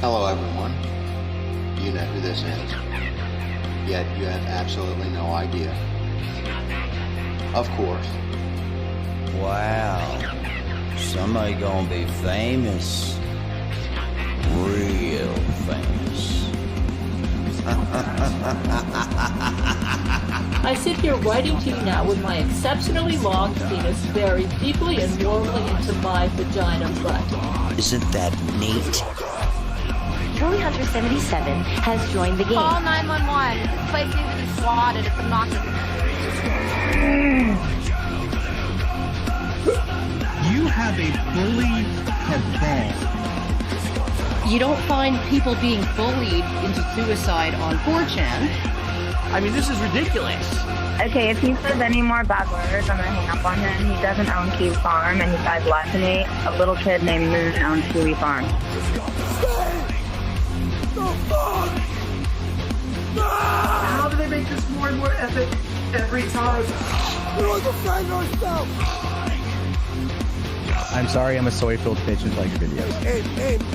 Hello everyone. You know who this is. Yet you have absolutely no idea. Of course. Wow. Somebody gonna be famous. Real famous. I sit here writing to you now with my exceptionally long penis very deeply and warmly into my vagina butt. Isn't that neat? Trophy Hunter 77 has joined the game. Call 911. This place needs to be swatted. It's obnoxious. You have a bully cabal. You don't find people being bullied into suicide on 4chan. I mean, this is ridiculous. Okay, if he says any more bad words, I'm gonna hang up on him. He doesn't own Kiwi Farm, and he died less than me. A little kid named Moon owns Kiwi Farm. How do they make this more and more epic every time? We want to defend ourselves! I'm sorry, I'm a soy-filled bitch and like videos.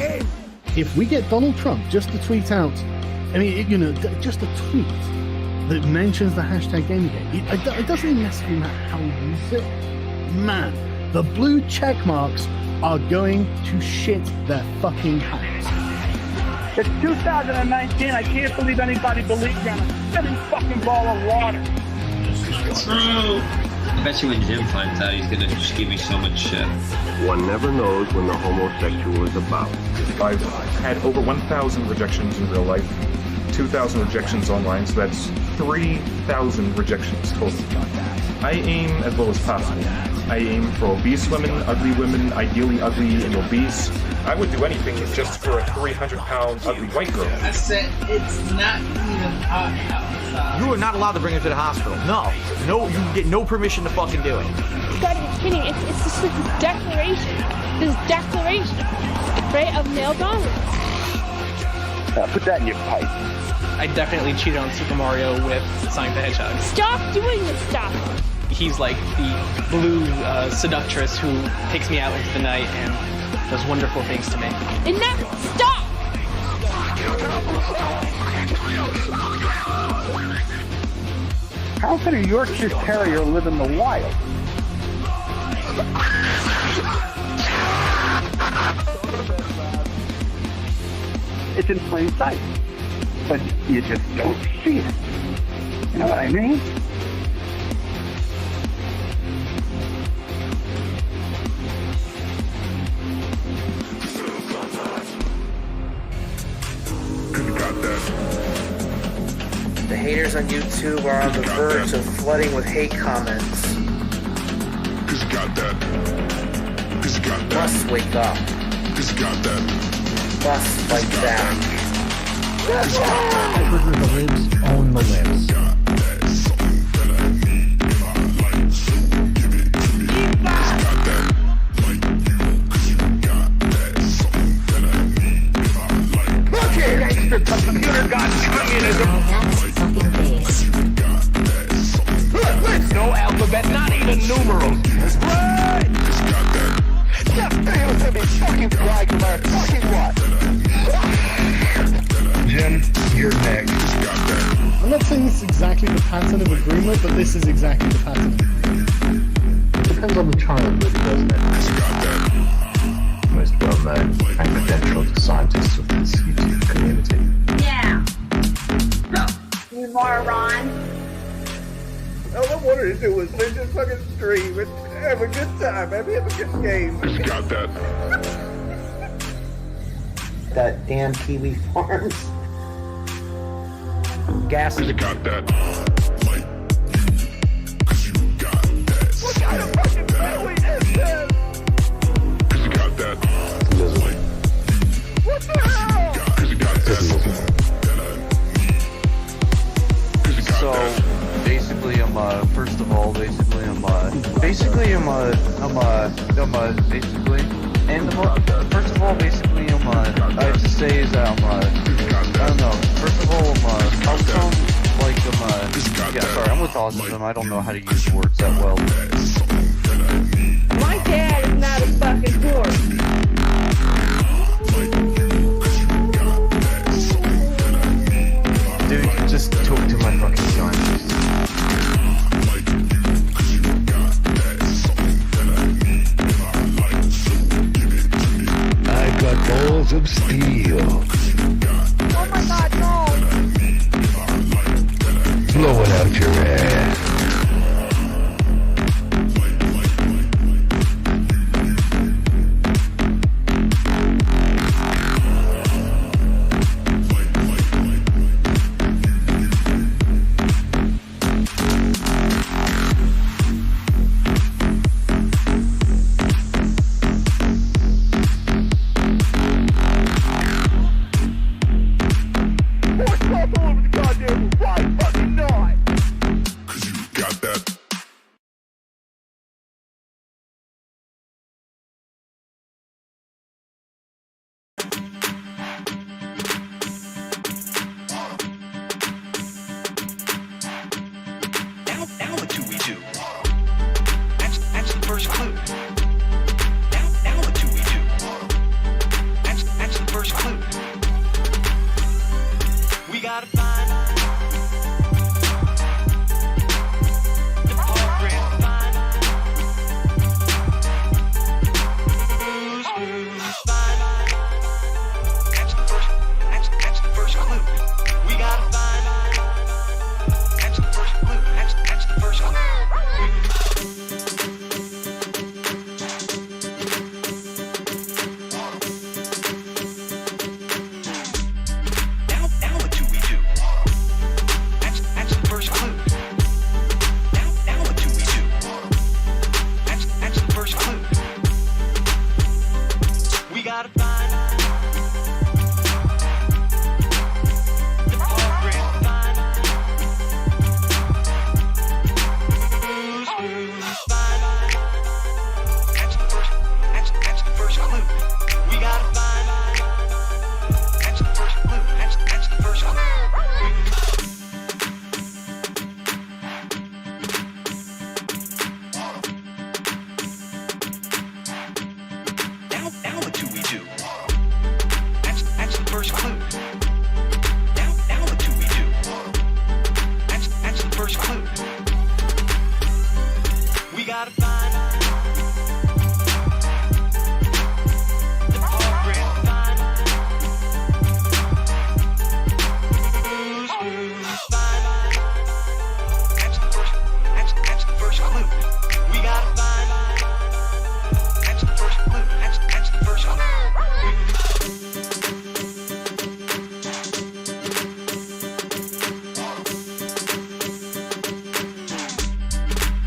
Aim! If we get Donald Trump just to tweet out, I mean, just a tweet that mentions the hashtag Gamergate, it doesn't even necessarily matter how we use it. Man, the blue check marks are going to shit their fucking pants. It's 2019. I can't believe anybody believes in a spinning fucking ball of water. True. I bet you when Jim finds out, he's gonna just give me so much shit. One never knows when the homosexual is about. I've had over 1,000 rejections in real life, 2,000 rejections online, so that's 3,000 rejections total. I aim as low as possible. I aim for obese women, ugly women, ideally ugly and obese. I would do anything just for a 300-pound ugly white girl. I said it's not even hot. You are not allowed to bring her to the hospital. No, you get no permission to fucking do it. You gotta be kidding. It's just like this declaration, right, of male dominance. Put that in your pipe. I definitely cheated on Super Mario with Sonic the Hedgehog. Stop doing this stuff. He's like the blue seductress who takes me out into the night and does wonderful things to me. Enough! Stop! How can a Yorkshire Terrier live in the wild? It's in plain sight, but you just don't see it. You know what I mean? The haters on YouTube are on the verge of flooding with hate comments. Cause you got that. Cause you got that. Must wake up. Cause you got that. Must fight back. Over the libs, own the libs. Computer got communism. No alphabet, not even numerals. Right! Just fails to be fucking bragging about fucking what? Jim, you're next. I'm not saying this is exactly the pattern of agreement, but this is exactly the pattern of agreement. It depends on the child, really, doesn't it? Most well-known and credentialed scientists of this YouTube community. Yeah. You moron. All I wanted to do was live this fucking stream and have a good time, have a good game. Cause you got that. That damn Kiwi Farms. Gas. Cause you got that. What kind of fucking family is this? Cause you got that. What the hell? Cause you got that. So basically, first of all, basically, first of all, basically, I have to say is that I don't know. First of all, how come, like, yeah, sorry, I'm with autism. I don't know how to use words that well. My dad is not a fucking horse. Now what do we do? That's the first clue. Now what do we do? That's the first clue. We gotta find the program. Find that's the first clue. We gotta find that's the first clue. That's the first clue. Now what do we do? That's the first clue. Now what do we do? That's the first clue. We gotta find the program. Find that's the first clue. We gotta find that's the first clue. That's the first clue. Now what do we do? That's the first clue. Now what do we do? That's the first clue. We gotta find the program. Find that's the first clue. We gotta find that's the first clue. That's the first clue.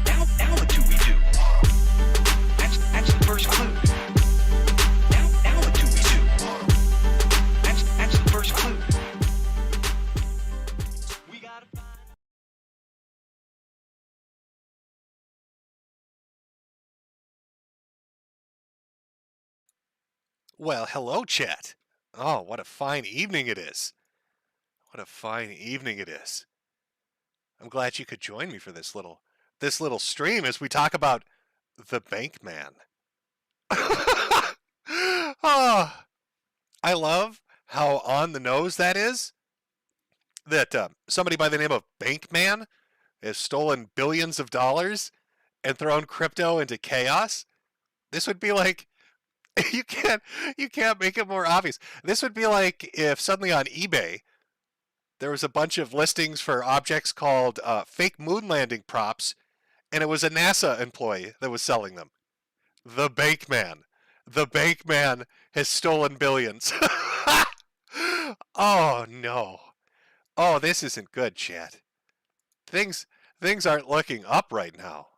Now what do we do? That's the first clue. Now what do we do? That's the first clue. We gotta find. Well, hello, chat. Oh, what a fine evening it is. What a fine evening it is. I'm glad you could join me for this little stream as we talk about the bank man. Oh, I love how on the nose that is. That somebody by the name of Bankman has stolen billions of dollars and thrown crypto into chaos. This would be like you can't make it more obvious. This would be like if suddenly on eBay there was a bunch of listings for objects called fake moon landing props, and it was a NASA employee that was selling them. The Bankman. The Bankman has stolen billions. Oh no. Oh, this isn't good, chat. Things aren't looking up right now.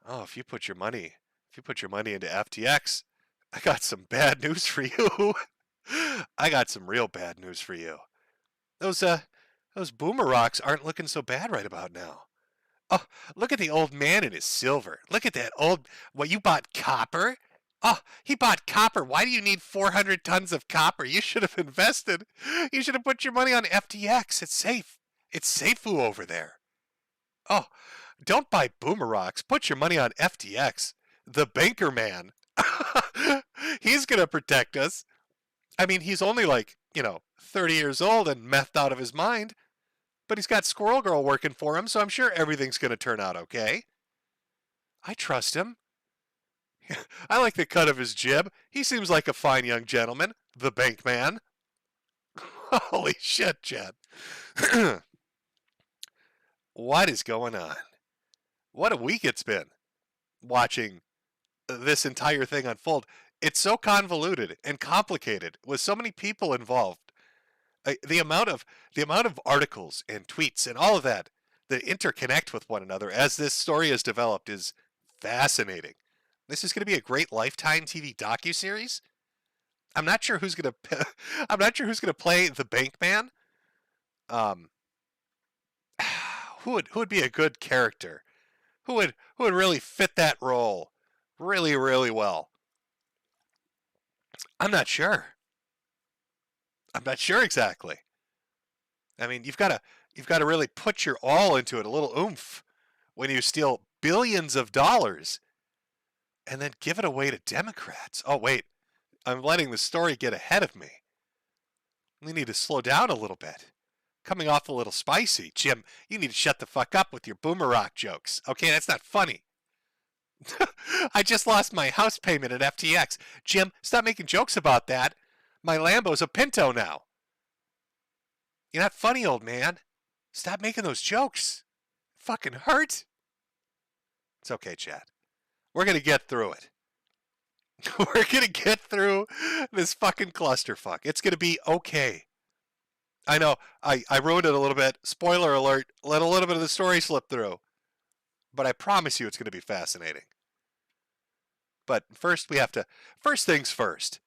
Oh, if you put your money into FTX, I got some bad news for you. I got some real bad news for you. Those boomer rocks aren't looking so bad right about now. Oh, look at the old man in his silver. Look at that old. What, you bought copper? Oh, he bought copper. Why do you need 400 tons of copper? You should have invested. You should have put your money on FTX. It's safe. It's Safu over there. Oh, don't buy boomer rocks. Put your money on FTX. The banker man. He's going to protect us. I mean, he's only like, 30 years old and methed out of his mind. But he's got Squirrel Girl working for him, so I'm sure everything's going to turn out okay. I trust him. I like the cut of his jib. He seems like a fine young gentleman. The bank man. Holy shit, Chad. What is going on? What a week it's been watching this entire thing unfold. It's so convoluted and complicated with so many people involved. The amount of articles and tweets and all of that interconnect with one another as this story is developed is fascinating. This is going to be a great Lifetime TV docuseries. I'm not sure who's going to I'm not sure who's going to play the bank man. Who would be a good character? Who would really fit that role really, really well? I'm not sure. I'm not sure exactly. I mean, you've got to really put your all into it, a little oomph, when you steal billions of dollars and then give it away to Democrats. Oh, wait. I'm letting the story get ahead of me. We need to slow down a little bit. Coming off a little spicy. Jim, you need to shut the fuck up with your boomerang jokes. Okay, that's not funny. I just lost my house payment at FTX. Jim, stop making jokes about that. My Lambo's a Pinto now. You're not funny, old man. Stop making those jokes. Fucking hurt. It's okay, Chad. We're going to get through it. We're going to get through this fucking clusterfuck. It's going to be okay. I know, I ruined it a little bit. Spoiler alert, let a little bit of the story slip through. But I promise you it's going to be fascinating. But first things first.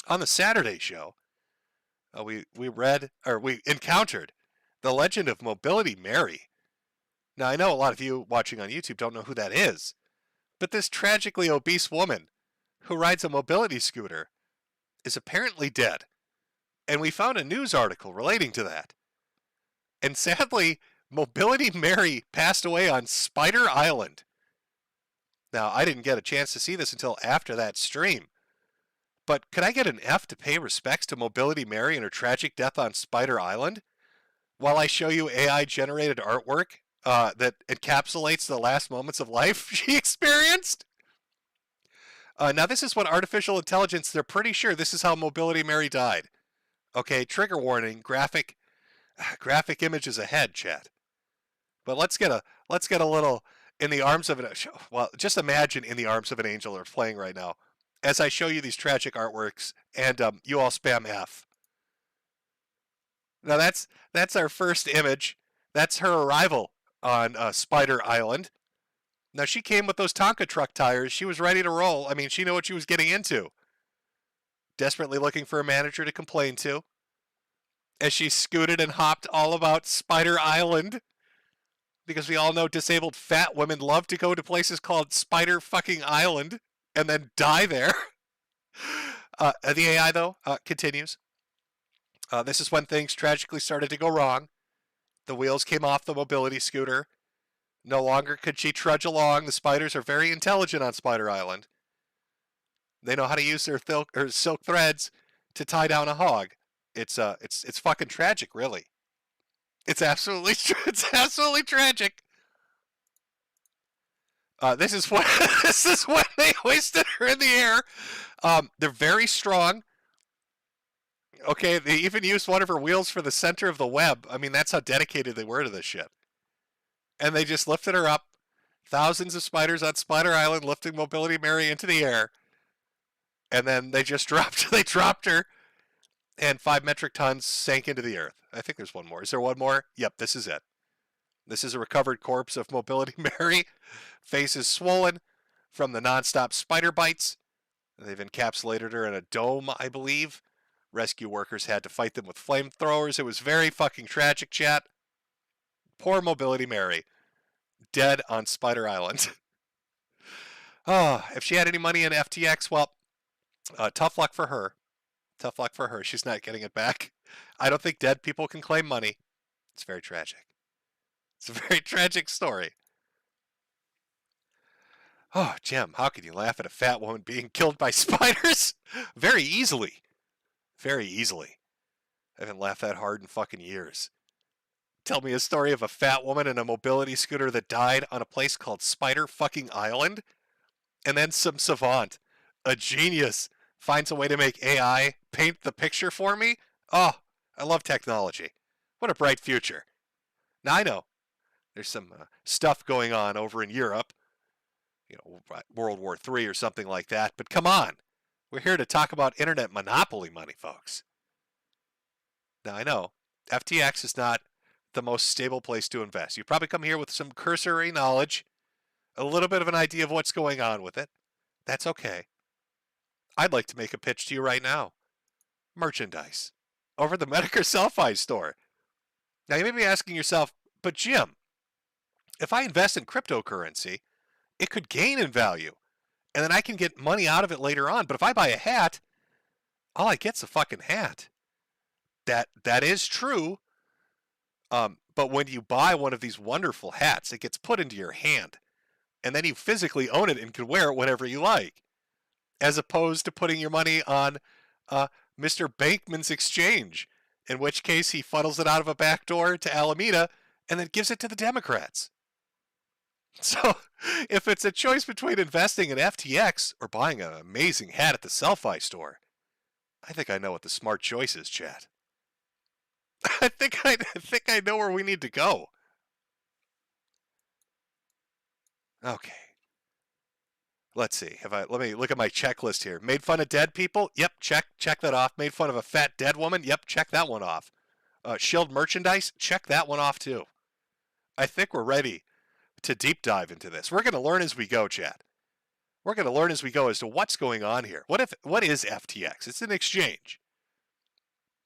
On the Saturday show, we encountered the legend of Mobility Mary. Now, I know a lot of you watching on YouTube don't know who that is, but this tragically obese woman who rides a mobility scooter is apparently dead. And we found a news article relating to that. And sadly, Mobility Mary passed away on Spider Island. Now, I didn't get a chance to see this until after that stream. But could I get an F to pay respects to Mobility Mary and her tragic death on Spider Island while I show you AI-generated artwork that encapsulates the last moments of life she experienced? Now, this is what artificial intelligence, they're pretty sure this is how Mobility Mary died. Okay, trigger warning, graphic images ahead, chat. But let's get a little in the arms of an, well, just imagine In the Arms of an Angel are playing right now as I show you these tragic artworks, and you all spam F. Now that's our first image. That's her arrival on Spider Island. Now she came with those Tonka truck tires. She was ready to roll. I mean, she knew what she was getting into. Desperately looking for a manager to complain to, as she scooted and hopped all about Spider Island, because we all know disabled fat women love to go to places called Spider fucking Island and then die there. The AI, though, continues. This is when things tragically started to go wrong. The wheels came off the mobility scooter. No longer could she trudge along. The spiders are very intelligent on Spider Island. They know how to use their silk threads to tie down a hog. It's fucking tragic, really. It's absolutely tragic. This is when they hoisted her in the air. They're very strong. Okay, they even used one of her wheels for the center of the web. I mean, that's how dedicated they were to this shit. And they just lifted her up. Thousands of spiders on Spider Island lifting Mobility Mary into the air. And then they just dropped her, and 5 metric tons sank into the earth. I think there's one more. Is there one more? Yep, this is it. This is a recovered corpse of Mobility Mary. Face is swollen from the nonstop spider bites. They've encapsulated her in a dome, I believe. Rescue workers had to fight them with flamethrowers. It was very fucking tragic, chat. Poor Mobility Mary. Dead on Spider Island. Oh, if she had any money in FTX, well, tough luck for her. Tough luck for her. She's not getting it back. I don't think dead people can claim money. It's very tragic. It's a very tragic story. Oh, Jim, how could you laugh at a fat woman being killed by spiders? Very easily. Very easily. I haven't laughed that hard in fucking years. Tell me a story of a fat woman in a mobility scooter that died on a place called Spider fucking Island, and then some savant, a genius, finds a way to make AI paint the picture for me? Oh, I love technology. What a bright future. Now, I know there's some stuff going on over in Europe, World War III or something like that, but come on. We're here to talk about internet monopoly money, folks. Now, I know FTX is not the most stable place to invest. You probably come here with some cursory knowledge, a little bit of an idea of what's going on with it. That's okay. I'd like to make a pitch to you right now. Merchandise over the Medicare Selfie store. Now you may be asking yourself, but Jim, if I invest in cryptocurrency, it could gain in value, and then I can get money out of it later on. But if I buy a hat, all I get's a fucking hat. That is true. But when you buy one of these wonderful hats, it gets put into your hand, and then you physically own it and can wear it whenever you like, as opposed to putting your money on Mr. Bankman's exchange, in which case he funnels it out of a back door to Alameda and then gives it to the Democrats. So if it's a choice between investing in FTX or buying an amazing hat at the Selfie store, I think I know what the smart choice is, Chad. I think I know where we need to go. Okay. Let's see. Let me look at my checklist here. Made fun of dead people? Yep, check that off. Made fun of a fat dead woman? Yep, check that one off. Shield merchandise? Check that one off too. I think we're ready to deep dive into this. We're going to learn as we go, Chad. We're going to learn as we go as to what's going on here. What is FTX? It's an exchange.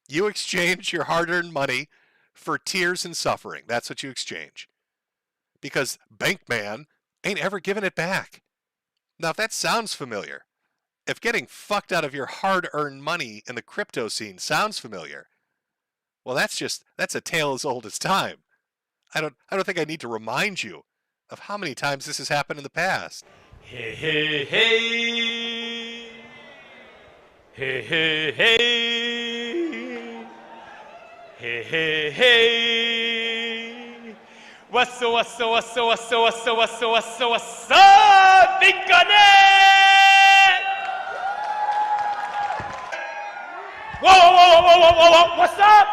You exchange your hard-earned money for tears and suffering. That's what you exchange. Because Bankman ain't ever given it back. Now, if that sounds familiar, if getting fucked out of your hard-earned money in the crypto scene sounds familiar, well, that's a tale as old as time. I don't think I need to remind you of how many times this has happened in the past. Hey, hey, hey. Hey, hey, hey. Hey, hey, hey. What's up, Vincane? Whoa, what's up?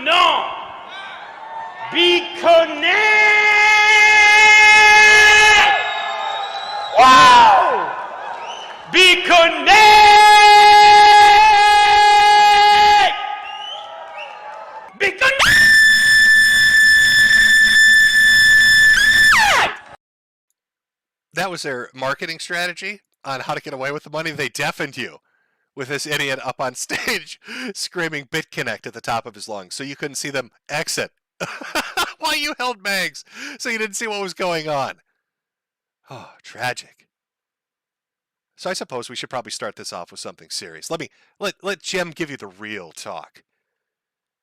No. Be connect! Wow! Be connect! Be connect! That was their marketing strategy on how to get away with the money. They deafened you with this idiot up on stage screaming BitConnect at the top of his lungs so you couldn't see them exit while you held mags so you didn't see what was going on. Oh, tragic. So I suppose we should probably start this off with something serious. Let Jim give you the real talk.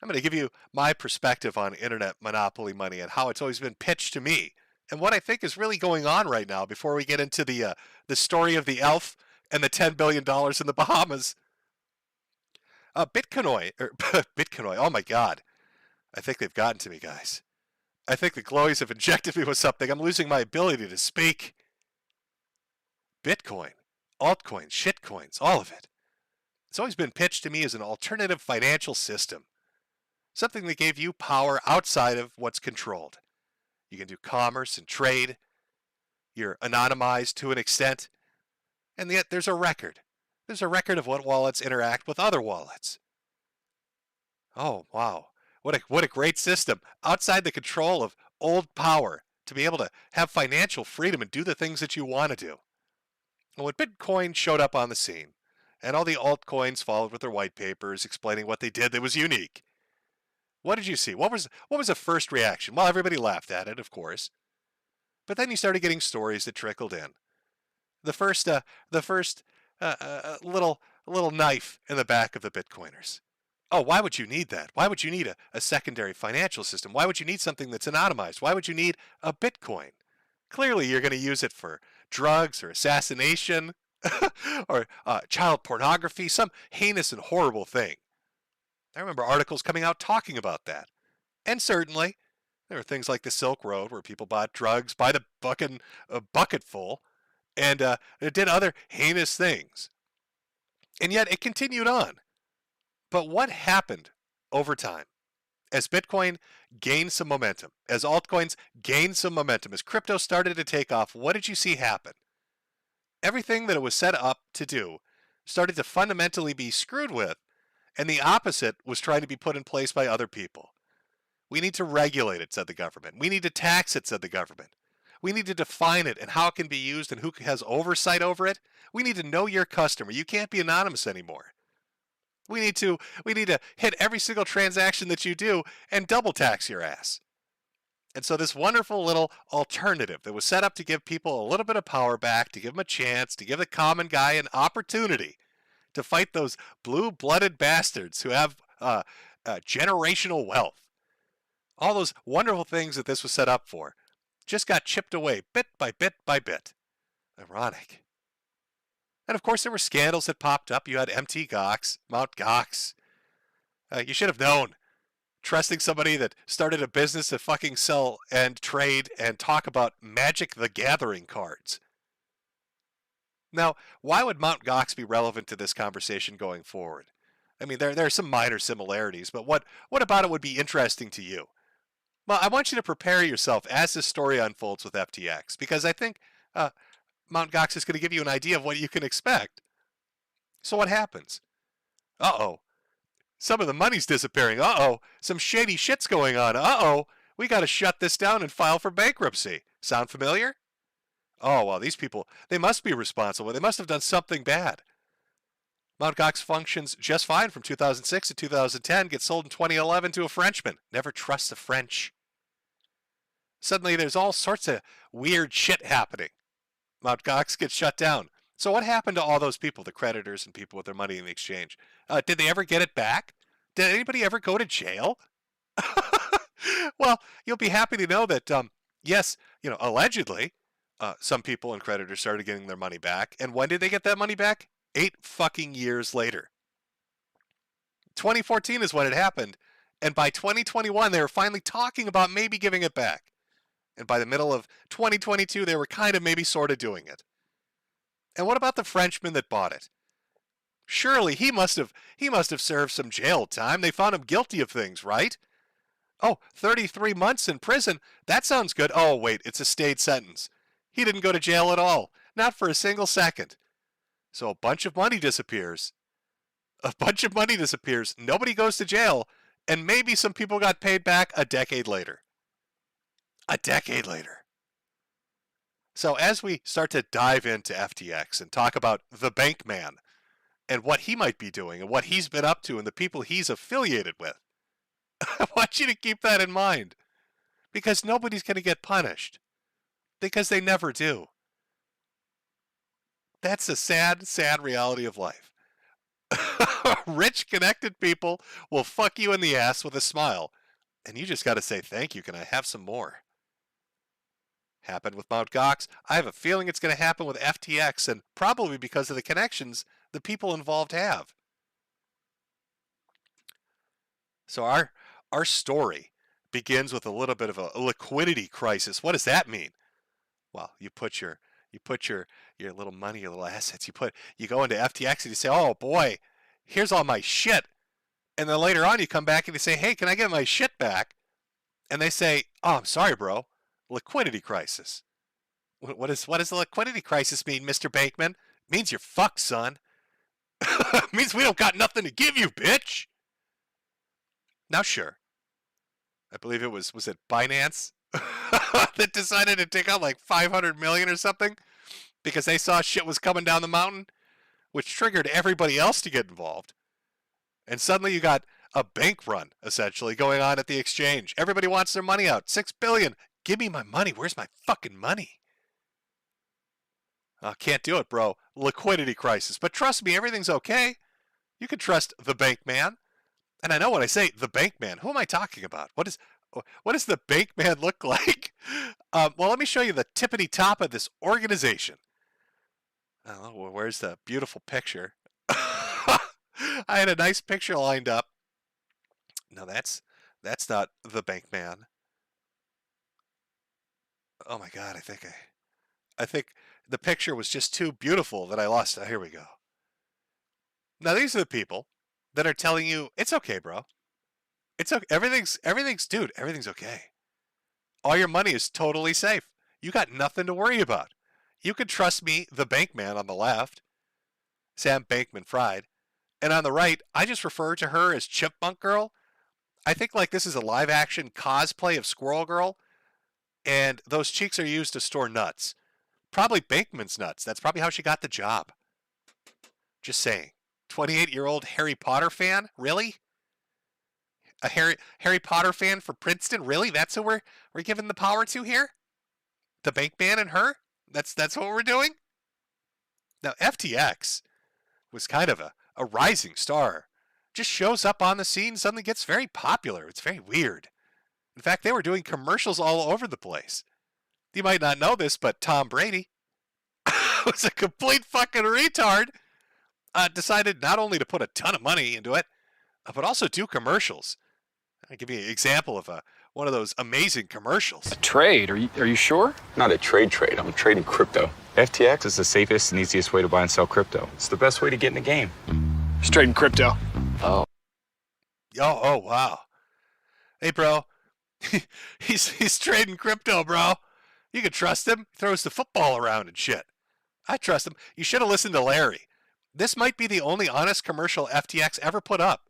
I'm going to give you my perspective on internet monopoly money and how it's always been pitched to me and what I think is really going on right now before we get into the story of the elf and the $10 billion in the Bahamas. Bitcoin, oh my God. I think they've gotten to me, guys. I think the Glowies have injected me with something. I'm losing my ability to speak. Bitcoin, altcoins, shitcoins, all of it. It's always been pitched to me as an alternative financial system. Something that gave you power outside of what's controlled. You can do commerce and trade. You're anonymized to an extent. And yet there's a record. There's a record of what wallets interact with other wallets. Oh, wow. What a great system. Outside the control of old power to be able to have financial freedom and do the things that you want to do. And when Bitcoin showed up on the scene, and all the altcoins followed with their white papers explaining what they did that was unique, what did you see? What was the first reaction? Well, everybody laughed at it, of course. But then you started getting stories that trickled in. The first little knife in the back of the Bitcoiners. Oh, why would you need that? Why would you need a secondary financial system? Why would you need something that's anonymized? Why would you need a Bitcoin? Clearly, you're going to use it for drugs or assassination or child pornography, some heinous and horrible thing. I remember articles coming out talking about that. And certainly, there were things like the Silk Road where people bought drugs by the bucketful and did other heinous things. And yet it continued on. But what happened over time? As Bitcoin gained some momentum, as altcoins gained some momentum, as crypto started to take off, what did you see happen? Everything that it was set up to do started to fundamentally be screwed with And the opposite was trying to be put in place by other people. We need to regulate it, said the government. We need to tax it, said the government. We need to define it and how it can be used and who has oversight over it. We need to know your customer. You can't be anonymous anymore. We need to hit every single transaction that you do and double tax your ass. And so this wonderful little alternative that was set up to give people a little bit of power back, to give them a chance, to give the common guy an opportunity to fight those blue-blooded bastards who have generational wealth. All those wonderful things that this was set up for just got chipped away bit by bit by bit. Ironic. And of course there were scandals that popped up. You had Mt. Gox, Mount Gox. You should have known. Trusting somebody that started a business to fucking sell and trade and talk about Magic the Gathering cards. Now, why would Mt. Gox be relevant to this conversation going forward? I mean, there are some minor similarities, but what about it would be interesting to you? Well, I want you to prepare yourself as this story unfolds with FTX, because I think Mt. Gox is going to give you an idea of what you can expect. So what happens? Uh-oh. Some of the money's disappearing. Uh-oh. Some shady shit's going on. Uh-oh. We got to shut this down and file for bankruptcy. Sound familiar? Oh, well, these people, they must be responsible. They must have done something bad. Mt. Gox functions just fine from 2006 to 2010, gets sold in 2011 to a Frenchman. Never trust the French. Suddenly, there's all sorts of weird shit happening. Mt. Gox gets shut down. So what happened to all those people, the creditors and people with their money in the exchange? Did they ever get it back? Did anybody ever go to jail? Well, you'll be happy to know that, yes, allegedly, some people and creditors started getting their money back. And when did they get that money back? 8 fucking years later. 2014 is when it happened. And by 2021, they were finally talking about maybe giving it back. And by the middle of 2022, they were kind of maybe sort of doing it. And what about the Frenchman that bought it? Surely he must have served some jail time. They found him guilty of things, right? Oh, 33 months in prison. That sounds good. Oh, wait, it's a stayed sentence. He didn't go to jail at all. Not for a single second. So a bunch of money disappears. A bunch of money disappears. Nobody goes to jail. And maybe some people got paid back a decade later. A decade later. So as we start to dive into FTX and talk about the bank man and what he might be doing and what he's been up to and the people he's affiliated with, I want you to keep that in mind. Because nobody's going to get punished. Because they never do. That's a sad, sad reality of life. Rich, connected people will fuck you in the ass with a smile. And you just got to say, thank you, can I have some more? Happened with Mt. Gox. I have a feeling it's going to happen with FTX, and probably because of the connections the people involved have. So our story begins with a little bit of a liquidity crisis. What does that mean? Well, you put your little money, your little assets, you go into FTX and you say, oh boy, here's all my shit. And then later on you come back and you say, hey, can I get my shit back? And they say, oh, I'm sorry, bro. Liquidity crisis. What does the liquidity crisis mean, Mr. Bankman? It means you're fucked, son. It means we don't got nothing to give you, bitch. Now, sure. I believe it was it Binance that decided to take out like 500 million or something because they saw shit was coming down the mountain, which triggered everybody else to get involved. And suddenly you got a bank run, essentially, going on at the exchange. Everybody wants their money out. 6 billion. Give me my money. Where's my fucking money? Can't do it, bro. Liquidity crisis. But trust me, everything's okay. You can trust the bank man. And I know when I say the bank man, who am I talking about? What does the bank man look like? Well, let me show you the tippity top of this organization. Oh, where's the beautiful picture? I had a nice picture lined up. No, that's not the bank man. Oh my God, I think the picture was just too beautiful that I lost it. Here we go. Now these are the people that are telling you, it's okay, bro. It's okay. Everything's okay. All your money is totally safe. You got nothing to worry about. You can trust me, the bank man on the left, Sam Bankman-Fried, And on the right, I just refer to her as Chipmunk Girl. I think like this is a live action cosplay of Squirrel Girl, and those cheeks are used to store nuts. Probably Bankman's nuts. That's probably how she got the job. Just saying. 28-year-old Harry Potter fan? Really? A Harry Potter fan for Princeton? Really? That's who we're giving the power to here? The Bankman and her? That's what we're doing? Now, FTX was kind of a rising star. Just shows up on the scene, suddenly gets very popular. It's very weird. In fact, they were doing commercials all over the place. You might not know this, but Tom Brady was a complete fucking retard. Decided not only to put a ton of money into it, but also do commercials. I'll give you an example of one of those amazing commercials. Trade? Are you sure? Not a trade. I'm trading crypto. FTX is the safest and easiest way to buy and sell crypto. It's the best way to get in the game. Just trading crypto. Oh. Oh, wow. Hey, bro. he's trading crypto, bro. You can trust him. He throws the football around and shit. I trust him. You should have listened to Larry. This might be the only honest commercial FTX ever put up.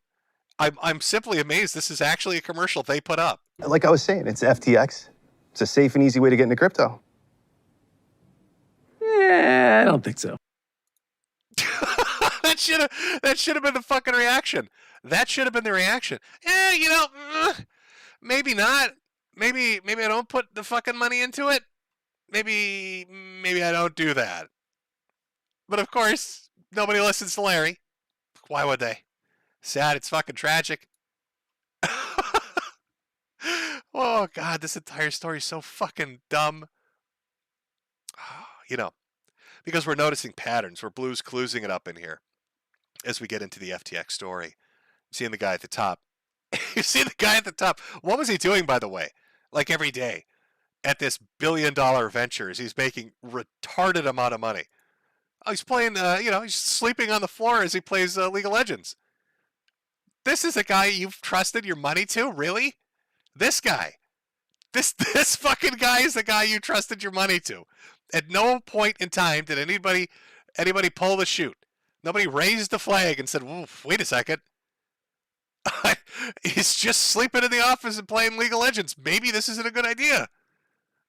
I'm simply amazed this is actually a commercial they put up. Like I was saying, it's FTX. It's a safe and easy way to get into crypto. Yeah, I don't think so. That should have been the fucking reaction. That should have been the reaction. Maybe not. Maybe I don't put the fucking money into it. Maybe I don't do that. But of course, nobody listens to Larry. Why would they? Sad, it's fucking tragic. Oh God, this entire story is so fucking dumb. Because we're noticing patterns. We're Blues Cluesing it up in here as we get into the FTX story. Seeing the guy at the top. You see the guy at the top. What was he doing, by the way? Like every day at this billion-dollar ventures, he's making retarded amount of money. Oh, he's playing, he's sleeping on the floor as he plays League of Legends. This is a guy you've trusted your money to? Really? This guy. This fucking guy is the guy you trusted your money to. At no point in time did anybody pull the chute. Nobody raised the flag and said, wait a second. He's just sleeping in the office and playing League of Legends. Maybe this isn't a good idea.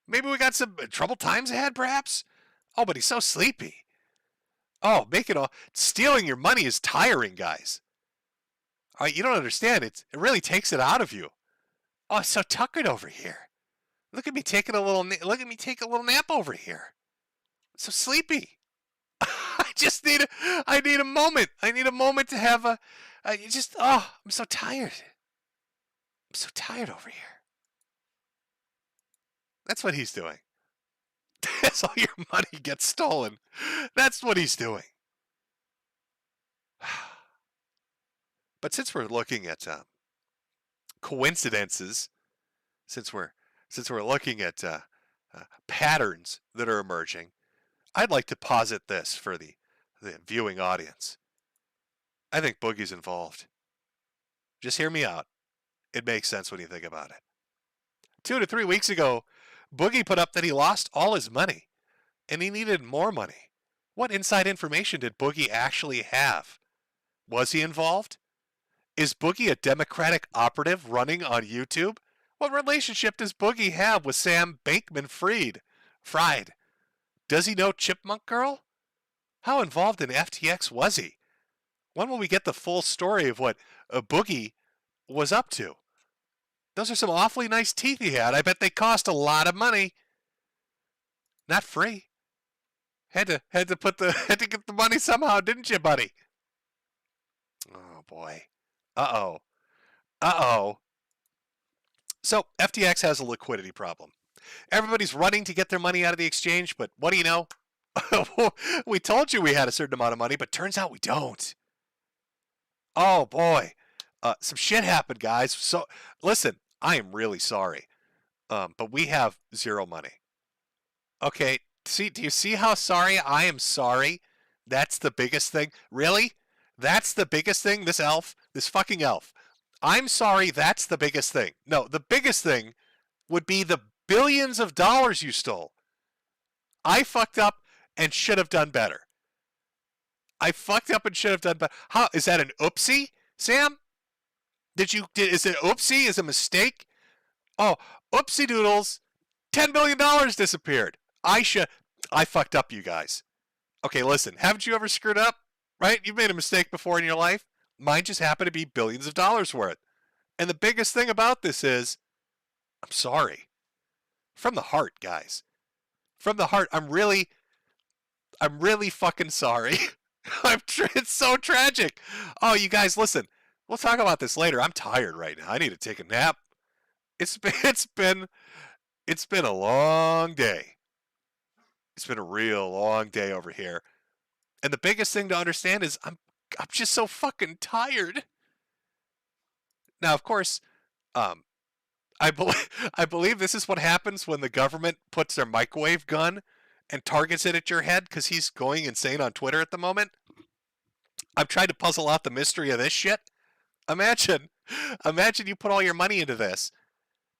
Maybe we got some troubled times ahead, perhaps? Oh, but he's so sleepy. Oh, stealing your money is tiring, guys. All right, you don't understand. It really takes it out of you. Oh, it's so tuckered over here. Look at me take a little nap over here. I'm so sleepy. I need a moment. I need a moment to have I'm so tired. I'm so tired over here. That's what he's doing. That's all your money gets stolen. That's what he's doing. But since we're looking at coincidences, since we're looking at patterns that are emerging, I'd like to posit this for the viewing audience. I think Boogie's involved. Just hear me out. It makes sense when you think about it. 2 to 3 weeks ago, Boogie put up that he lost all his money, and he needed more money. What inside information did Boogie actually have? Was he involved? Is Boogie a Democratic operative running on YouTube? What relationship does Boogie have with Sam Bankman-Fried? Does he know Chipmunk Girl? How involved in FTX was he? When will we get the full story of what Boogie was up to? Those are some awfully nice teeth he had. I bet they cost a lot of money. Not free. Had to get the money somehow, didn't you, buddy? Oh boy. Uh-oh. So FTX has a liquidity problem. Everybody's running to get their money out of the exchange, but what do you know? We told you we had a certain amount of money, but turns out we don't. Oh boy. Some shit happened, guys. So listen, I am really sorry. But we have zero money. Okay, do you see how sorry I am sorry? That's the biggest thing. Really? That's the biggest thing? This fucking elf. I'm sorry, that's the biggest thing. No, the biggest thing would be the billions of dollars you stole. I fucked up and should have done better. I fucked up and should have done better. How is that an oopsie, Sam? Is it oopsie? Is it a mistake? Oh, oopsie doodles. $10 billion disappeared. I fucked up, you guys. Okay, listen. Haven't you ever screwed up? Right? You've made a mistake before in your life. Mine just happened to be billions of dollars worth. And the biggest thing about this is, I'm sorry. From the heart, guys. From the heart, I'm really fucking sorry. It's so tragic. Oh, you guys, listen. We'll talk about this later. I'm tired right now. I need to take a nap. It's been a long day. It's been a real long day over here. And the biggest thing to understand is I'm just so fucking tired. Now, of course, I believe this is what happens when the government puts their microwave gun and targets it at your head because he's going insane on Twitter at the moment. I'm trying to puzzle out the mystery of this shit. Imagine you put all your money into this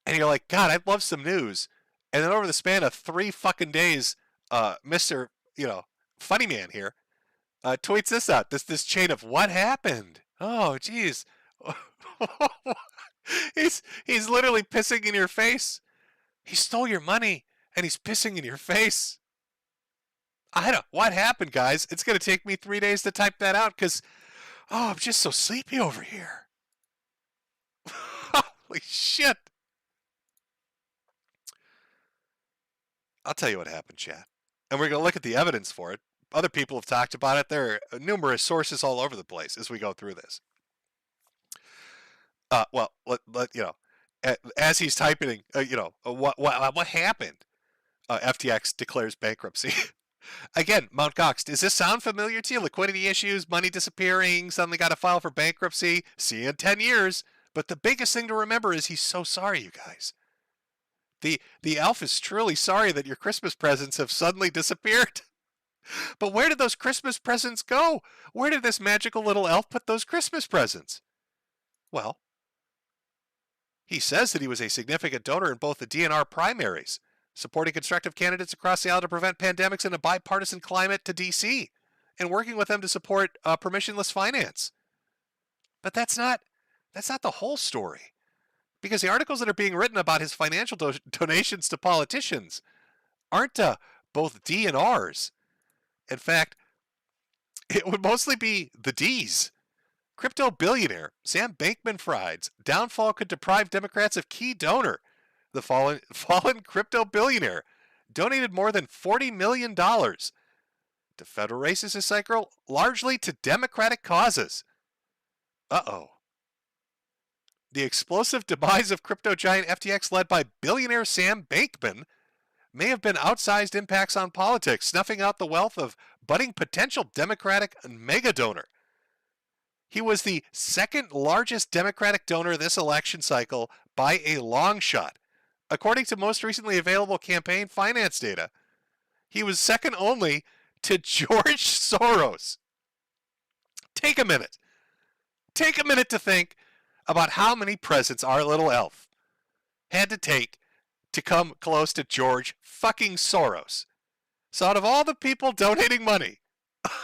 and you're like, God, I'd love some news. And then over the span of 3 fucking days, Mr. Funny Man here tweets this out. This chain of what happened. Oh, geez. He's literally pissing in your face. He stole your money and he's pissing in your face. What happened, guys? It's going to take me 3 days to type that out because, I'm just so sleepy over here. Holy shit. I'll tell you what happened, chat. And we're going to look at the evidence for it. Other people have talked about it. There are numerous sources all over the place as we go through this. As he's typing, what happened? FTX declares bankruptcy. Again, Mt. Gox, does this sound familiar to you? Liquidity issues, money disappearing, suddenly got to file for bankruptcy. See you in 10 years. But the biggest thing to remember is he's so sorry, you guys. The elf is truly sorry that your Christmas presents have suddenly disappeared. But where did those Christmas presents go? Where did this magical little elf put those Christmas presents? Well, he says that he was a significant donor in both the DNR primaries, supporting constructive candidates across the aisle to prevent pandemics in a bipartisan climate to D.C., and working with them to support permissionless finance. But that's not the whole story, because the articles that are being written about his financial donations to politicians aren't both D and R's. In fact, it would mostly be the D's. Crypto billionaire Sam Bankman-Fried's downfall could deprive Democrats of key donor. The fallen crypto billionaire donated more than $40 million to federal races this cycle, largely to Democratic causes. Uh-oh. The explosive demise of crypto giant FTX led by billionaire Sam Bankman may have been outsized impacts on politics, snuffing out the wealth of budding potential Democratic mega donor. He was the second largest Democratic donor this election cycle by a long shot, according to most recently available campaign finance data. He was second only to George Soros. Take a minute. Take a minute to think about how many presents our little elf had to take to come close to George fucking Soros. So out of all the people donating money,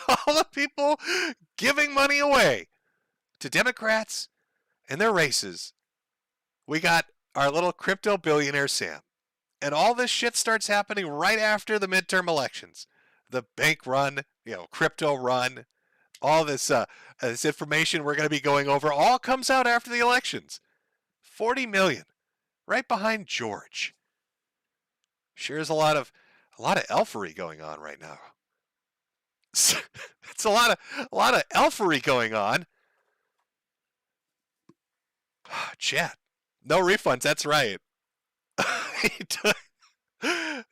all the people giving money away to Democrats and their races, we got our little crypto billionaire Sam. And all this shit starts happening right after the midterm elections. The bank run, crypto run, all this information we're going to be going over all comes out after the elections. 40 million, right behind George. Sure is a lot of elfery going on right now. It's a lot of elfery going on. Chat. No refunds, that's right.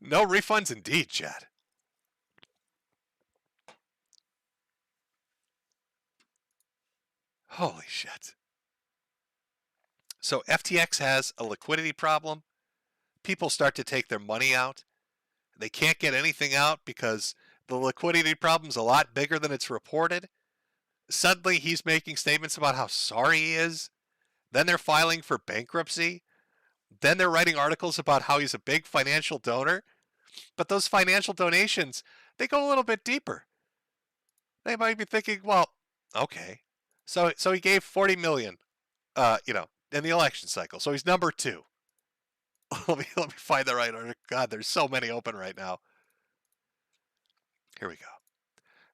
No refunds indeed, chat. Holy shit. So FTX has a liquidity problem. People start to take their money out. They can't get anything out because the liquidity problem's a lot bigger than it's reported. Suddenly he's making statements about how sorry he is. Then they're filing for bankruptcy. Then they're writing articles about how he's a big financial donor. But those financial donations, they go a little bit deeper. They might be thinking, well, okay. So he gave 40 million, in the election cycle. So he's number 2. let me find the right order. God, there's so many open right now. Here we go.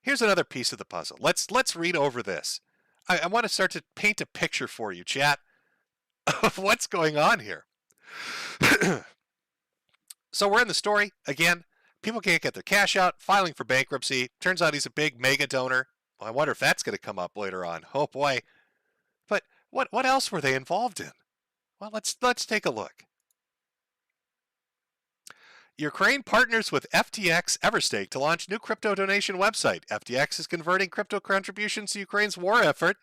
Here's another piece of the puzzle. Let's read over this. I want to start to paint a picture for you, chat, of what's going on here. So we're in the story. Again, people can't get their cash out, filing for bankruptcy. Turns out he's a big mega donor. Well, I wonder if that's going to come up later on. Oh boy. But what else were they involved in? Well, let's take a look. Ukraine partners with FTX Everstake to launch new crypto donation website. FTX is converting crypto contributions to Ukraine's war effort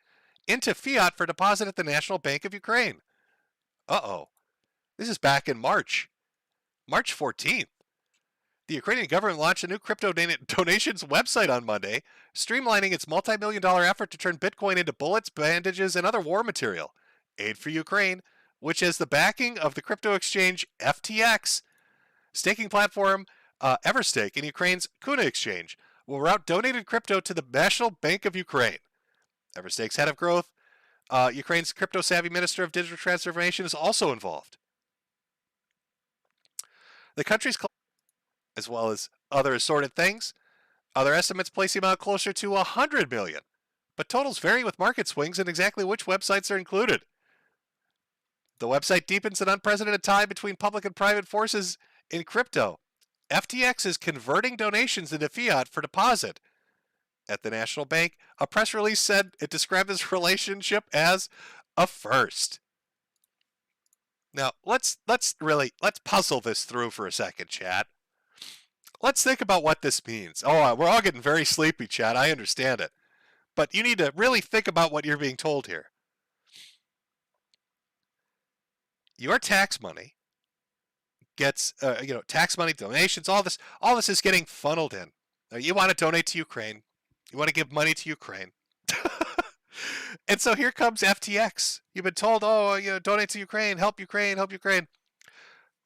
into fiat for deposit at the National Bank of Ukraine. Uh-oh. This is back in March 14th. The Ukrainian government launched a new crypto donations website on Monday, streamlining its multi-million-dollar effort to turn Bitcoin into bullets, bandages, and other war material. Aid for Ukraine, which has the backing of the crypto exchange FTX, staking platform Everstake, and Ukraine's Kuna exchange, will route donated crypto to the National Bank of Ukraine. Everstake's head of growth, Ukraine's crypto-savvy Minister of Digital Transformation, is also involved. The country's, as well as other assorted things, other estimates place the amount closer to 100 million, but totals vary with market swings and exactly which websites are included. The website deepens an unprecedented tie between public and private forces in crypto. FTX is converting donations into fiat for deposit at the National Bank. A press release said it described this relationship as a first. Now, let's puzzle this through for a second, chat. Let's think about what this means. Oh, we're all getting very sleepy, chat. I understand it. But you need to really think about what you're being told here. Your tax money gets, tax money, donations, all this is getting funneled in. Now, you want to donate to Ukraine. You want to give money to Ukraine. And so here comes FTX. You've been told, donate to Ukraine, help Ukraine, help Ukraine.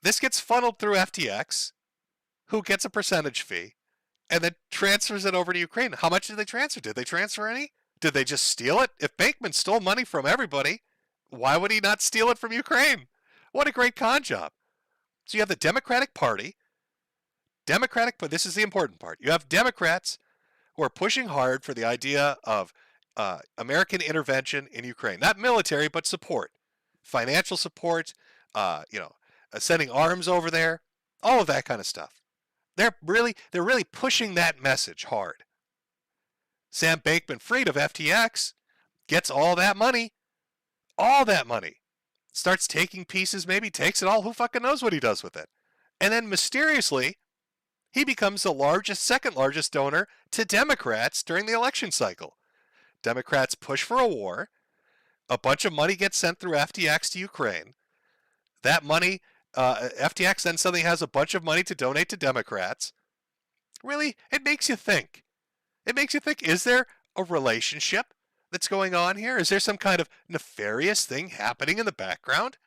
This gets funneled through FTX, who gets a percentage fee, and then transfers it over to Ukraine. How much did they transfer? Did they transfer any? Did they just steal it? If Bankman stole money from everybody, why would he not steal it from Ukraine? What a great con job. So you have the Democratic Party. But this is the important part. You have Democrats who are pushing hard for the idea of American intervention in Ukraine. Not military, but support. Financial support, sending arms over there, all of that kind of stuff. They're really pushing that message hard. Sam Bankman-Fried of FTX gets all that money. Starts taking pieces, maybe takes it all. Who fucking knows what he does with it? And then mysteriously, he becomes the second largest donor to Democrats during the election cycle. Democrats push for a war. A bunch of money gets sent through FTX to Ukraine. That money, FTX then suddenly has a bunch of money to donate to Democrats. Really, it makes you think. Is there a relationship that's going on here? Is there some kind of nefarious thing happening in the background?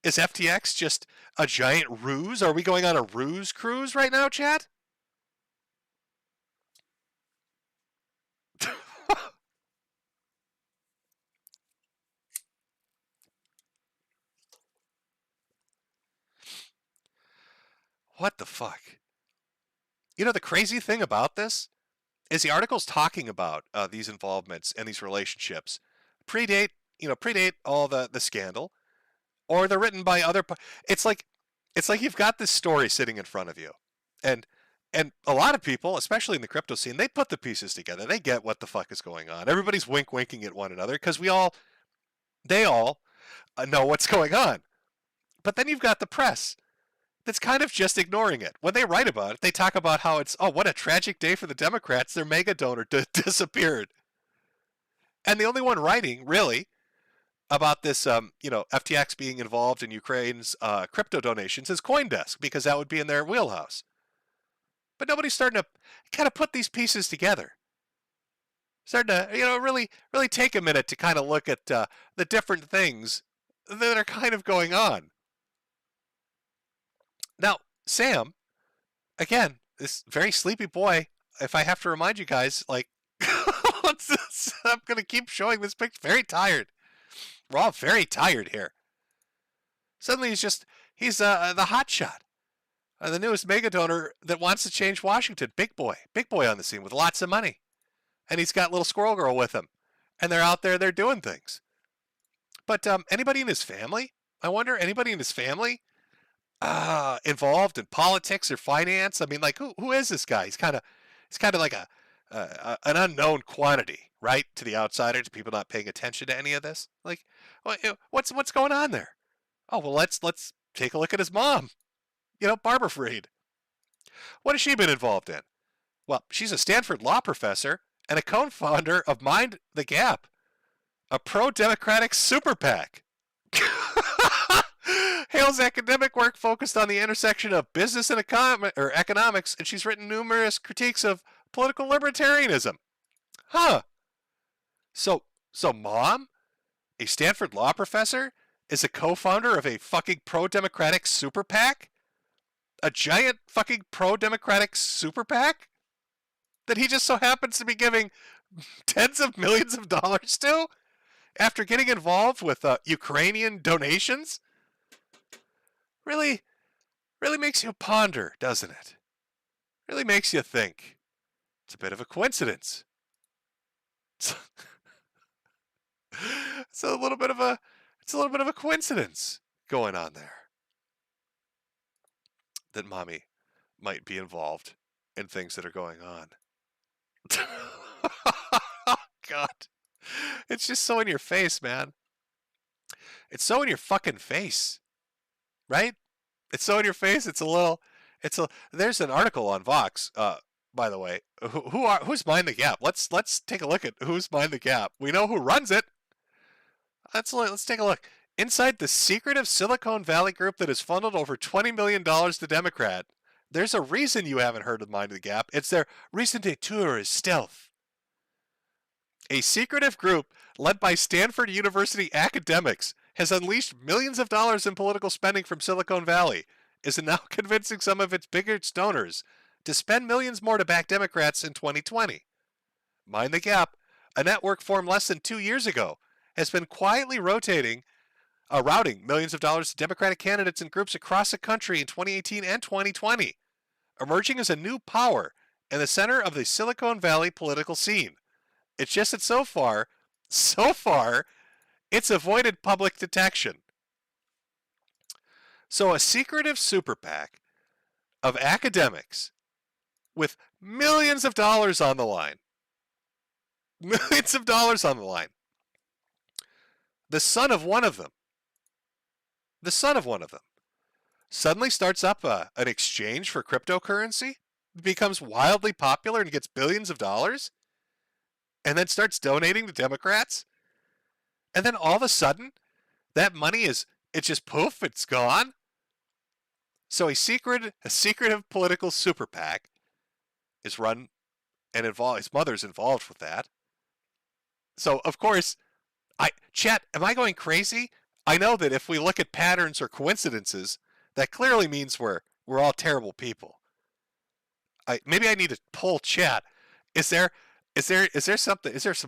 Is FTX just a giant ruse? Are we going on a ruse cruise right now, chat? What the fuck? The crazy thing about this is the articles talking about these involvements and these relationships predate all the scandal, or they're written by other. It's like you've got this story sitting in front of you, and a lot of people, especially in the crypto scene, they put the pieces together. They get what the fuck is going on. Everybody's winking at one another because they all know what's going on. But then you've got the press that's kind of just ignoring it. When they write about it, they talk about how it's, what a tragic day for the Democrats. Their mega donor disappeared. And the only one writing, really, about this, FTX being involved in Ukraine's crypto donations is CoinDesk, because that would be in their wheelhouse. But nobody's starting to kind of put these pieces together. Starting to, really take a minute to kind of look at the different things that are kind of going on. Now, Sam, again, this very sleepy boy, if I have to remind you guys, I'm going to keep showing this picture. Very tired. We're all very tired here. Suddenly he's the hot shot. The newest mega donor that wants to change Washington. Big boy on the scene with lots of money. And he's got little squirrel girl with him. And they're out there, they're doing things. But anybody in his family? I wonder, anybody in his family involved in politics or finance? I mean, like, who is this guy? He's kind of like an unknown quantity, right? To the outsider, to people not paying attention to any of this. Like, what's going on there? Oh, well, let's take a look at his mom. Barbara Freed. What has she been involved in? Well, she's a Stanford law professor and a co-founder of Mind the Gap, a pro-democratic super PAC. Hale's academic work focused on the intersection of business and economics, and she's written numerous critiques of political libertarianism. Huh. So Mom, a Stanford law professor, is a co-founder of a fucking pro-democratic super PAC? A giant fucking pro-democratic super PAC? That he just so happens to be giving tens of millions of dollars to? After getting involved with Ukrainian donations? Really makes you ponder, doesn't it? Really makes you think. It's a bit of a coincidence. It's a little bit of a coincidence going on there. That mommy might be involved in things that are going on. God. It's just so in your face, man. It's so in your fucking face. Right? It's so in your face. There's an article on Vox, by the way. Who's Mind the Gap? Let's take a look at who's Mind the Gap. We know who runs it. Let's take a look. Inside the secretive Silicon Valley group that has funneled over $20 million to Democrat, there's a reason you haven't heard of Mind the Gap. It's their recent detour is stealth. A secretive group led by Stanford University academics has unleashed millions of dollars in political spending from Silicon Valley, is now convincing some of its biggest donors to spend millions more to back Democrats in 2020. Mind the Gap, a network formed less than 2 years ago, has been quietly routing millions of dollars to Democratic candidates and groups across the country in 2018 and 2020, emerging as a new power in the center of the Silicon Valley political scene. It's just that so far, it's avoided public detection. So a secretive super PAC of academics with millions of dollars on the line. Millions of dollars on the line. The son of one of them suddenly starts up an exchange for cryptocurrency, becomes wildly popular and gets billions of dollars, and then starts donating to Democrats. And then all of a sudden, that money it's just poof, it's gone. So a secretive political super PAC is run and involved. His mother's involved with that. So of course, chat, am I going crazy? I know that if we look at patterns or coincidences, that clearly means we're all terrible people. Maybe I need to poll chat. Is there some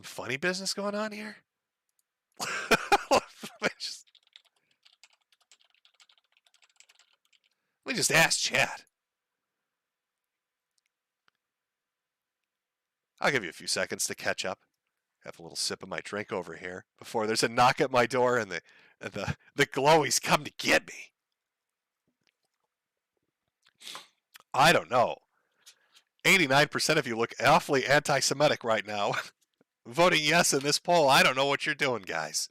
funny business going on here? Let me just ask chat. I'll give you a few seconds to catch up. Have a little sip of my drink over here before there's a knock at my door and the glowies come to get me. I don't know. 89% of you look awfully anti-Semitic right now. Voting yes in this poll. I don't know what you're doing, guys.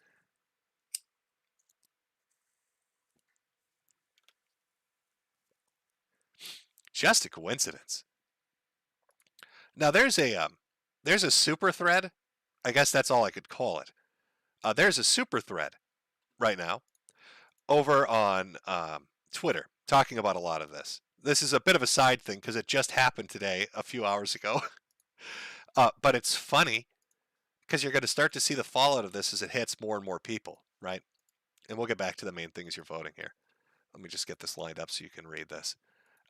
Just a coincidence. Now there's a super thread. I guess that's all I could call it. There's a super thread right now over on Twitter talking about a lot of this. This is a bit of a side thing because it just happened today, a few hours ago. But it's funny because you're going to start to see the fallout of this as it hits more and more people, right? And we'll get back to the main things you're voting here. Let me just get this lined up so you can read this.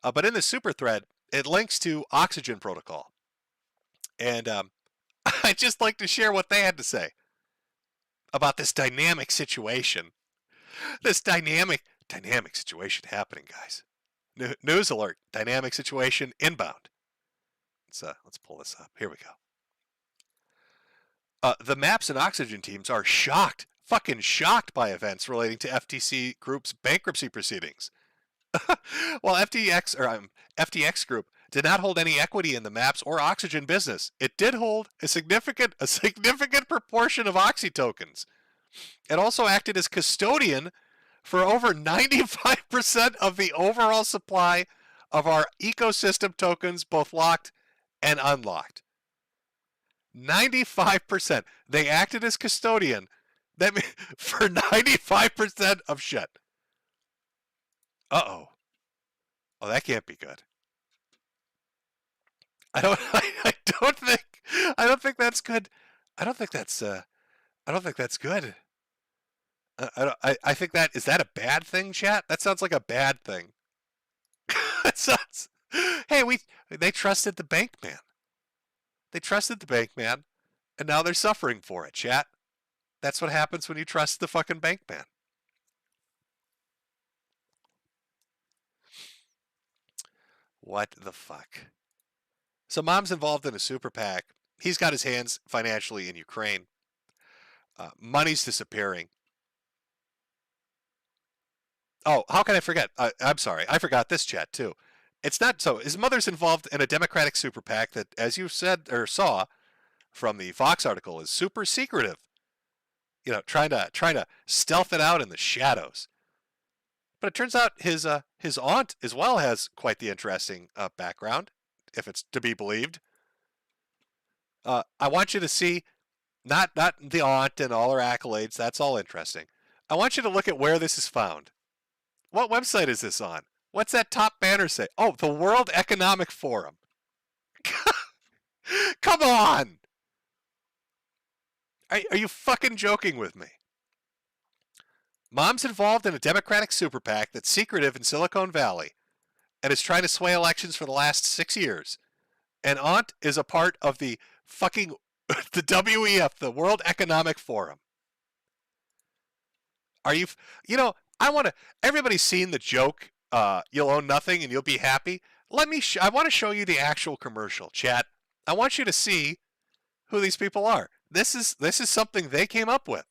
But in the super thread, it links to Oxygen Protocol. And I'd just like to share what they had to say about this dynamic situation. This dynamic situation happening, guys. News alert, dynamic situation inbound. Let's pull this up. Here we go. The MAPS and Oxygen teams are shocked, fucking shocked by events relating to FTC Group's bankruptcy proceedings. While FTX Group did not hold any equity in the MAPS or Oxygen business, it did hold a significant proportion of Oxy tokens. It also acted as custodian for over 95% of the overall supply of our ecosystem tokens, both locked and unlocked. 95%. They acted as custodian that means for 95% of shit. Uh-oh. Oh, that can't be good. I don't think that's good. I don't think that's good. I think is that a bad thing, chat? That sounds like a bad thing. That sounds. Hey, they trusted the bank man. They trusted the bank man, and now they're suffering for it, chat. That's what happens when you trust the fucking bank man. What the fuck? So mom's involved in a super PAC. He's got his hands financially in Ukraine. Money's disappearing. Oh, how can I forget? I'm sorry. I forgot this, chat, too. It's not so. His mother's involved in a Democratic super PAC that, as you said or saw from the Fox article, is super secretive. You know, trying to stealth it out in the shadows. But it turns out his aunt as well has quite the interesting background, if it's to be believed. I want you to see not the aunt and all her accolades. That's all interesting. I want you to look at where this is found. What website is this on? What's that top banner say? Oh, the World Economic Forum. Come on! Are you fucking joking with me? Mom's involved in a Democratic super PAC that's secretive in Silicon Valley and is trying to sway elections for the last 6 years. And aunt is a part of the fucking the WEF, the World Economic Forum. Are you know, everybody's seen the joke, you'll own nothing and you'll be happy. I want to show you the actual commercial, chat. I want you to see who these people are. This is something they came up with.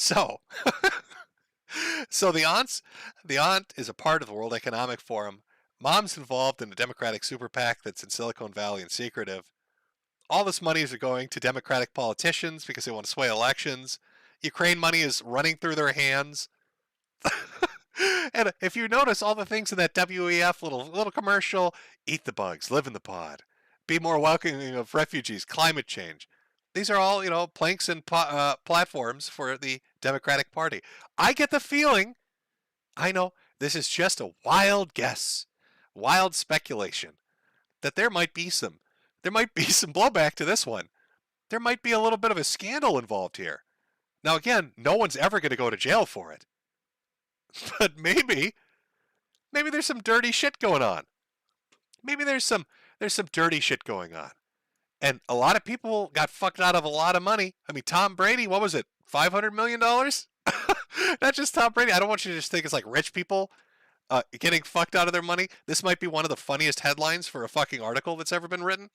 So, the aunt is a part of the World Economic Forum. Mom's involved in a Democratic super PAC that's in Silicon Valley and secretive. All this money is going to Democratic politicians because they want to sway elections. Ukraine money is running through their hands. And if you notice all the things in that WEF little commercial, eat the bugs, live in the pod, be more welcoming of refugees, climate change. These are all, planks and platforms for the Democratic Party. I get the feeling, I know this is just a wild guess. wild speculation that there might be some blowback to this one. There might be a little bit of a scandal involved here. Now again, no one's ever going to go to jail for it. But maybe there's some dirty shit going on. Maybe there's some dirty shit going on. And a lot of people got fucked out of a lot of money. I mean, Tom Brady, what was it? $500 million? Not just Tom Brady. I don't want you to just think it's like rich people getting fucked out of their money. This might be one of the funniest headlines for a fucking article that's ever been written.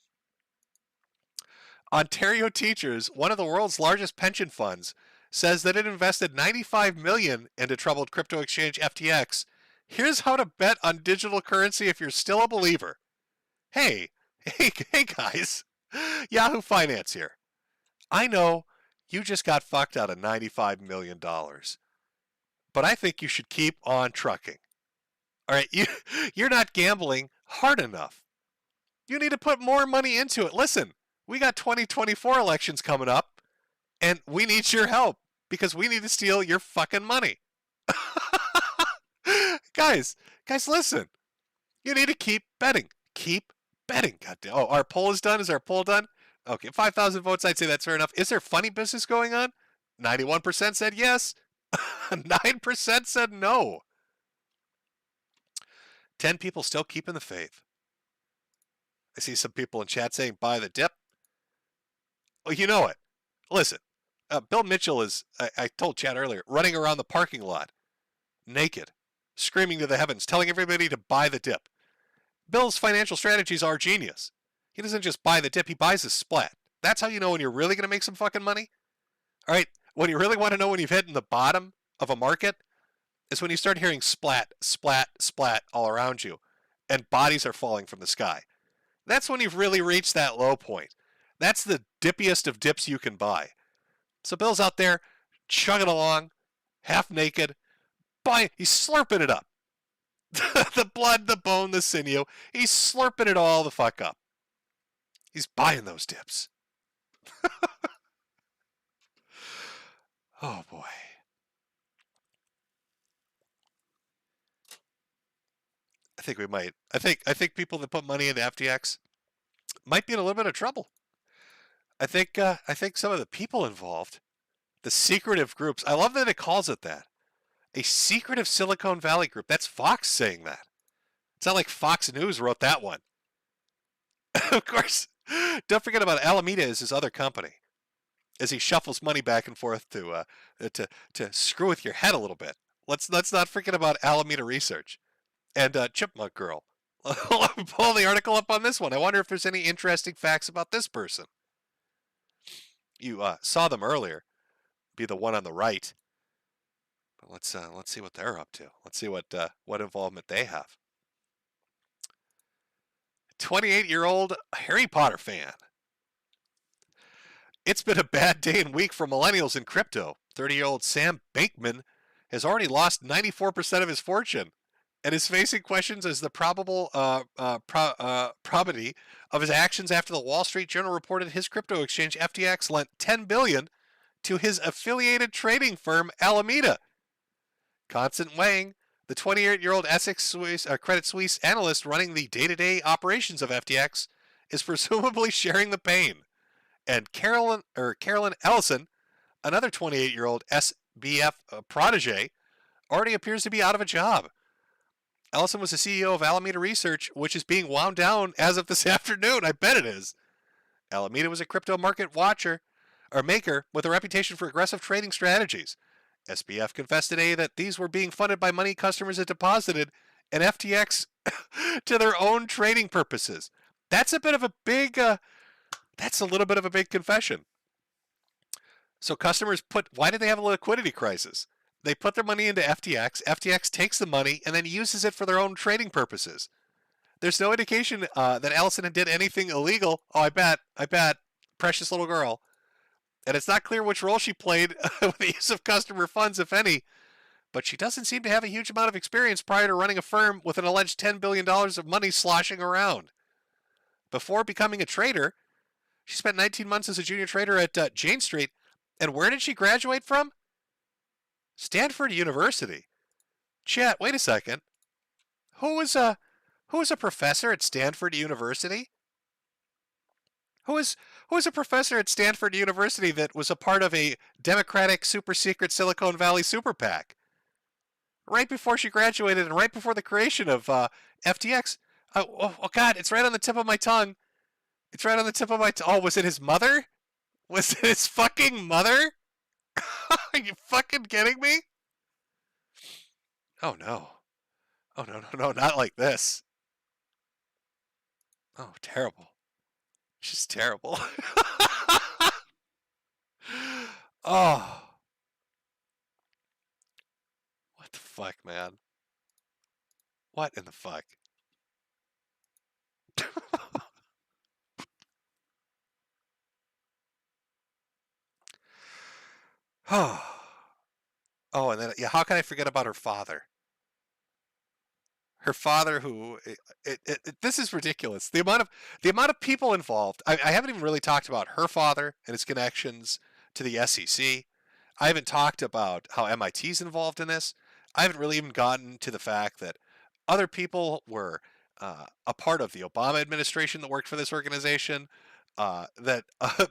Ontario teachers, one of the world's largest pension funds, says that it invested $95 million into troubled crypto exchange FTX. Here's how to bet on digital currency if you're still a believer. Hey guys, Yahoo Finance here. I know you just got fucked out of $95 million, but I think you should keep on trucking. All right, you're not gambling hard enough. You need to put more money into it. Listen, we got 2024 elections coming up, and we need your help because we need to steal your fucking money. Guys, listen. You need to keep betting. Keep betting. Goddamn. Oh, our poll is done. Is our poll done? Okay, 5,000 votes. I'd say that's fair enough. Is there funny business going on? 91% said yes. 9% said no. 10 people still keeping the faith. I see some people in chat saying buy the dip. Well, you know it. Listen, Bill Mitchell is, I told Chad earlier, running around the parking lot naked, screaming to the heavens, telling everybody to buy the dip. Bill's financial strategies are genius. He doesn't just buy the dip, he buys a splat. That's how you know when you're really going to make some fucking money. All right, when you really want to know when you've hit in the bottom of a market is when you start hearing splat, splat, splat all around you and bodies are falling from the sky. That's when you've really reached that low point. That's the dippiest of dips you can buy. So Bill's out there chugging along, half naked, he's slurping it up. The blood, the bone, the sinew, he's slurping it all the fuck up. He's buying those dips. Oh boy. I think people that put money into FTX might be in a little bit of trouble. I think some of the people involved, the secretive groups, I love that it calls it that. A secretive Silicon Valley group. That's Fox saying that. It's not like Fox News wrote that one. Of course, don't forget about Alameda is his other company. As he shuffles money back and forth to screw with your head a little bit. Let's not forget about Alameda Research and Chipmunk Girl. Let me pull the article up on this one. I wonder if there's any interesting facts about this person. You saw them earlier. Be the one on the right. But let's see what they're up to. Let's see what involvement they have. 28-year-old Harry Potter fan. It's been a bad day and week for millennials in crypto. 30-year-old Sam Bankman has already lost 94% of his fortune and is facing questions as the probable probity of his actions after the Wall Street Journal reported his crypto exchange FTX lent $10 billion to his affiliated trading firm Alameda. Constant Wang, the 28-year-old Credit Suisse analyst running the day-to-day operations of FTX, is presumably sharing the pain. And Carolyn Ellison, another 28-year-old SBF protege, already appears to be out of a job. Ellison was the CEO of Alameda Research, which is being wound down as of this afternoon. I bet it is. Alameda was a crypto market maker with a reputation for aggressive trading strategies. SBF confessed today that these were being funded by money customers had deposited in FTX to their own trading purposes. That's a bit of a big... That's a little bit of a big confession. So customers why did they have a liquidity crisis? They put their money into FTX. FTX takes the money and then uses it for their own trading purposes. There's no indication that Allison did anything illegal. Oh, I bet. Precious little girl. And it's not clear which role she played with the use of customer funds, if any. But she doesn't seem to have a huge amount of experience prior to running a firm with an alleged $10 billion of money sloshing around. Before becoming a trader, she spent 19 months as a junior trader at Jane Street. And where did she graduate from? Stanford University. Chat, wait a second. Who Who is a professor at Stanford University? Who is a professor at Stanford University that was a part of a Democratic super secret Silicon Valley super PAC? Right before she graduated and right before the creation of FTX. Oh God, it's right on the tip of my tongue. It's right on the tip of my tongue. Oh, was it his mother? Was it his fucking mother? Are you fucking kidding me? Oh no. Oh no, not like this. Oh, terrible. Just terrible. Oh. What the fuck, man? What in the fuck? Oh, and then how can I forget about her father? Her father, who this is ridiculous. The amount of people involved. I haven't even really talked about her father and his connections to the SEC. I haven't talked about how MIT's involved in this. I haven't really even gotten to the fact that other people were a part of the Obama administration that worked for this organization. That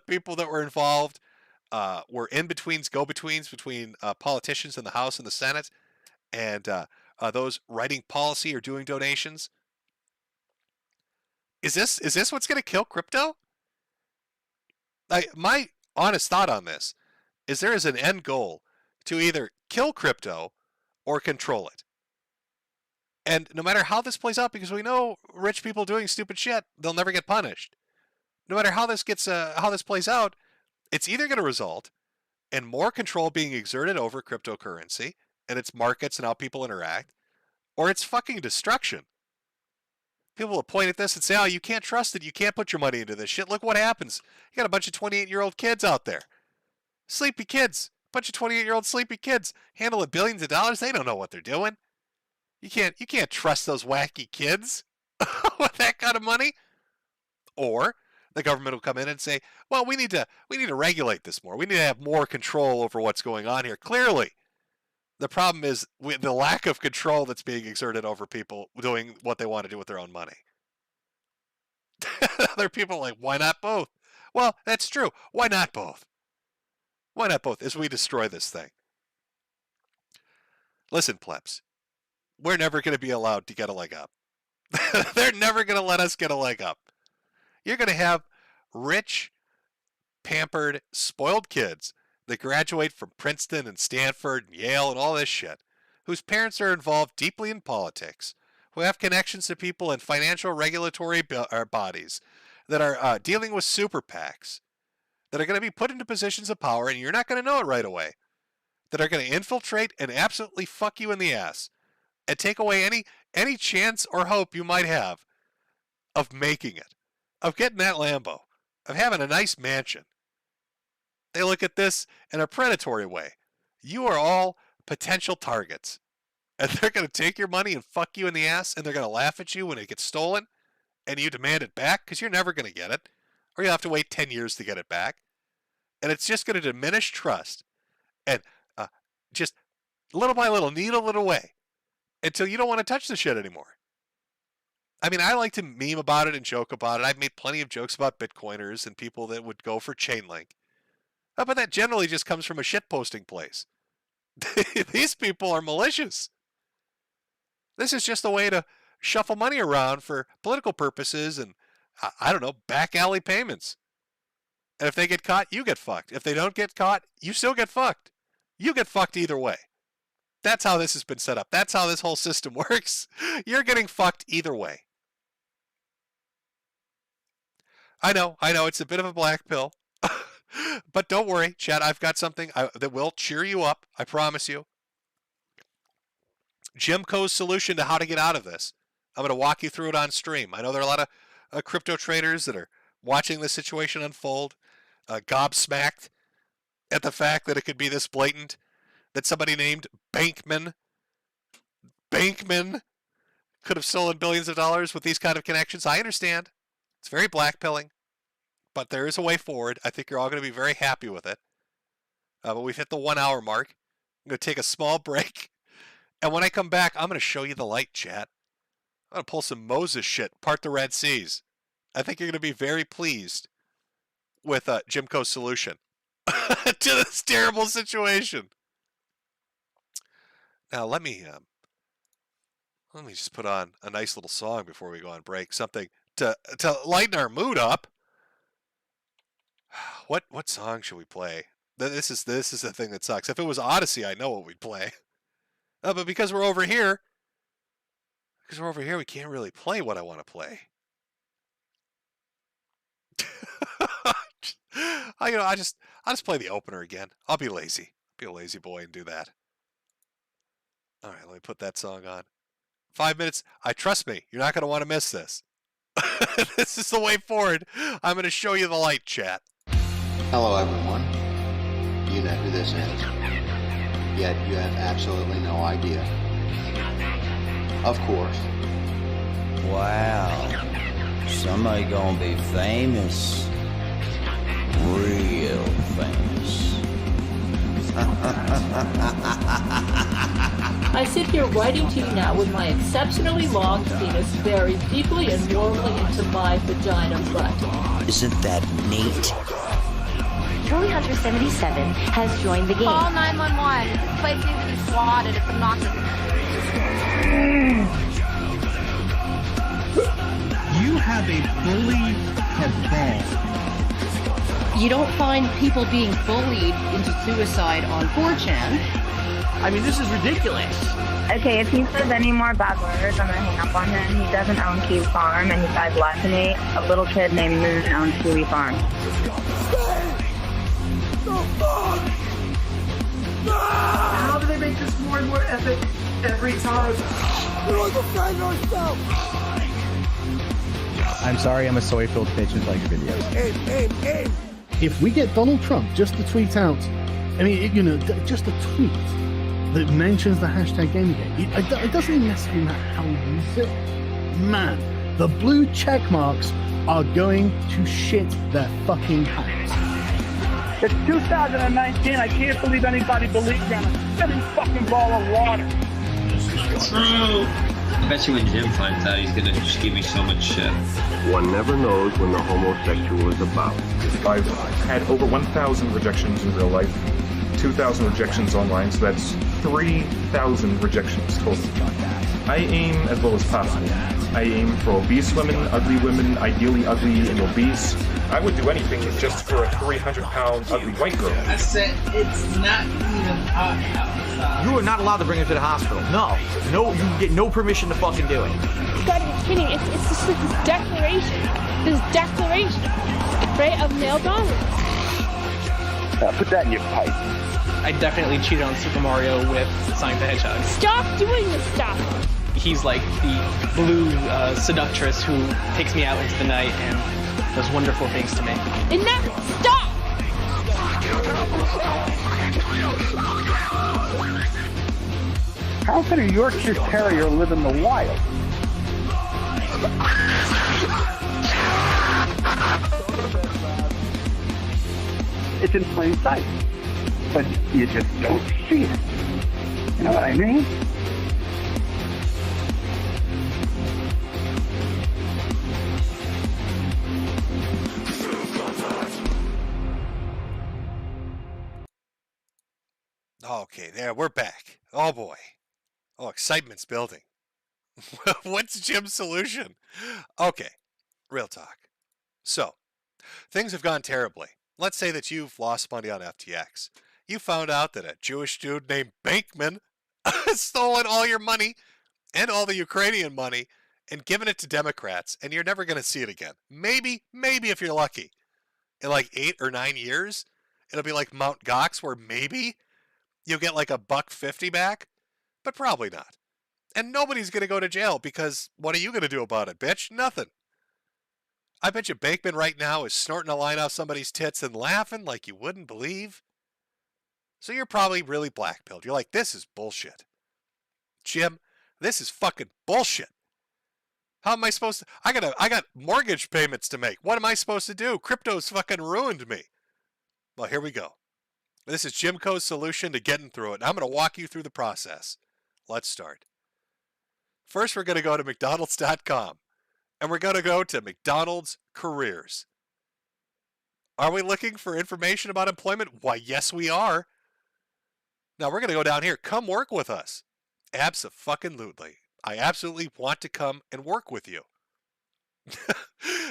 people that were involved were in-betweens, go-betweens between politicians in the House and the Senate, and those writing policy or doing donations. Is this what's going to kill crypto? My honest thought on this is there is an end goal to either kill crypto or control it. And no matter how this plays out, because we know rich people doing stupid shit, they'll never get punished. No matter how this plays out, it's either going to result in more control being exerted over cryptocurrency and its markets and how people interact, or it's fucking destruction. People will point at this and say, oh, you can't trust it. You can't put your money into this shit. Look what happens. You got a bunch of 28-year-old kids out there. Sleepy kids. A bunch of 28-year-old sleepy kids handling billions of dollars. They don't know what they're doing. You can't trust those wacky kids with that kind of money. Or the government will come in and say, well, we need to regulate this more. We need to have more control over what's going on here. Clearly, the problem is the lack of control that's being exerted over people doing what they want to do with their own money. Other people are like, why not both? Well, that's true. Why not both? Why not both as we destroy this thing? Listen, plebs, we're never going to be allowed to get a leg up. They're never going to let us get a leg up. You're going to have rich, pampered, spoiled kids that graduate from Princeton and Stanford and Yale and all this shit, whose parents are involved deeply in politics, who have connections to people in financial regulatory bodies that are dealing with super PACs, that are going to be put into positions of power, and you're not going to know it right away, that are going to infiltrate and absolutely fuck you in the ass and take away any chance or hope you might have of making it, of getting that Lambo, of having a nice mansion. They look at this in a predatory way. You are all potential targets. And they're going to take your money and fuck you in the ass, and they're going to laugh at you when it gets stolen, and you demand it back because you're never going to get it, or you'll have to wait 10 years to get it back. And it's just going to diminish trust, and just little by little, needle it away, until you don't want to touch the shit anymore. I mean, I like to meme about it and joke about it. I've made plenty of jokes about Bitcoiners and people that would go for Chainlink. But that generally just comes from a shitposting place. These people are malicious. This is just a way to shuffle money around for political purposes and, I don't know, back alley payments. And if they get caught, you get fucked. If they don't get caught, you still get fucked. You get fucked either way. That's how this has been set up. That's how this whole system works. You're getting fucked either way. I know, it's a bit of a black pill. But don't worry, Chad, I've got something that will cheer you up. I promise you. Jim Coe's solution to how to get out of this. I'm going to walk you through it on stream. I know there are a lot of crypto traders that are watching this situation unfold, gobsmacked at the fact that it could be this blatant, that somebody named Bankman could have stolen billions of dollars with these kind of connections. I understand. It's very blackpilling. But there is a way forward. I think you're all going to be very happy with it. But we've hit the 1 hour mark. I'm going to take a small break. And when I come back, I'm going to show you the light, chat. I'm going to pull some Moses shit, part the Red Seas. I think you're going to be very pleased with Jimco's solution to this terrible situation. Now, let me just put on a nice little song before we go on break. Something to lighten our mood up. What song should we play? This is the thing that sucks. If it was Odyssey, I know what we'd play. But because we're over here, we can't really play what I want to play. I'll just play the opener again. I'll be lazy. Be a lazy boy and do that. All right, let me put that song on. 5 minutes. Trust me, you're not going to want to miss this. This is the way forward. I'm going to show you the light, chat. Hello, everyone. You know who this is. Yet you have absolutely no idea. Of course. Wow. Somebody gonna be famous. Real famous. I sit here writing to you now with my exceptionally long penis very deeply and warmly into my vagina butt. Isn't that neat? Trolley Hunter 77 has joined the game. Call 911. This place needs to be swatted. It's obnoxious. You have a bully cabal. You don't find people being bullied into suicide on 4chan. I mean, this is ridiculous. Okay, if he says any more bad words, I'm gonna hang up on him. He doesn't own Kiwi Farm, and he died less than me. A little kid named Moon owns Kiwi Farm. How do they make this more and more epic every time? We'll defend ourselves! I'm sorry I'm a soy-filled bitch and like videos. Aim! If we get Donald Trump just to tweet out, I mean, just a tweet that mentions the hashtag Gamergate, it doesn't even necessarily matter how we use it. Man, the blue check marks are going to shit their fucking pants. It's 2019. I can't believe anybody believes me on a steady fucking ball of water. True. I bet you when Jim finds out, he's gonna just give me so much shit. One never knows when the homosexual is about. I've had over 1,000 rejections in real life, 2,000 rejections online, so that's 3,000 rejections total. I aim as low as possible. I aim for obese women, ideally ugly and obese. I would do anything just for a 300-pound ugly white girl. I said it's not even hot. You are not allowed to bring her to the hospital. No, you get no permission to fucking do it. You gotta be kidding. It's just like this declaration, right, of male dominance. Put that in your pipe. I definitely cheated on Super Mario with Sonic the Hedgehog. Stop doing this stuff. He's like the blue seductress who takes me out into the night and does wonderful things to me. And now, stop! How can a Yorkshire Terrier live in the wild? It's in plain sight, but you just don't see it. You know what I mean? Okay, there, we're back. Oh boy. Oh, excitement's building. What's Jim's solution? Okay, real talk. So, things have gone terribly. Let's say that you've lost money on FTX. You found out that a Jewish dude named Bankman has stolen all your money and all the Ukrainian money and given it to Democrats, and you're never going to see it again. Maybe if you're lucky. In like 8 or 9 years, it'll be like Mt. Gox, where maybe you'll get like $1.50 back, but probably not. And nobody's going to go to jail because what are you going to do about it, bitch? Nothing. I bet you Bankman right now is snorting a line off somebody's tits and laughing like you wouldn't believe. So you're probably really blackpilled. You're like, this is bullshit. Jim, this is fucking bullshit. How am I supposed to? I got mortgage payments to make. What am I supposed to do? Crypto's fucking ruined me. Well, here we go. This is Jimco's solution to getting through it. And I'm going to walk you through the process. Let's start. First, we're going to go to McDonald's.com. And we're going to go to McDonald's Careers. Are we looking for information about employment? Why, yes, we are. Now, we're going to go down here. Come work with us. Abso-fucking-lutely. I absolutely want to come and work with you.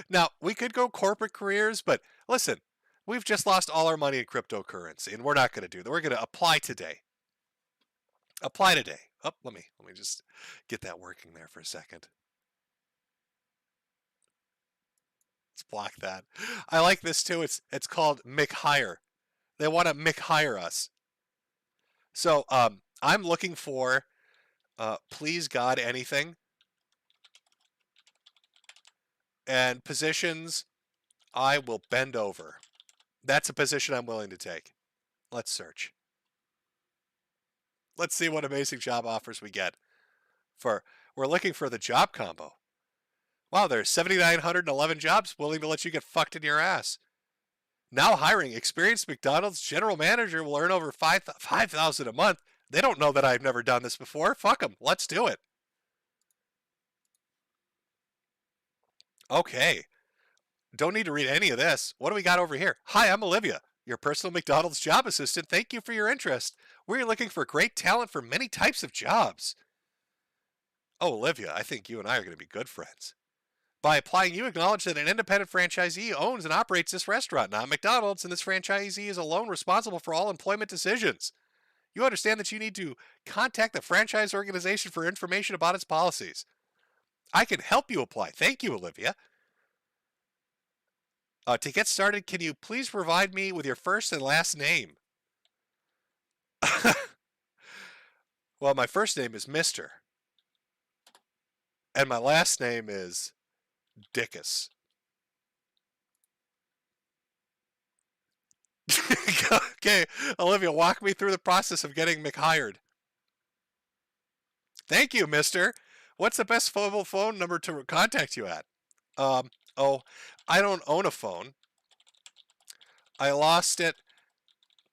Now, we could go corporate careers, but listen, we've just lost all our money in cryptocurrency, and we're not going to do that. We're going to apply today. Apply today. Oh, let me just get that working there for a second. Let's block that. I like this too. It's called McHire. They want to McHire us. So I'm looking for please God anything. And positions I will bend over. That's a position I'm willing to take. Let's search. Let's see what amazing job offers we get. We're looking for the job combo. Wow, there's 7,911 jobs willing to let you get fucked in your ass. Now hiring experienced McDonald's general manager will earn over $5,000 a month. They don't know that I've never done this before. Fuck them. Let's do it. Okay. Don't need to read any of this. What do we got over here? Hi, I'm Olivia, your personal McDonald's job assistant. Thank you for your interest. We're looking for great talent for many types of jobs. Oh, Olivia, I think you and I are going to be good friends. By applying, you acknowledge that an independent franchisee owns and operates this restaurant, not McDonald's, and this franchisee is alone responsible for all employment decisions. You understand that you need to contact the franchise organization for information about its policies. I can help you apply. Thank you, Olivia. To get started, can you please provide me with your first and last name? Well, my first name is Mr. And my last name is Dickus. Okay, Olivia, walk me through the process of getting McHired. Thank you, mister. What's the best mobile phone number to contact you at? Oh, I don't own a phone. I lost it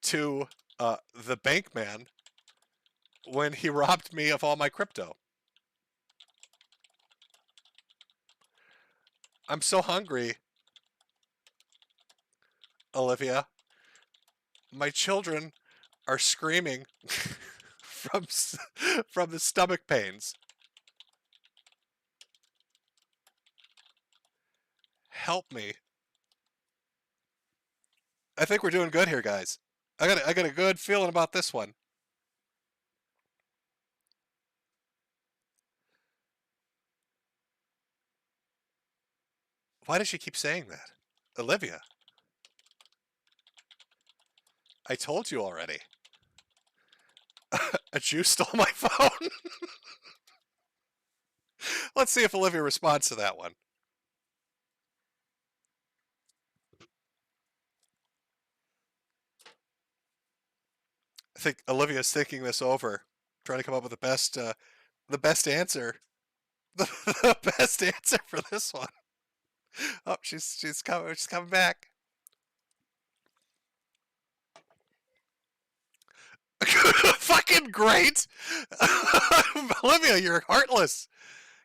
to the bank man when he robbed me of all my crypto. I'm so hungry, Olivia. My children are screaming from the stomach pains. Help me. I think we're doing good here, guys. I got a good feeling about this one. Why does she keep saying that? Olivia. I told you already. A Jew stole my phone. Let's see if Olivia responds to that one. I think Olivia's thinking this over, trying to come up with the best answer. The best answer for this one. Oh, she's coming back. Fucking great! Olivia, you're heartless.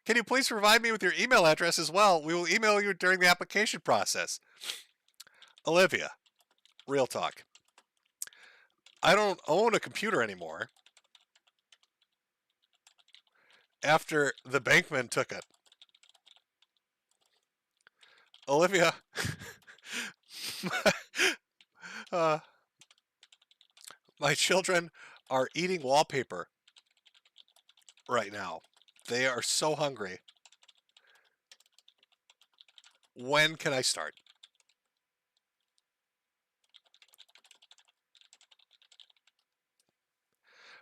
Can you please provide me with your email address as well? We will email you during the application process. Olivia, real talk. I don't own a computer anymore. After the bankman took it. Olivia, my children are eating wallpaper right now. They are so hungry. When can I start?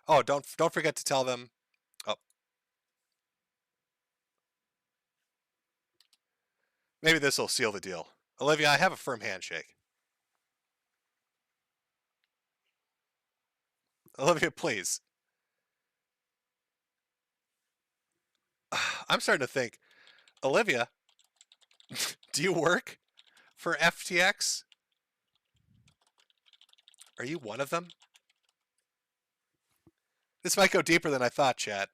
Oh, don't forget to tell them. Oh. Maybe this will seal the deal. Olivia, I have a firm handshake. Olivia, please. I'm starting to think, Olivia, do you work for FTX? Are you one of them? This might go deeper than I thought, chat.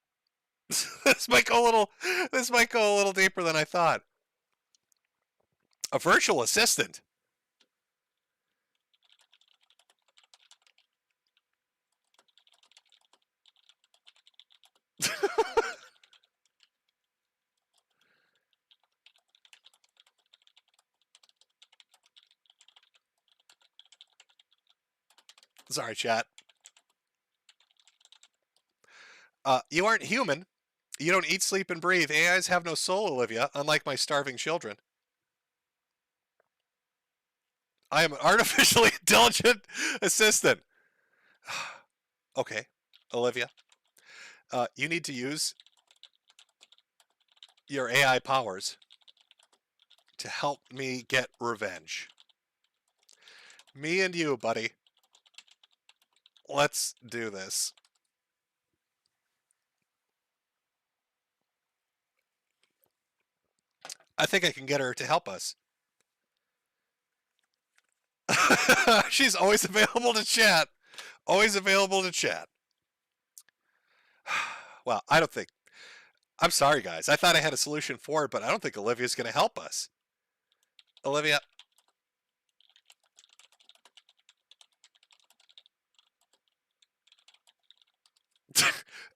This might go a little deeper than I thought. A virtual assistant. Sorry, chat. You aren't human. You don't eat, sleep, and breathe. AIs have no soul, Olivia, unlike my starving children. I am an artificially intelligent assistant. Okay, Olivia. You need to use your AI powers to help me get revenge. Me and you, buddy. Let's do this. I think I can get her to help us. She's always available to chat. Always available to chat. Well, I don't think... I'm sorry, guys. I thought I had a solution for it, but I don't think Olivia's going to help us. Olivia...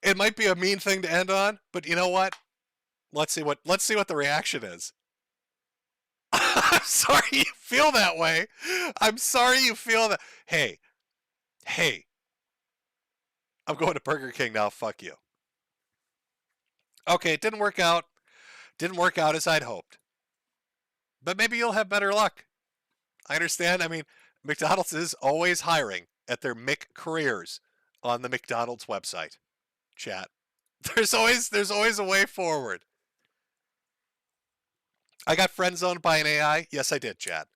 It might be a mean thing to end on, but you know what? Let's see what the reaction is. I'm sorry you feel that way. I'm sorry you feel that. Hey. I'm going to Burger King now. Fuck you. Okay, it didn't work out. Didn't work out as I'd hoped. But maybe you'll have better luck. I understand. I mean, McDonald's is always hiring at their McCareers on the McDonald's website. Chat. There's always a way forward. I got friend zoned by an AI. Yes, I did, chat.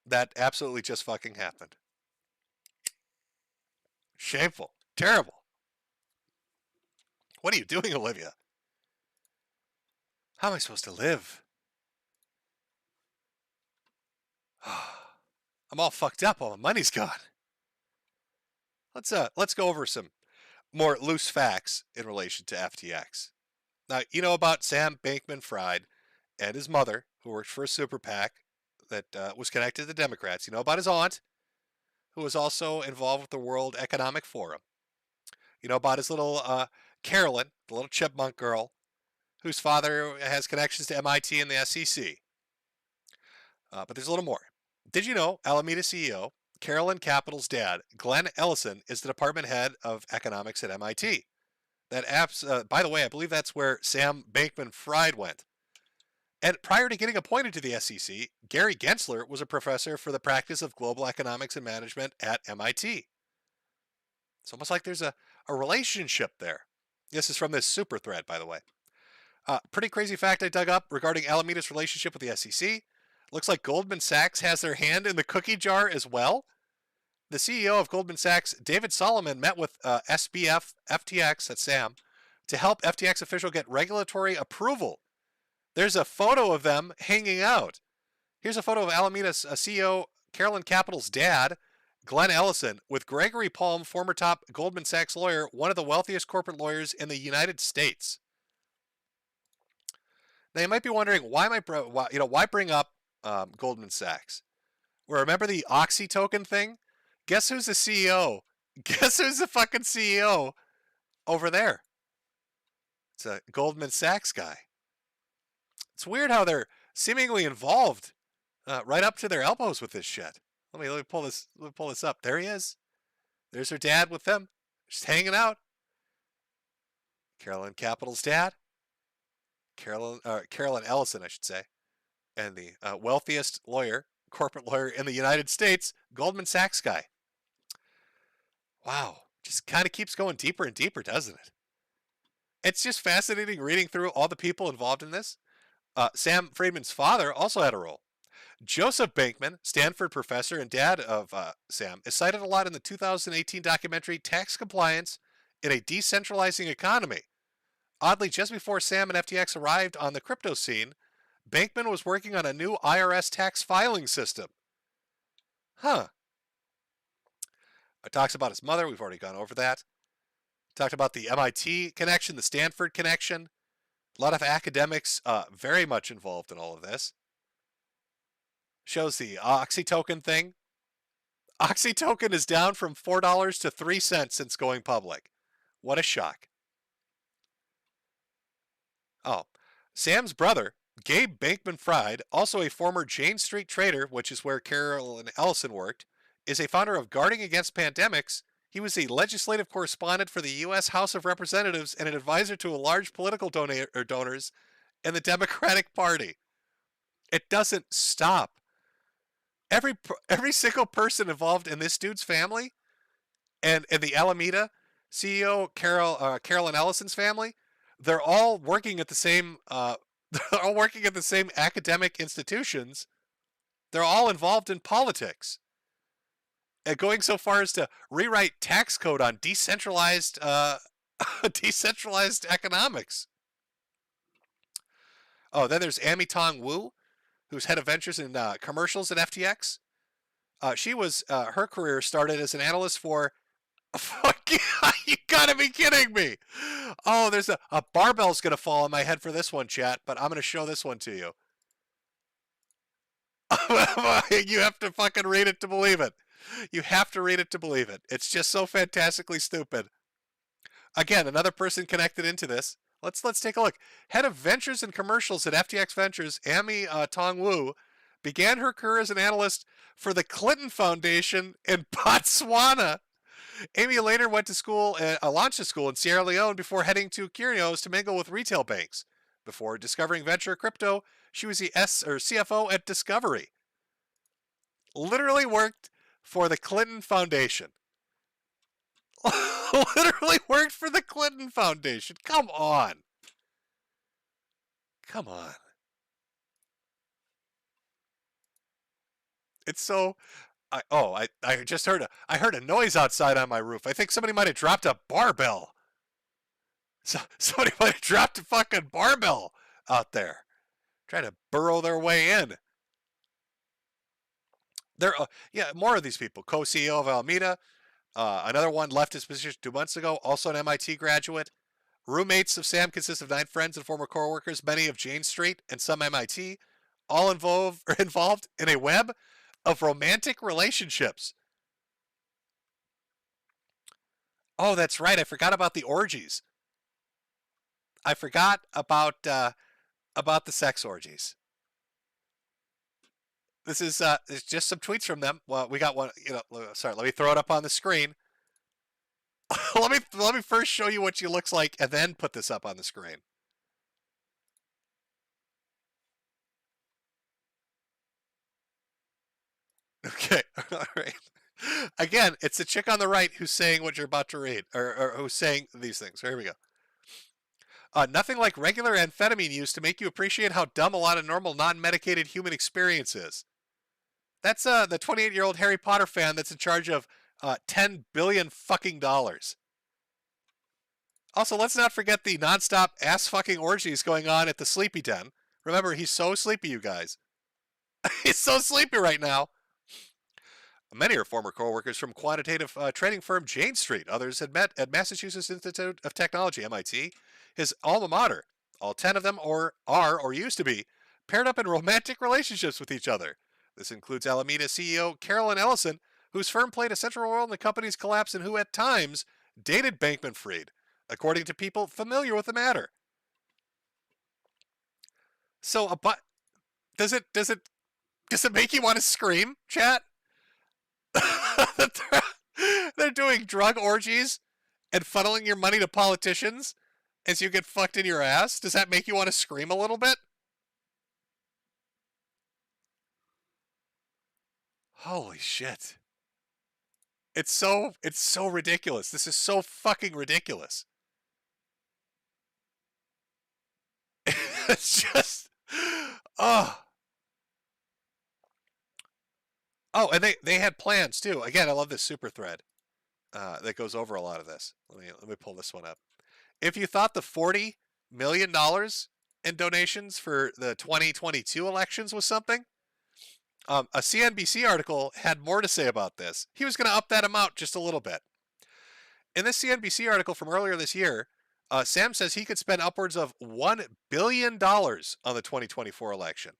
That absolutely just fucking happened. Shameful. Terrible. What are you doing, Olivia? How am I supposed to live? I'm all fucked up. All my money's gone. Let's go over some more loose facts in relation to FTX. Now, you know about Sam Bankman-Fried and his mother, who worked for a super PAC that was connected to the Democrats. You know about his aunt, who was also involved with the World Economic Forum. You know about his little Carolyn, the little chipmunk girl, whose father has connections to MIT and the SEC. But there's a little more. Did you know Alameda CEO Carolyn Capital's dad, Glenn Ellison, is the department head of economics at MIT? By the way, I believe that's where Sam Bankman-Fried went. And prior to getting appointed to the SEC, Gary Gensler was a professor for the practice of global economics and management at MIT. It's almost like there's a relationship there. This is from this super thread, by the way. Pretty crazy fact I dug up regarding Alameda's relationship with the SEC. Looks like Goldman Sachs has their hand in the cookie jar as well. The CEO of Goldman Sachs, David Solomon, met with SBF FTX, that's Sam, to help FTX official get regulatory approval. There's a photo of them hanging out. Here's a photo of Alameda's CEO Carolyn Capital's dad, Glenn Ellison, with Gregory Palm, former top Goldman Sachs lawyer, one of the wealthiest corporate lawyers in the United States. Now you might be wondering why bring up Goldman Sachs? Well, remember the Oxy token thing? Guess who's the CEO? Guess who's the fucking CEO over there? It's a Goldman Sachs guy. It's weird how they're seemingly involved right up to their elbows with this shit. Let me pull this up. There he is. There's her dad with them, just hanging out. Carolyn Capital's dad. Carolyn Ellison, I should say, and the wealthiest corporate lawyer in the United States, Goldman Sachs guy. Wow, just kind of keeps going deeper and deeper, doesn't it? It's just fascinating reading through all the people involved in this. Sam Friedman's father also had a role. Joseph Bankman, Stanford professor and dad of Sam, is cited a lot in the 2018 documentary Tax Compliance in a Decentralizing Economy. Oddly, just before Sam and FTX arrived on the crypto scene, Bankman was working on a new IRS tax filing system. It talks about his mother. We've already gone over that. Talked about the MIT connection, the Stanford connection. A lot of academics very much involved in all of this. Shows the Oxytoken thing. Oxytoken is down from $4 to 3 cents since going public. What a shock. Oh, Sam's brother, Gabe Bankman-Fried, also a former Jane Street trader, which is where Carolyn Ellison worked, is a founder of Guarding Against Pandemics. He was a legislative correspondent for the U.S. House of Representatives and an advisor to a large political donors in the Democratic Party. It doesn't stop. Every single person involved in this dude's family and in the Alameda CEO Carolyn Ellison's family, they're all working at the same they're all working at the same academic institutions. They're all involved in politics. And going so far as to rewrite tax code on decentralized decentralized economics. Oh, then there's Amy Tong Wu, who's head of ventures and commercials at FTX. She was her career started as an analyst for. You gotta be kidding me! Oh, there's a barbell's gonna fall on my head for this one, chat. But I'm gonna show this one to you. You have to fucking read it to believe it. You have to read it to believe it. It's just so fantastically stupid. Again, another person connected into this. Let's take a look. Head of Ventures and Commercials at FTX Ventures, Amy Tong Wu, began her career as an analyst for the Clinton Foundation in Botswana. Amy later went to school, launched a school in Sierra Leone before heading to Curios to mingle with retail banks. Before discovering venture crypto, she was the CFO at Discovery. Literally worked for the Clinton Foundation. Literally worked for the Clinton Foundation. Come on. Come on. It's so... I just heard a noise outside on my roof. I think somebody might have dropped a barbell. Somebody might have dropped a fucking barbell out there, trying to burrow their way in. There, more of these people. Co-CEO of Alameda, another one left his position 2 months ago. Also an MIT graduate. Roommates of Sam consist of 9 friends and former coworkers, many of Jane Street and some MIT, all involved in a web of romantic relationships. Oh, that's right. I forgot about the orgies. I forgot about the sex orgies. This is it's just some tweets from them. Well, we got one. Sorry. Let me throw it up on the screen. let me first show you what she looks like, and then put this up on the screen. Okay, all right. Again, it's the chick on the right who's saying what you're about to read, or who's saying these things. Here we go. Nothing like regular amphetamine use to make you appreciate how dumb a lot of normal, non-medicated human experience is. That's the 28-year-old Harry Potter fan that's in charge of $10 billion fucking dollars. Also, let's not forget the nonstop ass fucking orgies going on at the Sleepy Den. Remember, he's so sleepy, you guys. He's so sleepy right now. Many are former co-workers from quantitative trading firm Jane Street. Others had met at Massachusetts Institute of Technology, MIT, his alma mater. All 10 of them are or used to be paired up in romantic relationships with each other. This includes Alameda CEO Carolyn Ellison, whose firm played a central role in the company's collapse and who at times dated Bankman-Fried, according to people familiar with the matter. So, does it make you want to scream, chat? They're doing drug orgies and funneling your money to politicians as you get fucked in your ass. Does that make you want to scream a little bit? Holy shit. It's so ridiculous. This is so fucking ridiculous. It's just Oh, and they had plans too. Again, I love this super thread that goes over a lot of this. Let me pull this one up. If you thought the $40 million in donations for the 2022 elections was something, a CNBC article had more to say about this. He was going to up that amount just a little bit. In this CNBC article from earlier this year, Sam says he could spend upwards of $1 billion on the 2024 election.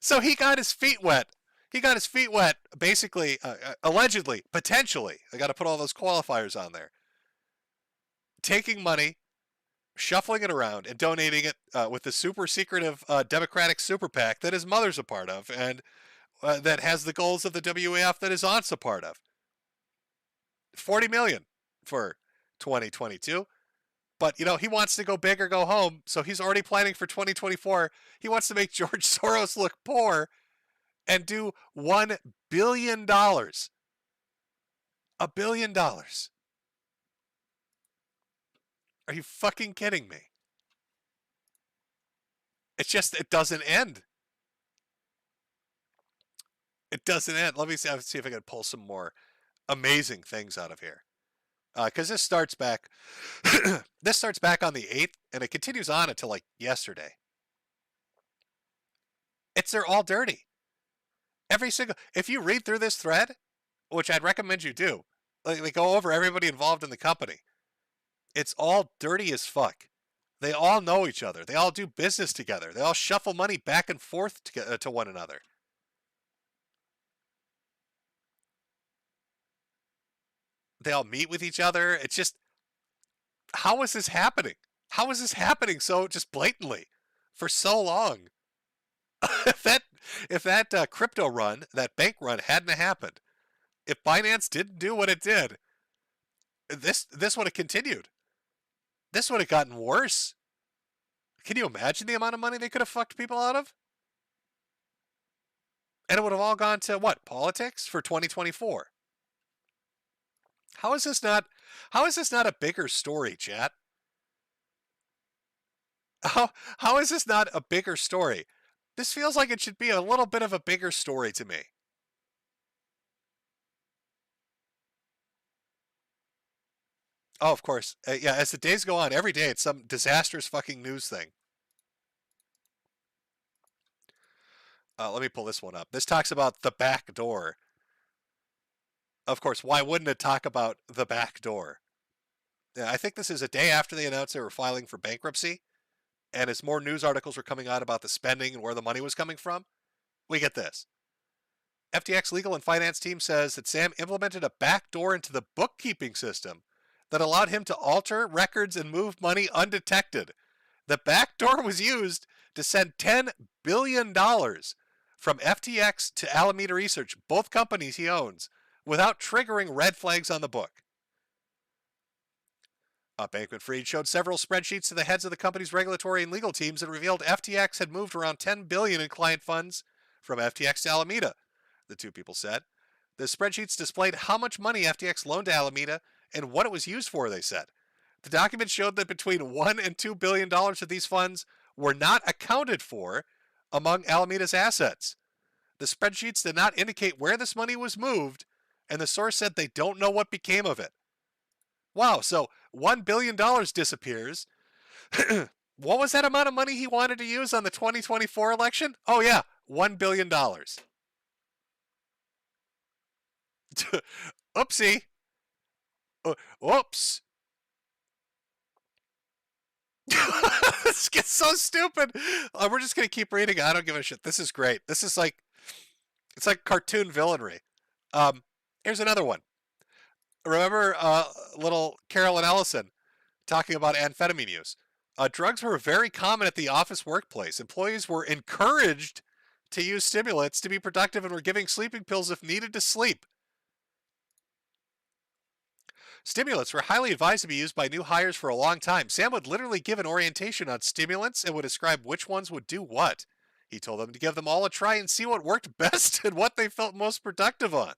So he got his feet wet. He got his feet wet, basically, allegedly, potentially. I got to put all those qualifiers on there. Taking money, shuffling it around, and donating it with the super secretive Democratic super PAC that his mother's a part of, and that has the goals of the WEF that his aunt's a part of. $40 million for 2022. But, he wants to go big or go home, so he's already planning for 2024. He wants to make George Soros look poor and do $1 billion. $1 billion. Are you fucking kidding me? It's just, it doesn't end. It doesn't end. Let me see if I can pull some more amazing things out of here. Because this starts back on the 8th, and it continues on until like yesterday. They're all dirty. If you read through this thread, which I'd recommend you do, they go over everybody involved in the company. It's all dirty as fuck. They all know each other. They all do business together. They all shuffle money back and forth to one another. They all meet with each other. It's just, how is this happening? How is this happening so just blatantly for so long? if that crypto run, that bank run hadn't happened, if Binance didn't do what it did, this would have continued. This would have gotten worse. Can you imagine the amount of money they could have fucked people out of? And it would have all gone to what? Politics for 2024. How is this not a bigger story, chat? How is this not a bigger story? This feels like it should be a little bit of a bigger story to me. Oh, of course. Yeah, as the days go on, every day it's some disastrous fucking news thing. Let me pull this one up. This talks about the back door. Of course, why wouldn't it talk about the back door? Yeah, I think this is a day after they announced they were filing for bankruptcy, and as more news articles were coming out about the spending and where the money was coming from, we get this. FTX legal and finance team says that Sam implemented a back door into the bookkeeping system that allowed him to alter records and move money undetected. The back door was used to send $10 billion from FTX to Alameda Research, both companies he owns, without triggering red flags on the book. Bankman-Fried showed several spreadsheets to the heads of the company's regulatory and legal teams that revealed FTX had moved around $10 billion in client funds from FTX to Alameda, the two people said. The spreadsheets displayed how much money FTX loaned to Alameda and what it was used for, they said. The documents showed that between $1 and $2 billion of these funds were not accounted for among Alameda's assets. The spreadsheets did not indicate where this money was moved, and the source said they don't know what became of it. Wow, so $1 billion disappears. What was that amount of money he wanted to use on the 2024 election? Oh yeah, $1 billion. Oopsie. Oops. This gets so stupid. We're just going to keep reading. I don't give a shit. This is great. This is like, it's like cartoon villainry. Here's another one. Remember little Carolyn Ellison talking about amphetamine use? Drugs were very common at the office workplace. Employees were encouraged to use stimulants to be productive and were giving sleeping pills if needed to sleep. Stimulants were highly advised to be used by new hires for a long time. Sam would literally give an orientation on stimulants and would describe which ones would do what. He told them to give them all a try and see what worked best and what they felt most productive on.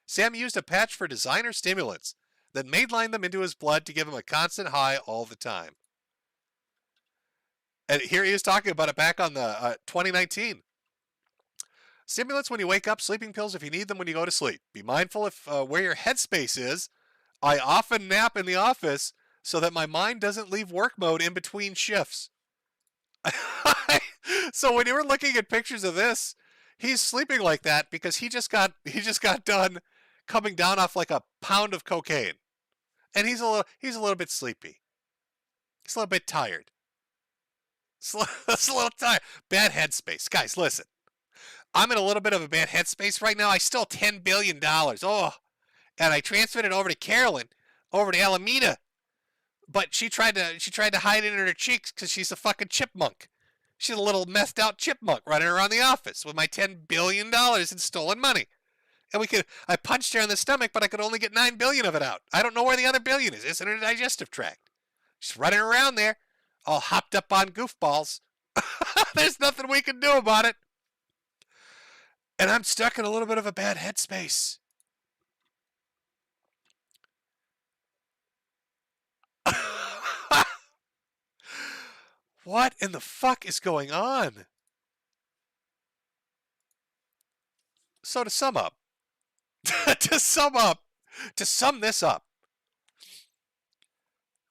Sam used a patch for designer stimulants, then mainlined them into his blood to give him a constant high all the time. And here he is talking about it back on the 2019. Stimulants when you wake up, sleeping pills if you need them when you go to sleep. Be mindful if where your headspace is. I often nap in the office so that my mind doesn't leave work mode in between shifts. So when you were looking at pictures of this, he's sleeping like that because he just got done coming down off like a pound of cocaine. And he's a little bit sleepy. He's a little bit tired. He's a little tired. Bad headspace. Guys, listen. I'm in a little bit of a bad headspace right now. I stole $10 billion. Oh, and I transferred it over to Carolyn, over to Alameda. But she tried to hide it in her cheeks because she's a fucking chipmunk. She's a little methed out chipmunk running around the office with my $10 billion in stolen money. And I punched her in the stomach, but I could only get $9 billion of it out. I don't know where the other billion is. It's in her digestive tract. She's running around there, all hopped up on goofballs. There's nothing we can do about it. And I'm stuck in a little bit of a bad headspace. What in the fuck is going on? So to sum this up,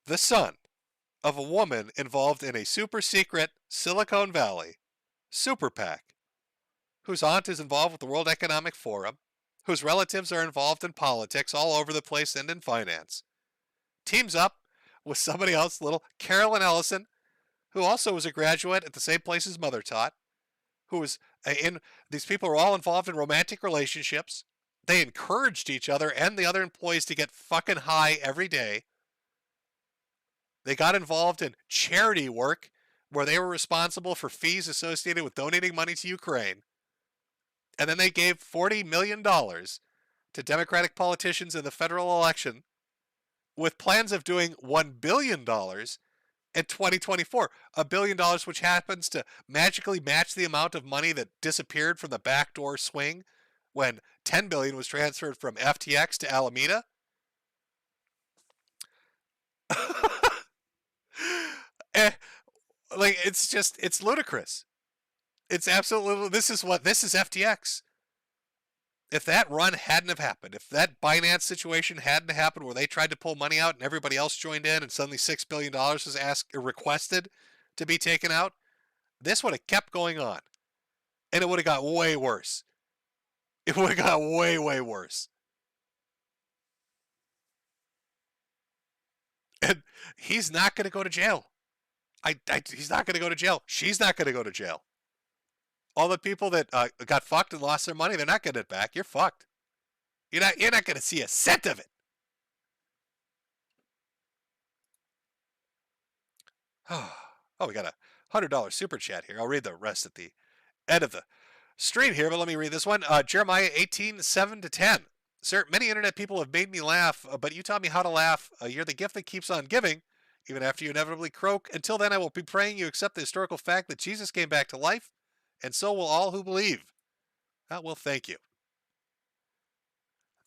the son of a woman involved in a super secret Silicon Valley super PAC, whose aunt is involved with the World Economic Forum, whose relatives are involved in politics all over the place and in finance, teams up with somebody else, little Carolyn Ellison, who also was a graduate at the same place his mother taught, who was these people are all involved in romantic relationships. They encouraged each other and the other employees to get fucking high every day. They got involved in charity work where they were responsible for fees associated with donating money to Ukraine. And then they gave $40 million to Democratic politicians in the federal election with plans of doing $1 billion in 2024, $1 billion, which happens to magically match the amount of money that disappeared from the backdoor swing when $10 billion was transferred from FTX to Alameda. Like, it's ludicrous. It's absolutely, this is FTX. If that run hadn't have happened, if that Binance situation hadn't happened where they tried to pull money out and everybody else joined in and suddenly $6 billion was requested to be taken out, this would have kept going on. And it would have got way worse. It would have got way, way worse. And he's not going to go to jail. He's not going to go to jail. She's not going to go to jail. All the people that got fucked and lost their money, they're not getting it back. You're fucked. You're not going to see a cent of it. Oh, we got a $100 super chat here. I'll read the rest at the end of the stream here, but let me read this one. Jeremiah 18:7-10. Sir, many internet people have made me laugh, but you taught me how to laugh. You're the gift that keeps on giving, even after you inevitably croak. Until then, I will be praying you accept the historical fact that Jesus came back to life, and so will all who believe. Well, thank you.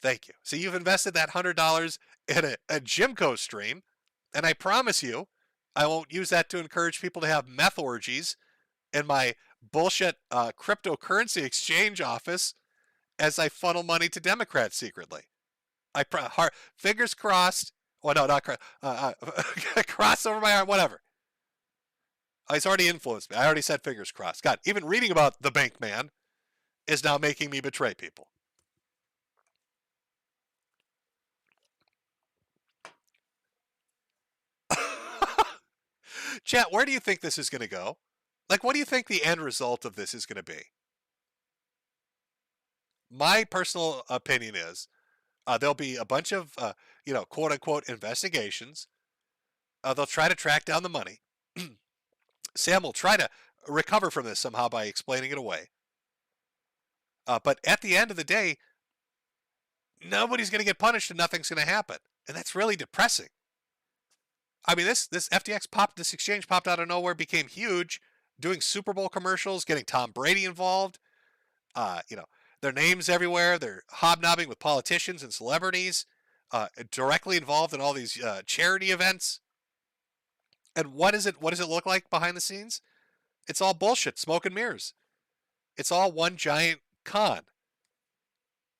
Thank you. So you've invested that $100 in a Jimco stream, and I promise you, I won't use that to encourage people to have meth orgies in my bullshit cryptocurrency exchange office as I funnel money to Democrats secretly. Fingers crossed. Well, no, not cross over my arm, whatever. He's already influenced me. I already said fingers crossed. God, even reading about the bank man is now making me betray people. Chat, where do you think this is going to go? Like, what do you think the end result of this is going to be? My personal opinion is there'll be a bunch of, quote unquote investigations. They'll try to track down the money. Sam will try to recover from this somehow by explaining it away. But at the end of the day, nobody's going to get punished and nothing's going to happen. And that's really depressing. I mean, this FTX exchange popped out of nowhere, became huge, doing Super Bowl commercials, getting Tom Brady involved. Their names everywhere. They're hobnobbing with politicians and celebrities, directly involved in all these charity events. And what does it look like behind the scenes? It's all bullshit, smoke and mirrors. It's all one giant con.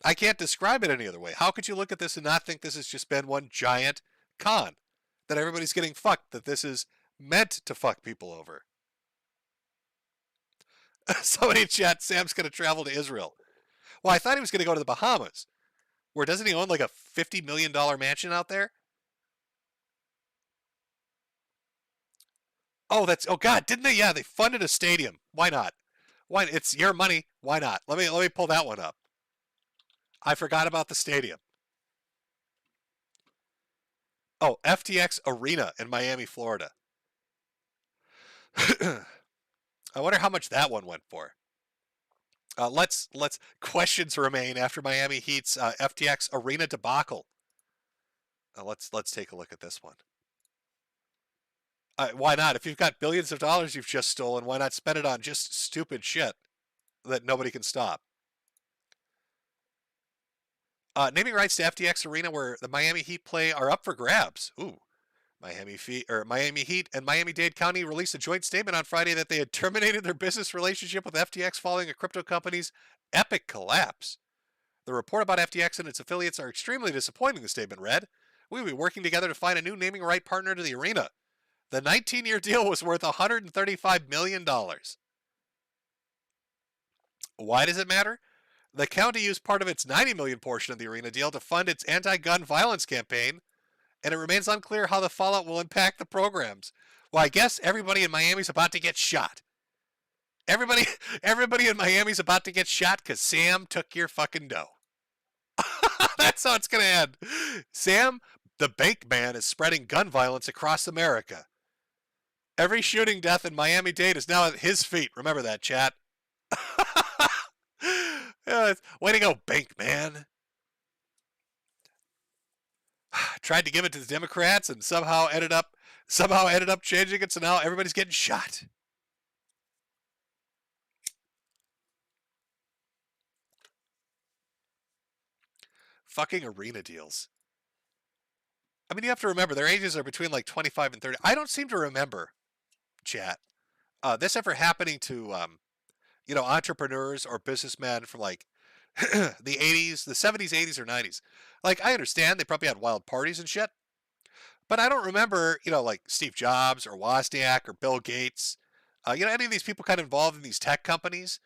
I can't describe it any other way. How could you look at this and not think this has just been one giant con? That everybody's getting fucked, that this is meant to fuck people over. Somebody in chat, Sam's going to travel to Israel. Well, I thought he was going to go to the Bahamas. Or doesn't he own like a $50 million mansion out there? Oh, God, didn't they? Yeah, they funded a stadium. Why not? Why? It's your money. Why not? Let me pull that one up. I forgot about the stadium. Oh, FTX Arena in Miami, Florida. I wonder how much that one went for. Let's questions remain after Miami Heat's FTX Arena debacle. Let's take a look at this one. Why not? If you've got billions of dollars you've just stolen, why not spend it on just stupid shit that nobody can stop? Naming rights to FTX Arena, where the Miami Heat play, are up for grabs. Ooh. Miami Heat and Miami-Dade County released a joint statement on Friday that they had terminated their business relationship with FTX following a crypto company's epic collapse. The report about FTX and its affiliates are extremely disappointing, the statement read. We will be working together to find a new naming right partner to the arena. The 19-year deal was worth $135 million. Why does it matter? The county used part of its $90 million portion of the arena deal to fund its anti-gun violence campaign, and it remains unclear how the fallout will impact the programs. Well, I guess everybody in Miami's about to get shot. Everybody in Miami's about to get shot because Sam took your fucking dough. That's how it's going to end. Sam, the bank man, is spreading gun violence across America. Every shooting death in Miami-Dade is now at his feet. Remember that, chat. Way to go, bank man. Tried to give it to the Democrats and somehow ended up changing it, so now everybody's getting shot. Fucking arena deals. I mean, you have to remember, their ages are between like 25 and 30. I don't seem to remember, chat, this ever happening to, entrepreneurs or businessmen from like the 80s, the 70s, 80s, or 90s. Like, I understand they probably had wild parties and shit, but I don't remember, like Steve Jobs or Wozniak or Bill Gates, any of these people kind of involved in these tech companies,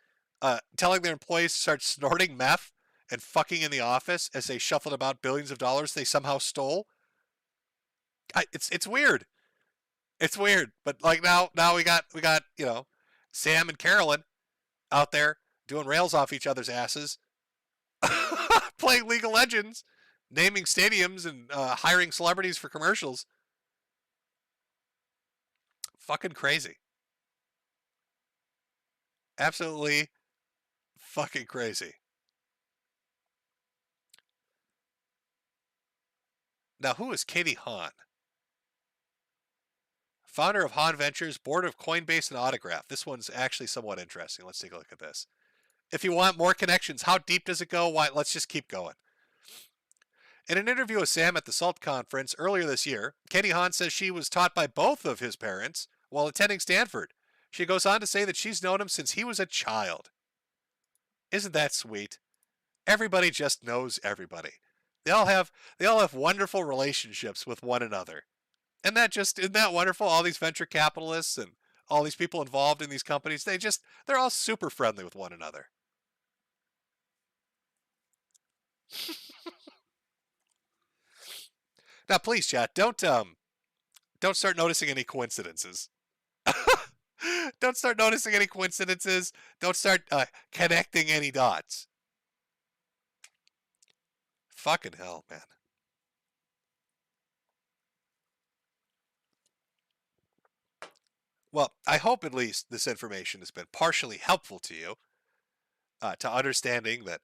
telling their employees to start snorting meth and fucking in the office as they shuffled about billions of dollars they somehow stole. It's weird. It's weird. But like now we got Sam and Carolyn out there doing rails off each other's asses, playing League of Legends, naming stadiums, and hiring celebrities for commercials. Fucking crazy. Absolutely fucking crazy. Now, who is Katie Hahn? Founder of Hahn Ventures, board of Coinbase and Autograph. This one's actually somewhat interesting. Let's take a look at this. If you want more connections, how deep does it go? Why? Let's just keep going. In an interview with Sam at the SALT conference earlier this year, Katie Hahn says she was taught by both of his parents while attending Stanford. She goes on to say that she's known him since he was a child. Isn't that sweet? Everybody just knows everybody. They all have wonderful relationships with one another. And isn't that wonderful? All these venture capitalists and all these people involved in these companies, they're all super friendly with one another. Now, please, chat, don't start noticing any coincidences. Don't start noticing any coincidences. Don't start connecting any dots. Fucking hell, man. Well, I hope at least this information has been partially helpful to you, to understanding that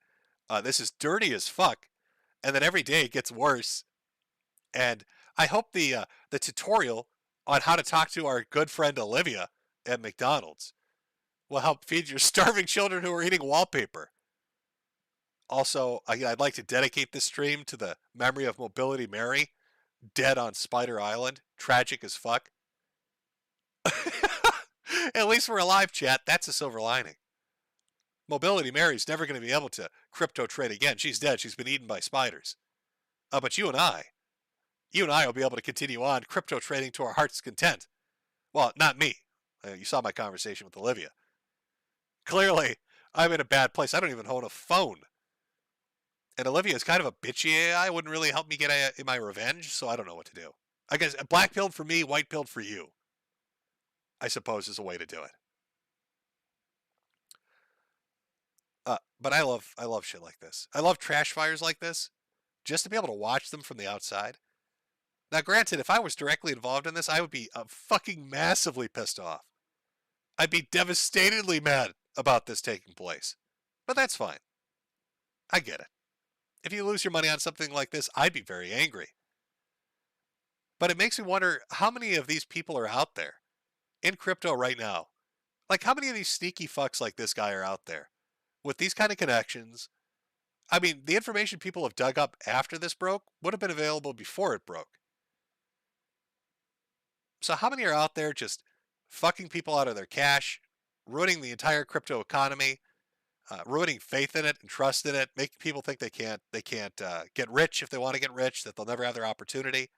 this is dirty as fuck, and that every day it gets worse. And I hope the tutorial on how to talk to our good friend Olivia at McDonald's will help feed your starving children who are eating wallpaper. Also, I'd like to dedicate this stream to the memory of Mobility Mary, dead on Spider Island. Tragic as fuck. At least we're alive, chat. That's a silver lining. Mobility Mary's never going to be able to crypto trade again. She's dead. She's been eaten by spiders. But you and I will be able to continue on crypto trading to our heart's content. Well, not me. You saw my conversation with Olivia. Clearly, I'm in a bad place. I don't even own a phone. And Olivia is kind of a bitchy AI. Wouldn't really help me get my revenge, so I don't know what to do. I guess black pilled for me, white pilled for you, I suppose, is a way to do it. But I love shit like this. I love trash fires like this, just to be able to watch them from the outside. Now, granted, if I was directly involved in this, I would be fucking massively pissed off. I'd be devastatedly mad about this taking place. But that's fine. I get it. If you lose your money on something like this, I'd be very angry. But it makes me wonder how many of these people are out there in crypto right now. Like, how many of these sneaky fucks like this guy are out there with these kind of connections? I mean, the information people have dug up after this broke would have been available before it broke. So how many are out there just fucking people out of their cash, ruining the entire crypto economy, ruining faith in it and trust in it, making people think they can't get rich if they want to get rich, that they'll never have their opportunity?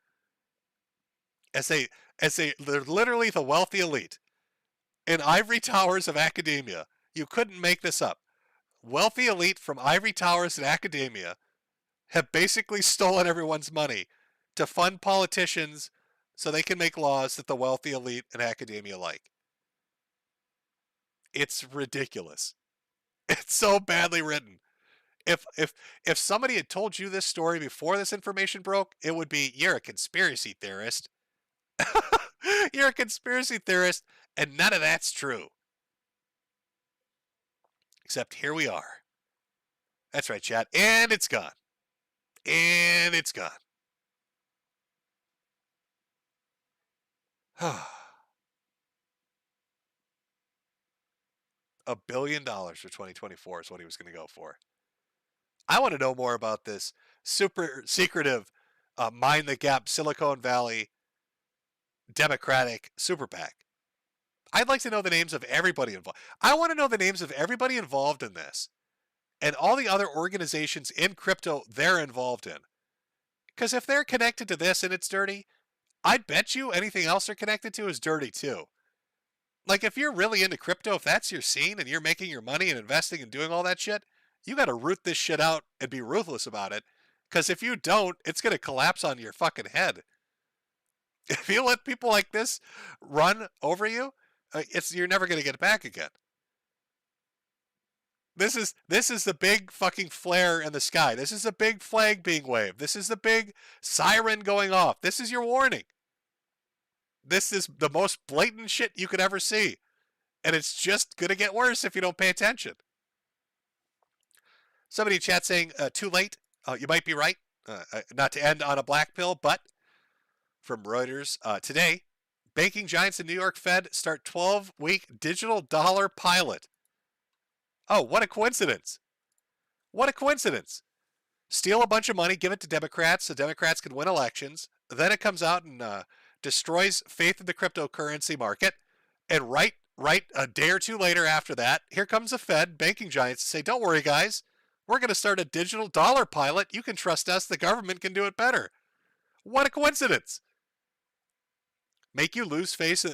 They're literally the wealthy elite in ivory towers of academia. You couldn't make this up. Wealthy elite from ivory towers in academia have basically stolen everyone's money to fund politicians so they can make laws that the wealthy elite in academia like. It's ridiculous. It's so badly written. If somebody had told you this story before this information broke, it would be, you're a conspiracy theorist. You're a conspiracy theorist, and none of that's true. Except here we are. That's right, chat. And it's gone. And it's gone. $1 billion for 2024 is what he was going to go for. I want to know more about this super secretive, mind the gap, Silicon Valley, Democratic super PAC. I'd like to know the names of everybody involved. I want to know the names of everybody involved in this and all the other organizations in crypto they're involved in. Because if they're connected to this and it's dirty, I'd bet you anything else they're connected to is dirty too. Like, if you're really into crypto, if that's your scene and you're making your money and investing and doing all that shit, you got to root this shit out and be ruthless about it. Because if you don't, it's going to collapse on your fucking head. If you let people like this run over you, you're never going to get it back again. This is the big fucking flare in the sky. This is a big flag being waved. This is the big siren going off. This is your warning. This is the most blatant shit you could ever see. And it's just going to get worse if you don't pay attention. Somebody in chat saying, too late. You might be right. Not to end on a black pill, but from Reuters, today, banking giants in New York Fed start 12-week digital dollar pilot. Oh, what a coincidence. What a coincidence. Steal a bunch of money, give it to Democrats so Democrats can win elections. Then it comes out and destroys faith in the cryptocurrency market. And right a day or two later after that, here comes the Fed, banking giants, to say, don't worry, guys. We're going to start a digital dollar pilot. You can trust us. The government can do it better. What a coincidence. Make you lose faith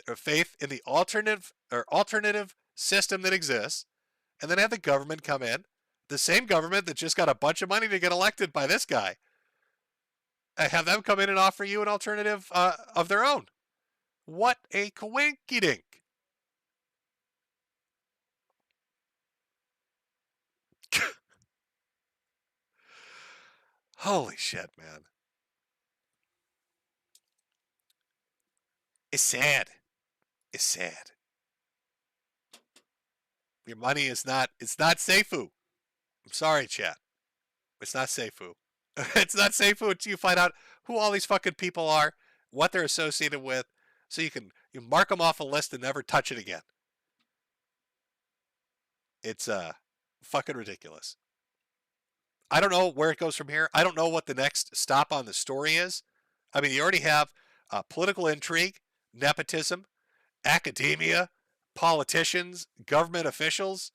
in the alternative system that exists, and then have the government come in, the same government that just got a bunch of money to get elected by this guy, have them come in and offer you an alternative of their own. What a coinky-dink. Holy shit, man. It's sad. It's sad. Your money it's not Safu. I'm sorry, chat. It's not Safu. It's not Safu until you find out who all these fucking people are, what they're associated with, so you mark them off a list and never touch it again. It's fucking ridiculous. I don't know where it goes from here. I don't know what the next stop on the story is. I mean, you already have political intrigue, nepotism, academia, politicians, government officials,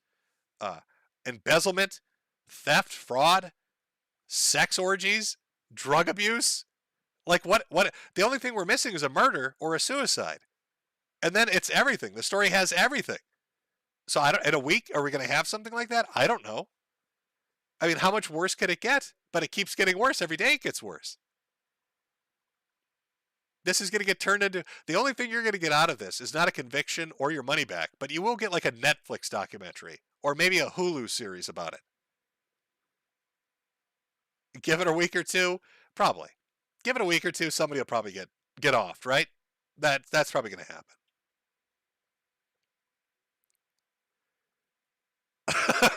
embezzlement, theft, fraud, sex orgies, drug abuse. Like what the only thing we're missing is a murder or a suicide. And then it's everything. The story has everything. So in a week, are we going to have something like that? I don't know. I mean, how much worse could it get? But it keeps getting worse. Every day it gets worse. This is going to get turned into, the only thing you're going to get out of this is not a conviction or your money back, but you will get like a Netflix documentary or maybe a Hulu series about it. Give it a week or two, probably. Give it a week or two, somebody will probably get off, right? That's probably going to happen.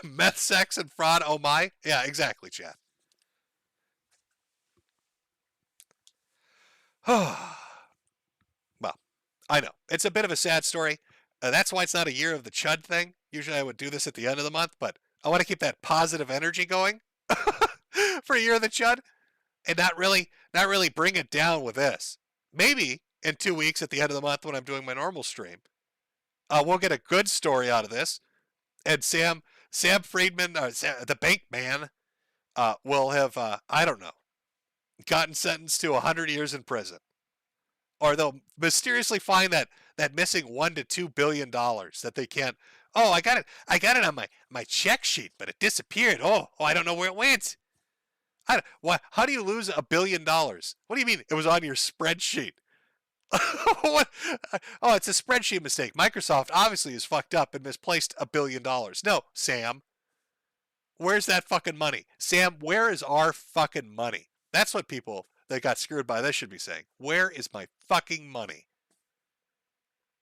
Meth, sex, and fraud. Oh my. Yeah, exactly, Chad. Well, I know. It's a bit of a sad story. That's why it's not a year of the Chud thing. Usually I would do this at the end of the month, but I want to keep that positive energy going for a year of the Chud and not really bring it down with this. Maybe in 2 weeks at the end of the month when I'm doing my normal stream, we'll get a good story out of this. And Sam Friedman, the bank man, will have, I don't know, gotten sentenced to 100 years in prison. Or they'll mysteriously find that missing $1 to $2 billion that they can't. Oh, I got it on my check sheet, but it disappeared. Oh, I don't know where it went. How do you lose $1 billion? What do you mean it was on your spreadsheet? What? Oh, it's a spreadsheet mistake. Microsoft obviously is fucked up and misplaced $1 billion. No, Sam. Where's that fucking money? Sam, where is our fucking money? That's what people that got screwed by this should be saying. Where is my fucking money?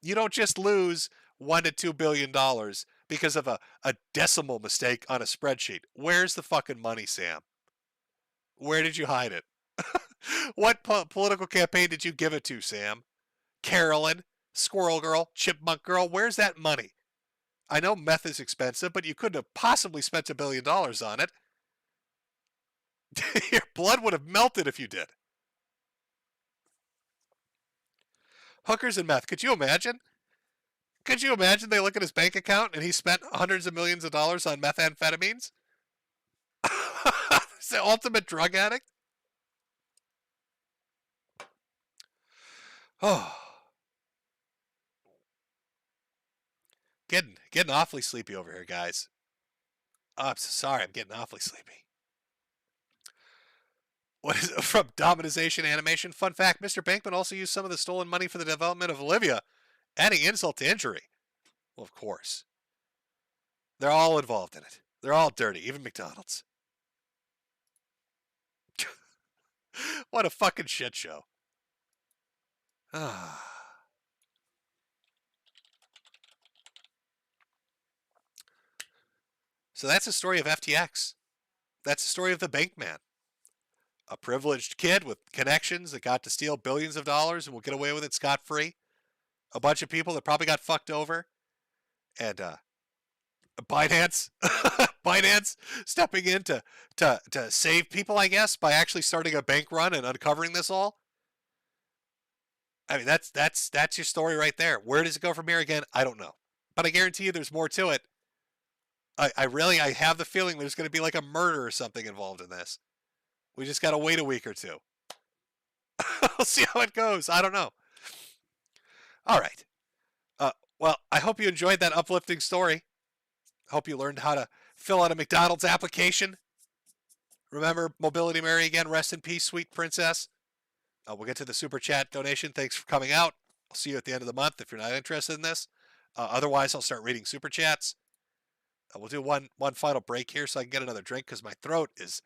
You don't just lose $1 to $2 billion because of a decimal mistake on a spreadsheet. Where's the fucking money, Sam? Where did you hide it? What political campaign did you give it to, Sam? Carolyn, Squirrel Girl, Chipmunk Girl, where's that money? I know meth is expensive, but you couldn't have possibly spent $1 billion on it. Your blood would have melted if you did. Hookers and meth. Could you imagine? Could you imagine they look at his bank account and he spent hundreds of millions of dollars on methamphetamines? He's the ultimate drug addict. Oh. Getting awfully sleepy over here, guys. Oh, I'm so sorry. I'm getting awfully sleepy. What is it? From Dominization Animation? Fun fact, Mr. Bankman also used some of the stolen money for the development of Olivia, adding insult to injury. Well, of course. They're all involved in it. They're all dirty, even McDonald's. What a fucking shit show. So that's the story of FTX. That's the story of the bank man. A privileged kid with connections that got to steal billions of dollars and will get away with it scot-free. A bunch of people that probably got fucked over. And Binance stepping in to save people, I guess, by actually starting a bank run and uncovering this all. I mean, that's your story right there. Where does it go from here again? I don't know. But I guarantee you there's more to it. I have the feeling there's going to be like a murder or something involved in this. We just got to wait a week or two. We'll see how it goes. I don't know. All right. Well, I hope you enjoyed that uplifting story. I hope you learned how to fill out a McDonald's application. Remember, Mobility Mary again, rest in peace, sweet princess. We'll get to the Super Chat donation. Thanks for coming out. I'll see you at the end of the month if you're not interested in this. Otherwise, I'll start reading Super Chats. We'll do one final break here so I can get another drink because my throat is...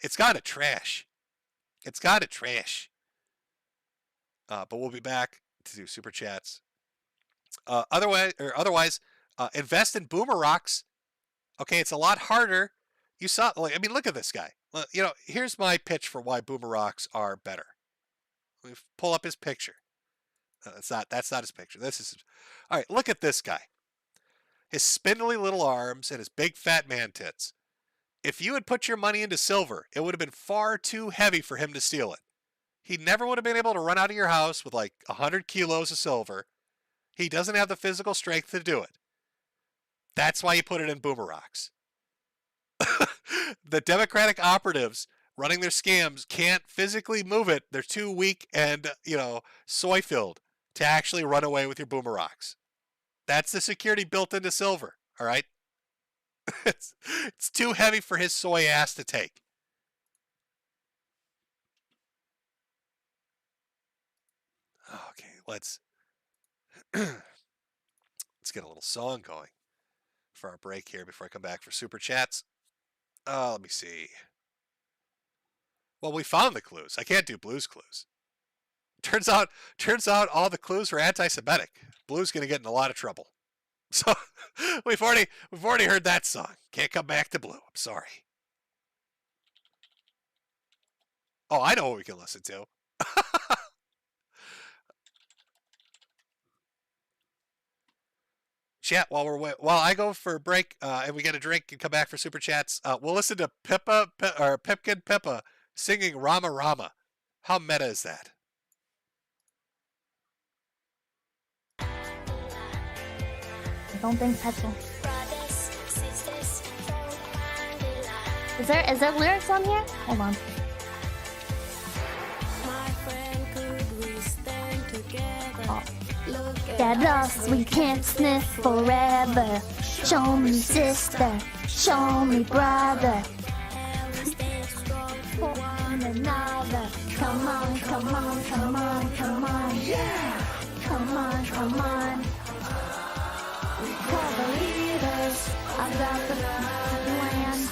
it's got to trash. It's got to trash. But we'll be back to do Super Chats. Otherwise, invest in Boomer Rocks. Okay, it's a lot harder. You saw, like, I mean, look at this guy. Well, you know, here's my pitch for why Boomer Rocks are better. Let me pull up his picture. That's not his picture. This is all right. Look at this guy. His spindly little arms and his big fat man tits. If you had put your money into silver, it would have been far too heavy for him to steal it. He never would have been able to run out of your house with like 100 kilos of silver. He doesn't have the physical strength to do it. That's why you put it in Boomer Rocks. The Democratic operatives running their scams can't physically move it. They're too weak and, soy-filled to actually run away with your Boomer Rocks. That's the security built into silver, all right? It's too heavy for his soy ass to take. Okay, let's get a little song going for our break here before I come back for super chats. Let me see. Well, we found the clues. I can't do Blue's Clues. Turns out all the clues were anti-Semitic. Blue's gonna get in a lot of trouble. So we've already heard that song. Can't come back to Blue. I'm sorry. Oh, I know what we can listen to. Chat while I go for a break and we get a drink and come back for super chats. We'll listen to Pipkin Pippa singing Rama Rama. How meta is that? I don't think petrol. Is there lyrics on here? Hold on. At us, we can't sniff forever. Show me sister, show me brother. One another. Come on, come on, come on, come on. Yeah! Come on, come on. We're the leaders of the land.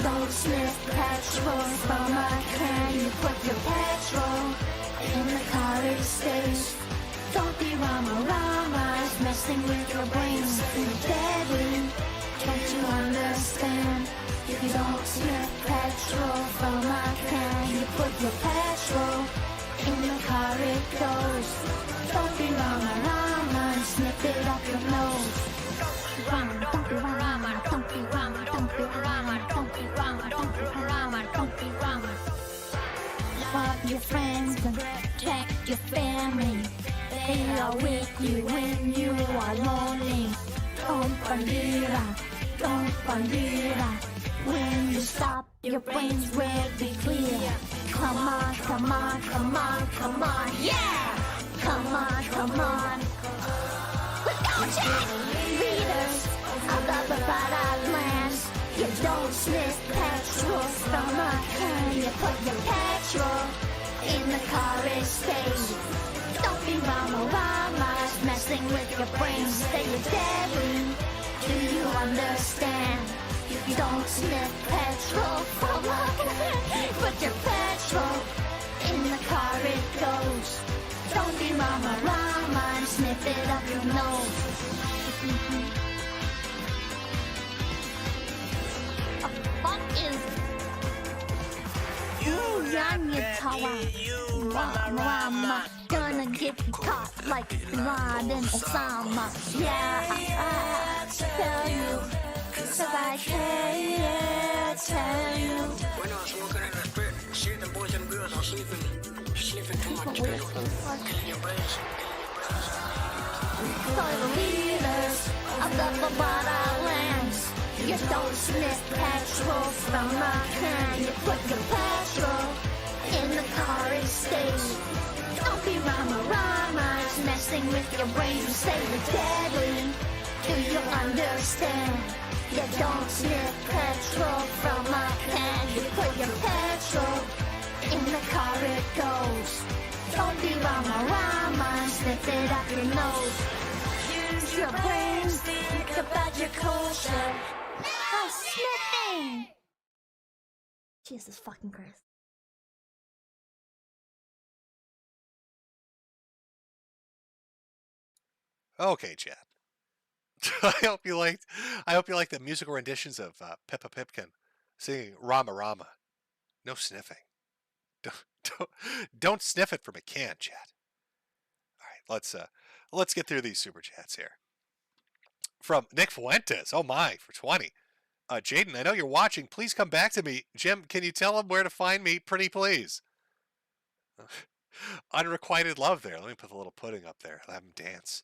Don't sniff petrol from a can. You put your petrol in the college stage. Don't be Rama Rama, it's messing with your brains. It's deadly, don't you understand? If you don't sniff petrol from a can, you put your petrol in the car it goes. Don't be Rama Rama and sniff it up your nose. Rama, don't be Rama, don't be Rama, don't be Rama, don't be Rama, don't be Rama, don't be Rama. Love your friends and protect your family. They are with you when you are lonely. Don't bandera, don't bandera. When you stop, your brains will be clear. Come on, come on, come on, come on, yeah! Come on, come on. Let's go, Jack! Leaders of the Bavada lands. You don't sniff petrol from a can. You put your petrol in the car stage. Don't be Rama Rama, it's messing with your brains. Say you're deadly, do you understand? You don't sniff petrol from a can. Put your petrol in the car it goes. Don't be Rama Rama and sniff it up your nose. A fuck is you young Yatawa Rama? Gonna get caught like Laden Osama. Yeah, I tell you, 'cause I can't tell you. For the leaders of the Bavada lands, you don't sniff petrol from a can. You put your petrol in the car stage. Don't be Rama Rama, it's messing with your brain. You say you're deadly, do you understand? You don't sniff petrol from a can. You put your petrol in the car it goes. Don't be Rama Rama, sniff it up your nose. Use your brains, think about your culture. Oh, sniffing! Jesus fucking Christ. Okay, Chad. I hope you liked the musical renditions of Peppa Pipkin singing Rama Rama. No sniffing. Don't sniff it from a can, Chad. All right, let's get through these super chats here. From Nick Fuentes, oh my, for 20. Jaden, I know you're watching. Please come back to me. Jim, can you tell him where to find me? Pretty please. Unrequited love there. Let me put the little pudding up there. Let him dance.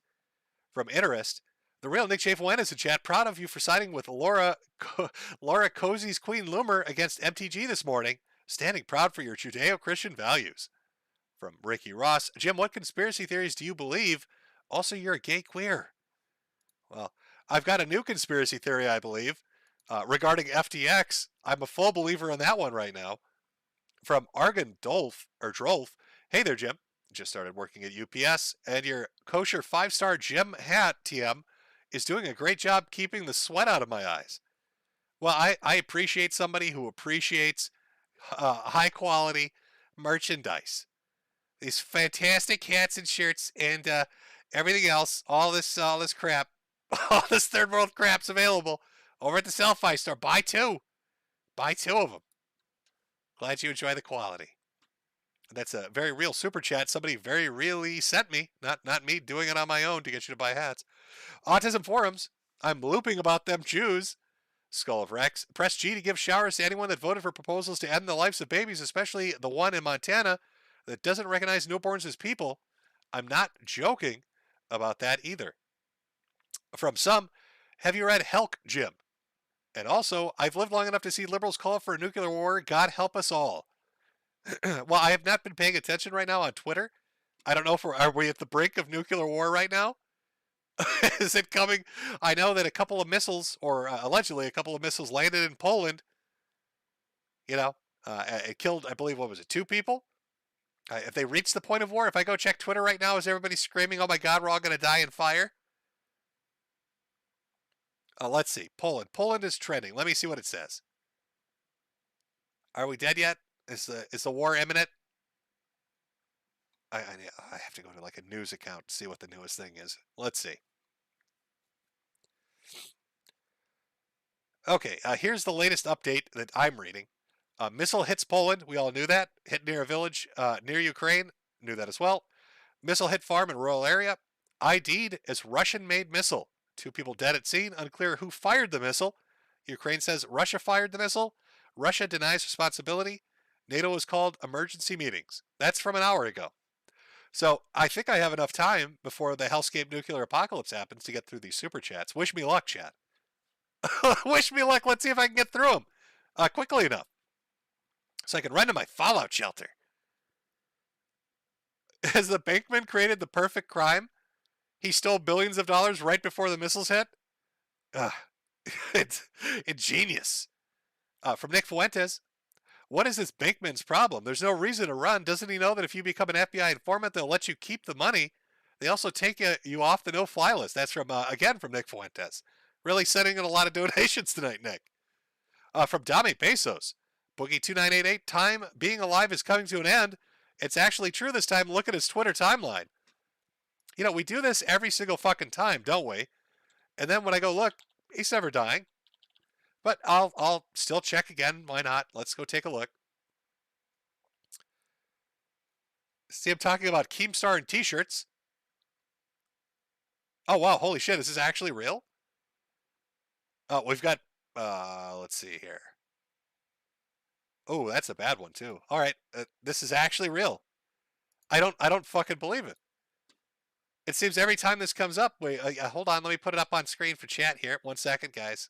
From Interest, the real Nick J. Fuentes in chat. Proud of you for siding with Laura Cozy's Queen Loomer against MTG this morning. Standing proud for your Judeo-Christian values. From Ricky Ross, Jim, what conspiracy theories do you believe? Also, you're a gay queer. Well, I've got a new conspiracy theory, I believe. Regarding FTX, I'm a full believer in that one right now. From Argon Dolph, or Drolf, hey there, Jim. Just started working at UPS, and your kosher 5-star Jim hat, TM, is doing a great job keeping the sweat out of my eyes. Well, I appreciate somebody who appreciates high quality merchandise. These fantastic hats and shirts and everything else, all this crap, all this third world crap's available over at the Selfie store. Buy two. Buy two of them. Glad you enjoy the quality. That's a very real super chat. Somebody very really sent me, not me doing it on my own to get you to buy hats. Autism forums. I'm looping about them Jews. Skull of Rex. Press G to give showers to anyone that voted for proposals to end the lives of babies, especially the one in Montana that doesn't recognize newborns as people. I'm not joking about that either. From some, have you read Helk, Jim? And also, I've lived long enough to see liberals call for a nuclear war. God help us all. Well, I have not been paying attention right now on Twitter. I don't know if are we at the brink of nuclear war right now? Is it coming? I know that a couple of missiles, or allegedly a couple of missiles, landed in Poland. You know, it killed, I believe, what was it, 2 people? If they reach the point of war, if I go check Twitter right now, is everybody screaming, oh my God, we're all going to die in fire? Let's see. Poland. Poland is trending. Let me see what it says. Are we dead yet? Is the war imminent? I have to go to like a news account to see what the newest thing is. Let's see. Okay, here's the latest update that I'm reading. Missile hits Poland. We all knew that. Hit near a village near Ukraine. Knew that as well. Missile hit farm in rural area. ID'd as Russian-made missile. 2 people dead at scene. Unclear who fired the missile. Ukraine says Russia fired the missile. Russia denies responsibility. NATO has called emergency meetings. That's from an hour ago. So I think I have enough time before the hellscape nuclear apocalypse happens to get through these super chats. Wish me luck, chat. Wish me luck. Let's see if I can get through them quickly enough so I can run to my fallout shelter. Has the Bankman created the perfect crime? He stole billions of dollars right before the missiles hit? It's ingenious. From Nick Fuentes. What is this Bankman's problem? There's no reason to run. Doesn't he know that if you become an FBI informant, they'll let you keep the money? They also take you off the no-fly list. That's from, again, from Nick Fuentes. Really sending in a lot of donations tonight, Nick. From Dame Pesos. Boogie2988, time being alive is coming to an end. It's actually true this time. Look at his Twitter timeline. You know, we do this every single fucking time, don't we? And then when I go look, he's never dying. But I'll still check again. Why not? Let's go take a look. See, I'm talking about Keemstar and t-shirts. Oh, wow. Holy shit. Is this actually real? We've got, let's see here. Oh, that's a bad one too. All right. This is actually real. I don't fucking believe it. It seems every time this comes up, wait, hold on. Let me put it up on screen for chat here. 1 second, guys.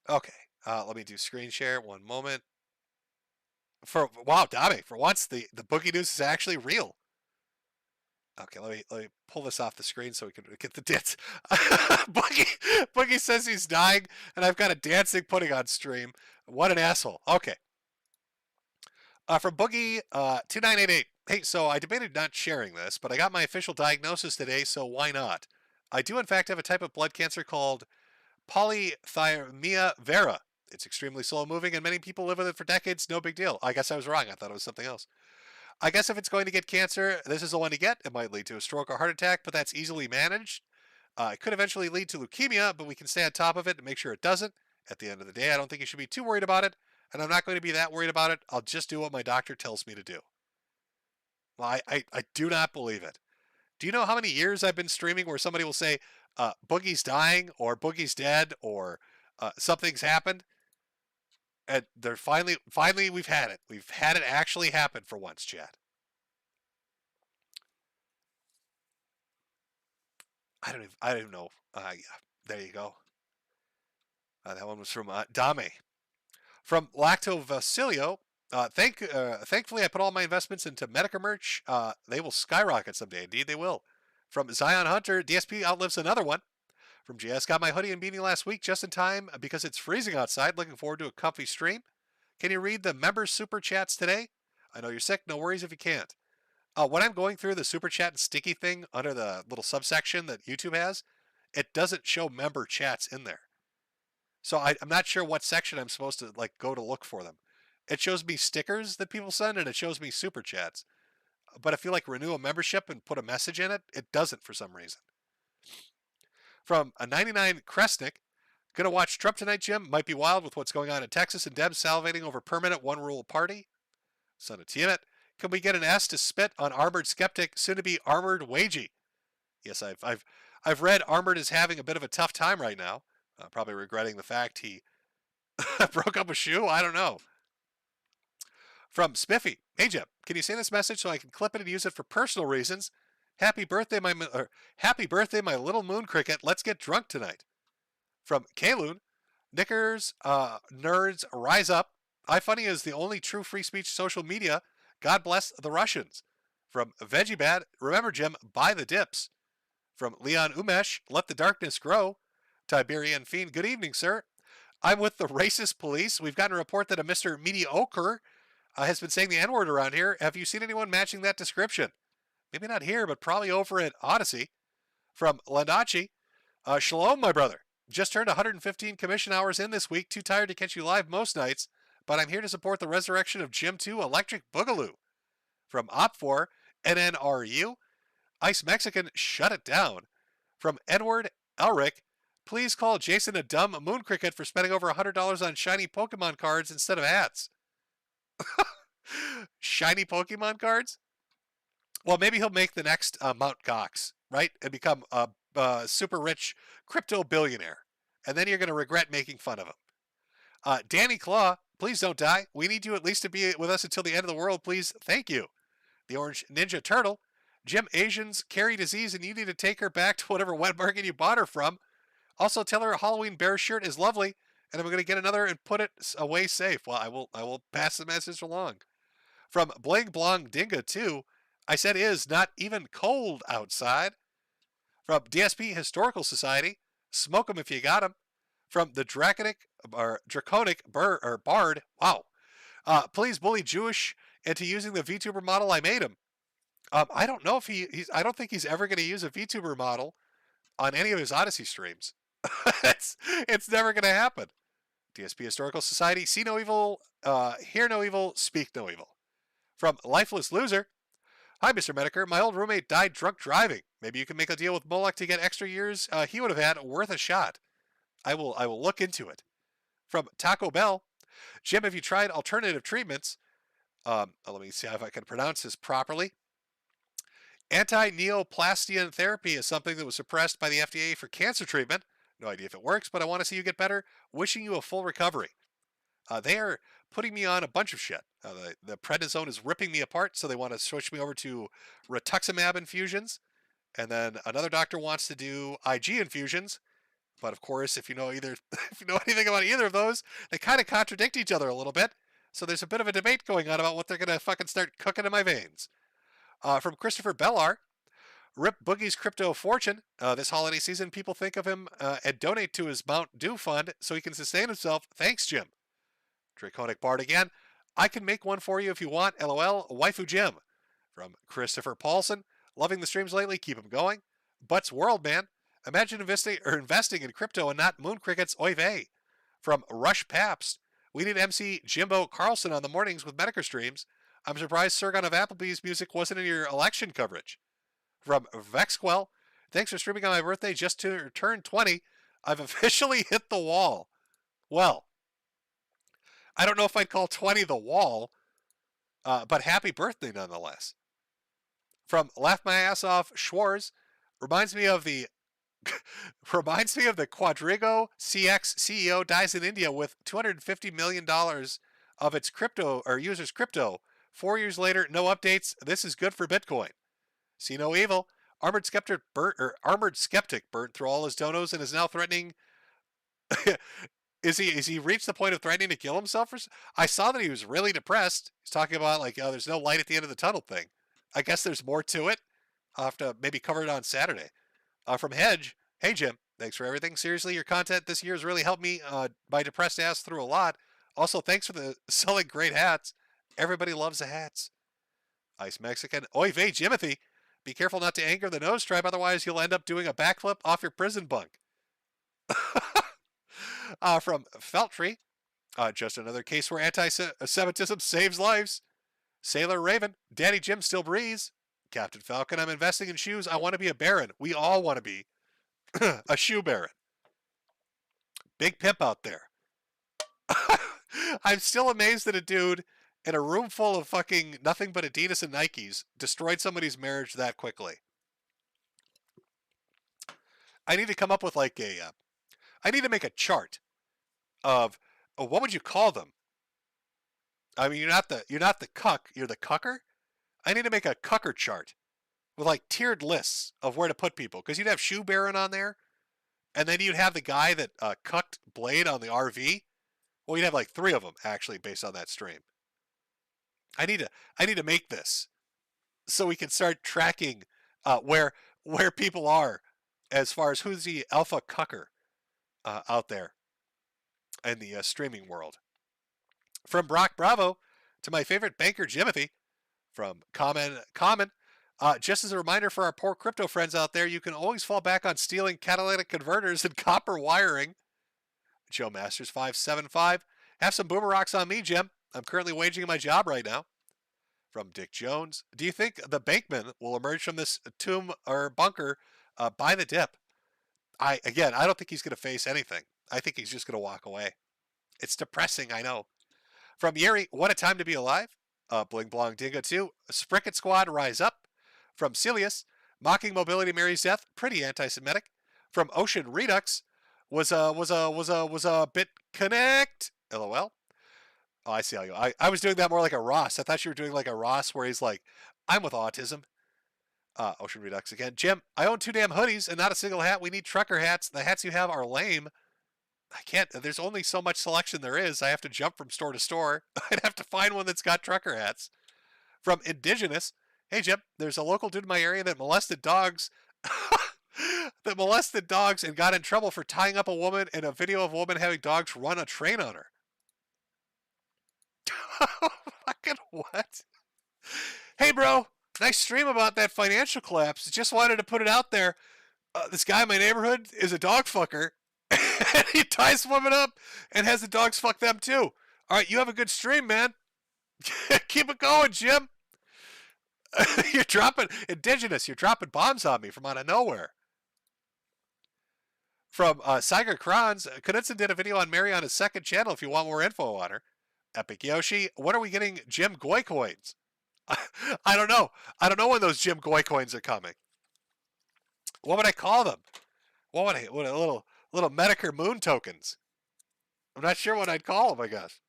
Okay, let me do screen share. 1 moment. Wow, Dame, for once the boogie news is actually real. Okay, let me pull this off the screen so we can get the dance. Boogie says he's dying, and I've got a dancing pudding on stream. What an asshole. Okay. From Boogie 2988. Hey, so I debated not sharing this, but I got my official diagnosis today, so why not? I do in fact have a type of blood cancer called polycythemia vera. It's extremely slow moving and many people live with it for decades. No big deal. I guess I was wrong. I thought it was something else. I guess if it's going to get cancer, this is the one to get. It might lead to a stroke or heart attack, but that's easily managed. It could eventually lead to leukemia, but we can stay on top of it and make sure it doesn't. At the end of the day, I don't think you should be too worried about it, and I'm not going to be that worried about it. I'll just do what my doctor tells me to do. Well, I do not believe it. Do you know how many years I've been streaming where somebody will say, Boogie's dying, or Boogie's dead, or something's happened? And they're finally we've had it. We've had it actually happen for once, chat. I don't even know. Yeah, there you go. That one was from Dame. From Lacto Vasilio. Thankfully, I put all my investments into Medica merch. They will skyrocket someday. Indeed, they will. From Zion Hunter, DSP outlives another one. From JS, got my hoodie and beanie last week just in time because it's freezing outside. Looking forward to a comfy stream. Can you read the member super chats today? I know you're sick. No worries if you can't. When I'm going through the super chat and sticky thing under the little subsection that YouTube has, it doesn't show member chats in there. So I'm not sure what section I'm supposed to go to look for them. It shows me stickers that people send, and it shows me super chats. But if you renew a membership and put a message in it, it doesn't for some reason. From a 99 Kresnik, gonna watch Trump tonight, Jim. Might be wild with what's going on in Texas and Deb salivating over permanent one rule party. Son of Tiamat, can we get an S to spit on Armored Skeptic, soon to be Armored Wagey? Yes, I've read Armored is having a bit of a tough time right now. Probably regretting the fact he broke up a shoe. I don't know. From Spiffy, hey Jim, can you say this message so I can clip it and use it for personal reasons? Happy birthday, my little moon cricket. Let's get drunk tonight. From Kaloon, Knickers, nerds, rise up. iFunny is the only true free speech social media. God bless the Russians. From Veggie Bad, remember Jim, buy the dips. From Leon Umesh, let the darkness grow. Tiberian Fiend, good evening, sir. I'm with the racist police. We've gotten a report that a Mr. Mediocre has been saying the N-word around here. Have you seen anyone matching that description? Maybe not here, but probably over at Odyssey. From Landachi, shalom, my brother. Just turned 115 commission hours in this week. Too tired to catch you live most nights, but I'm here to support the resurrection of Jim 2 Electric Boogaloo. From Op4, NNRU, Ice Mexican, shut it down. From Edward Elric, please call Jason a dumb moon cricket for spending over $100 on shiny Pokemon cards instead of hats. Shiny Pokemon cards? Well, maybe he'll make the next Mount Gox, right? And become a super rich crypto billionaire. And then you're going to regret making fun of him. Danny Claw, please don't die. We need you at least to be with us until the end of the world, please. Thank you. The Orange Ninja Turtle, Jim, Asians carry disease and you need to take her back to whatever wet market you bought her from. Also, tell her a Halloween bear shirt is lovely, and I'm going to get another and put it away safe. Well, I will pass the message along. From Bling Blong Dinga 2, I said is not even cold outside. From DSP Historical Society, smoke 'em if you got 'em. From the Draconic Bard, wow. Please bully Jewish into using the VTuber model I made him. I don't know if I don't think he's ever going to use a VTuber model on any of his Odyssey streams. It's never going to happen. DSP Historical Society, see no evil, hear no evil, speak no evil. From Lifeless Loser, hi, Mr. Medicare. My old roommate died drunk driving. Maybe you can make a deal with Moloch to get extra years he would have had worth a shot. I will look into it. From Taco Bell, Jim, have you tried alternative treatments? Let me see if I can pronounce this properly. Anti-neoplastian therapy is something that was suppressed by the FDA for cancer treatment. No idea if it works, but I want to see you get better. Wishing you a full recovery. They are putting me on a bunch of shit. The prednisone is ripping me apart, so they want to switch me over to rituximab infusions. And then another doctor wants to do IG infusions. But of course, if you know anything about either of those, they kind of contradict each other a little bit. So there's a bit of a debate going on about what they're going to fucking start cooking in my veins. From Christopher Bellar, Rip Boogie's crypto fortune. This holiday season, people think of him and donate to his Mount Dew fund so he can sustain himself. Thanks, Jim. Draconic Bard again. I can make one for you if you want. LOL. Waifu Jim. From Christopher Paulson. Loving the streams lately. Keep them going. Butts World Man. Imagine investing in crypto and not moon crickets. Oy vey. From Rush Pabst. We need MC Jimbo Carlson on the mornings with Medicare streams. I'm surprised Sirgon of Applebee's music wasn't in your election coverage. From Vexquell. Thanks for streaming on my birthday. Just turned 20. I've officially hit the wall. Well, I don't know if I'd call 20 the wall, but happy birthday nonetheless. From Laugh My Ass Off Schwarz. Reminds me of the Quadrigo CX CEO dies in India with $250 million of its crypto or users' crypto. 4 years later, no updates. This is good for Bitcoin. See no evil. Armored Skeptic burnt through all his donos and is now threatening. Is he reached the point of threatening to kill himself? I saw that he was really depressed. He's talking about there's no light at the end of the tunnel thing. I guess there's more to it. I'll have to maybe cover it on Saturday. From Hedge, hey Jim, Thanks for everything. Seriously, your content this year has really helped me, my depressed ass through a lot. Also, thanks for the selling great hats. Everybody loves the hats. Ice Mexican. Oy vey, Jimothy. Be careful not to anger the nose tribe, otherwise you'll end up doing a backflip off your prison bunk. From Feltree. Just another case where anti-Semitism saves lives. Sailor Raven. Daddy Jim still breathes. Captain Falcon. I'm investing in shoes. I want to be a baron. We all want to be a shoe baron. Big pimp out there. I'm still amazed that a dude in a room full of fucking nothing but Adidas and Nikes destroyed somebody's marriage that quickly. I need to come up with like I need to make a chart of what would you call them? I mean, you're not the cuck, you're the cucker. I need to make a cucker chart with like tiered lists of where to put people, because you'd have Shoe Baron on there, and then you'd have the guy that cucked Blade on the RV. Well, you'd have like 3 of them actually based on that stream. I need to make this so we can start tracking where people are as far as who's the alpha cucker out there in the streaming world. From Brock Bravo to my favorite banker Jimothy, from Common. Just as a reminder for our poor crypto friends out there, you can always fall back on stealing catalytic converters and copper wiring. Joe Masters 575. Have some boomer rocks on me, Jim. I'm currently waging my job right now. From Dick Jones. Do you think the Bankman will emerge from this tomb or bunker by the dip? I don't think he's going to face anything. I think he's just going to walk away. It's depressing, I know. From Yeri, what a time to be alive. Bling Blong Dingo 2. Spricket Squad, rise up. From Celius, mocking mobility Mary's death, pretty anti-Semitic. From Ocean Redux, was a bit connect. LOL. Oh, I see how you. I was doing that more like a Ross. I thought you were doing like a Ross where he's like, I'm with autism. Ocean Redux again. Jim, I own 2 damn hoodies and not a single hat. We need trucker hats. The hats you have are lame. I can't. There's only so much selection there is. I have to jump from store to store. I'd have to find one that's got trucker hats. From Indigenous. Hey, Jim, there's a local dude in my area that molested dogs. And got in trouble for tying up a woman in a video of a woman having dogs run a train on her. Fucking what? Hey, bro. Nice stream about that financial collapse. Just wanted to put it out there. This guy in my neighborhood is a dog fucker. And he ties women up and has the dogs fuck them too. All right, you have a good stream, man. Keep it going, Jim. You're dropping Indigenous. You're dropping bombs on me from out of nowhere. From Saiger Kranz, Knudsen did a video on Mary on his second channel if you want more info on her. Epic Yoshi, when are we getting Jim Goy coins? I don't know. I don't know when those Jim Goy coins are coming. What would I call them? What a little Medicare Moon tokens. I'm not sure what I'd call them, I guess.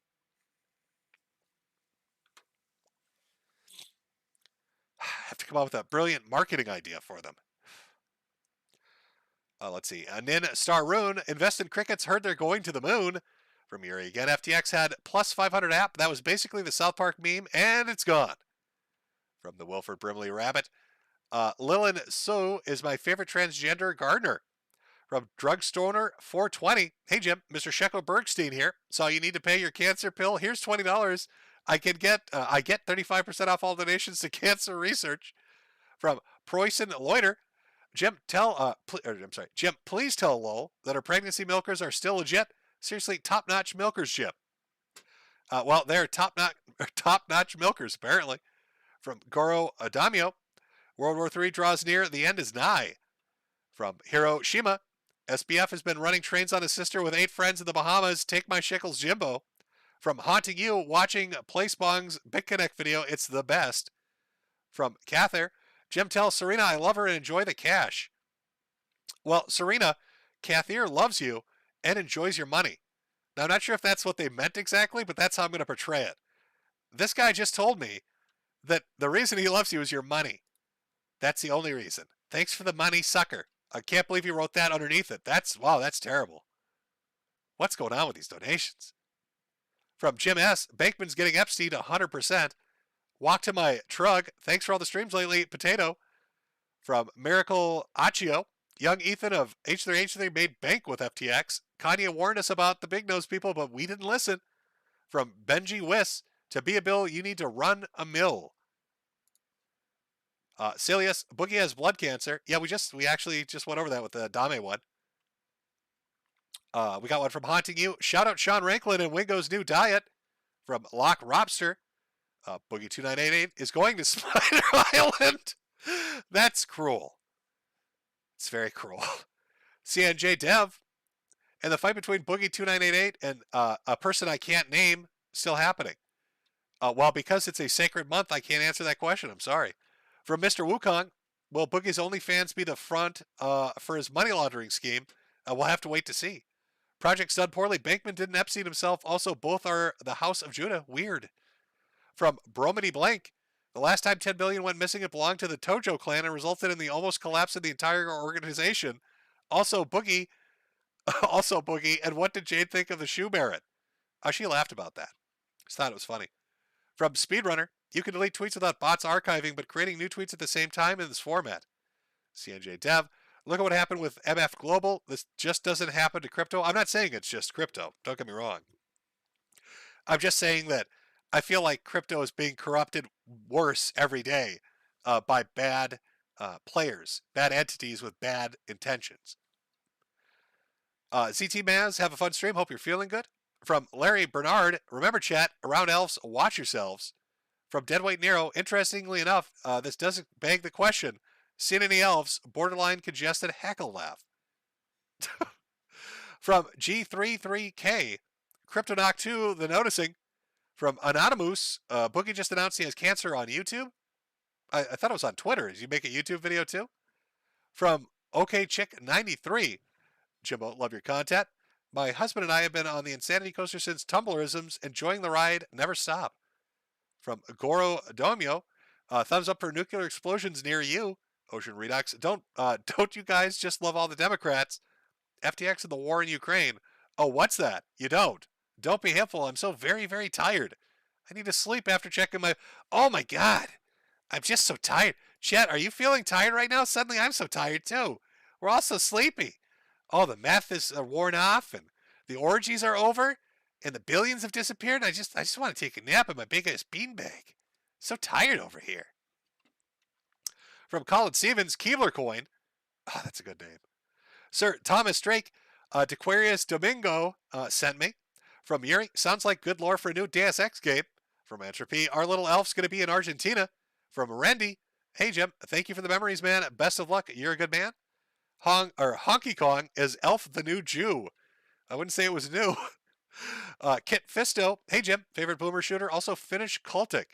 I have to come up with a brilliant marketing idea for them. Let's see. Nin Star Rune, invest in crickets, heard they're going to the moon. From Yuri again, FTX had plus 500 app. That was basically the South Park meme, and it's gone. From the Wilford Brimley Rabbit. Lillian Sue is my favorite transgender gardener. From Drugstoner 420. Hey, Jim, Mr. Shekel Bergstein here. Saw you need to pay your cancer pill. Here's $20. I get 35% off all donations to cancer research. From Preussen Loiter. Jim, Jim, please tell Lowell that our pregnancy milkers are still legit. Seriously, top-notch milkers, Jim. Well, they're top-notch milkers, apparently. From Goro Adamio, World War III draws near, the end is nigh. From Hiroshima, SBF has been running trains on his sister with 8 friends in the Bahamas. Take my shekels, Jimbo. From Haunting You, watching PlaceBong's BitConnect video, it's the best. From Cather, Jim tells Serena I love her and enjoy the cash. Well, Serena, Cather loves you and enjoys your money. Now, I'm not sure if that's what they meant exactly, but that's how I'm going to portray it. This guy just told me that the reason he loves you is your money. That's the only reason. Thanks for the money, sucker. I can't believe you wrote that underneath it. Wow, that's terrible. What's going on with these donations? From Jim S., Bankman's getting Epstein 100%. Walk to my truck. Thanks for all the streams lately, Potato. From Miracle Accio. Young Ethan of H3H3 made bank with FTX. Kanye warned us about the big nose people, but we didn't listen. From Benji Wiss, to be a bill, you need to run a mill. Celius, Boogie has blood cancer. Yeah, we actually just went over that with the Dame one. We got one from Haunting You. Shout out Sean Ranklin and Wingo's new diet. From Lock Robster. Boogie2988 is going to Spider Island. That's cruel. It's very cruel. CNJ Dev. And the fight between Boogie2988 and a person I can't name still happening. Well, because it's a sacred month, I can't answer that question. I'm sorry. From Mr. Wukong, will Boogie's OnlyFans be the front for his money laundering scheme? We'll have to wait to see. Project's done poorly. Bankman didn't Epstein himself. Also, both are the House of Judah. Weird. From Bromedy Blank, the last time 10 billion went missing, it belonged to the Tojo clan and resulted in the almost collapse of the entire organization. Also, Boogie. And what did Jade think of the shoe Barrett? She laughed about that. Just thought it was funny. From Speedrunner, you can delete tweets without bots archiving, but creating new tweets at the same time in this format. CNJ Dev, look at what happened with MF Global. This just doesn't happen to crypto. I'm not saying it's just crypto. Don't get me wrong. I'm just saying that I feel like crypto is being corrupted worse every day by bad players, bad entities with bad intentions. ZT Maz, have a fun stream. Hope you're feeling good. From Larry Bernard, remember chat, around elves, watch yourselves. From Deadweight Nero, interestingly enough, this doesn't beg the question. Seen any elves? Borderline congested heckle laugh. From G33K, Cryptonoc 2, the noticing. From Anonymous, Boogie just announced he has cancer on YouTube. I thought it was on Twitter. Did you make a YouTube video too? From OKChick93, Jimbo, love your content. My husband and I have been on the Insanity Coaster since Tumblerisms, enjoying the ride, never stop. From Goro Domio, thumbs up for nuclear explosions near you. Ocean Redux, don't you guys just love all the Democrats? FTX and the war in Ukraine. Oh, what's that? You don't. Don't be hateful. I'm so very, very tired. I need to sleep after checking my... Oh my God. I'm just so tired. Chet, are you feeling tired right now? Suddenly I'm so tired too. We're all so sleepy. Oh, the meth is worn off and the orgies are over and the billions have disappeared. I just want to take a nap in my biggest beanbag. So tired over here. From Colin Stevens, Keebler Coin. Oh, that's a good name. Sir Thomas Drake, Dequarius Domingo sent me. From Yuri, sounds like good lore for a new Deus Ex game. From Entropy, our little elf's going to be in Argentina. From Randy, hey Jim, thank you for the memories, man. Best of luck. You're a good man. Honky Kong is Elf the New Jew. I wouldn't say it was new. Kit Fisto, hey Jim, favorite boomer shooter. Also Finnish Cultic.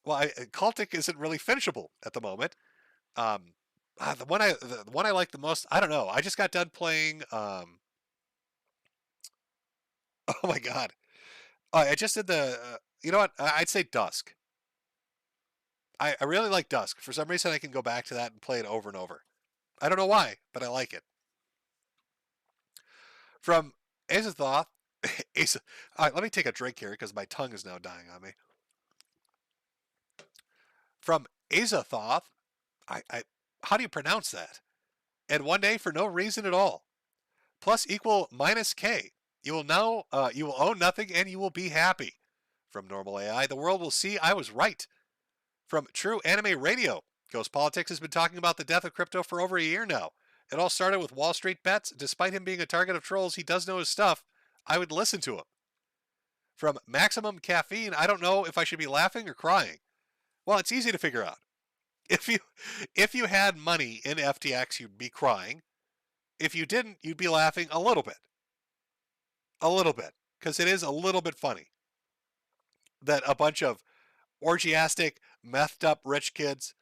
Well, Cultic isn't really finishable at the moment. The one I like the most, I don't know. I just got done playing. Oh my God, I just did the. You know what? I'd say Dusk. I really like Dusk. For some reason, I can go back to that and play it over and over. I don't know why, but I like it. From Azathoth, all right, let me take a drink here because my tongue is now dying on me. From Azathoth, how do you pronounce that? And one day for no reason at all. Plus equal minus K. You will own nothing and you will be happy. From Normal AI, the world will see I was right. From True Anime Radio, Ghost Politics has been talking about the death of crypto for over a year now. It all started with Wall Street bets. Despite him being a target of trolls, he does know his stuff. I would listen to him. From Maximum Caffeine, I don't know if I should be laughing or crying. Well, it's easy to figure out. If you had money in FTX, you'd be crying. If you didn't, you'd be laughing a little bit. A little bit. Because it is a little bit funny that a bunch of orgiastic, methed up rich kids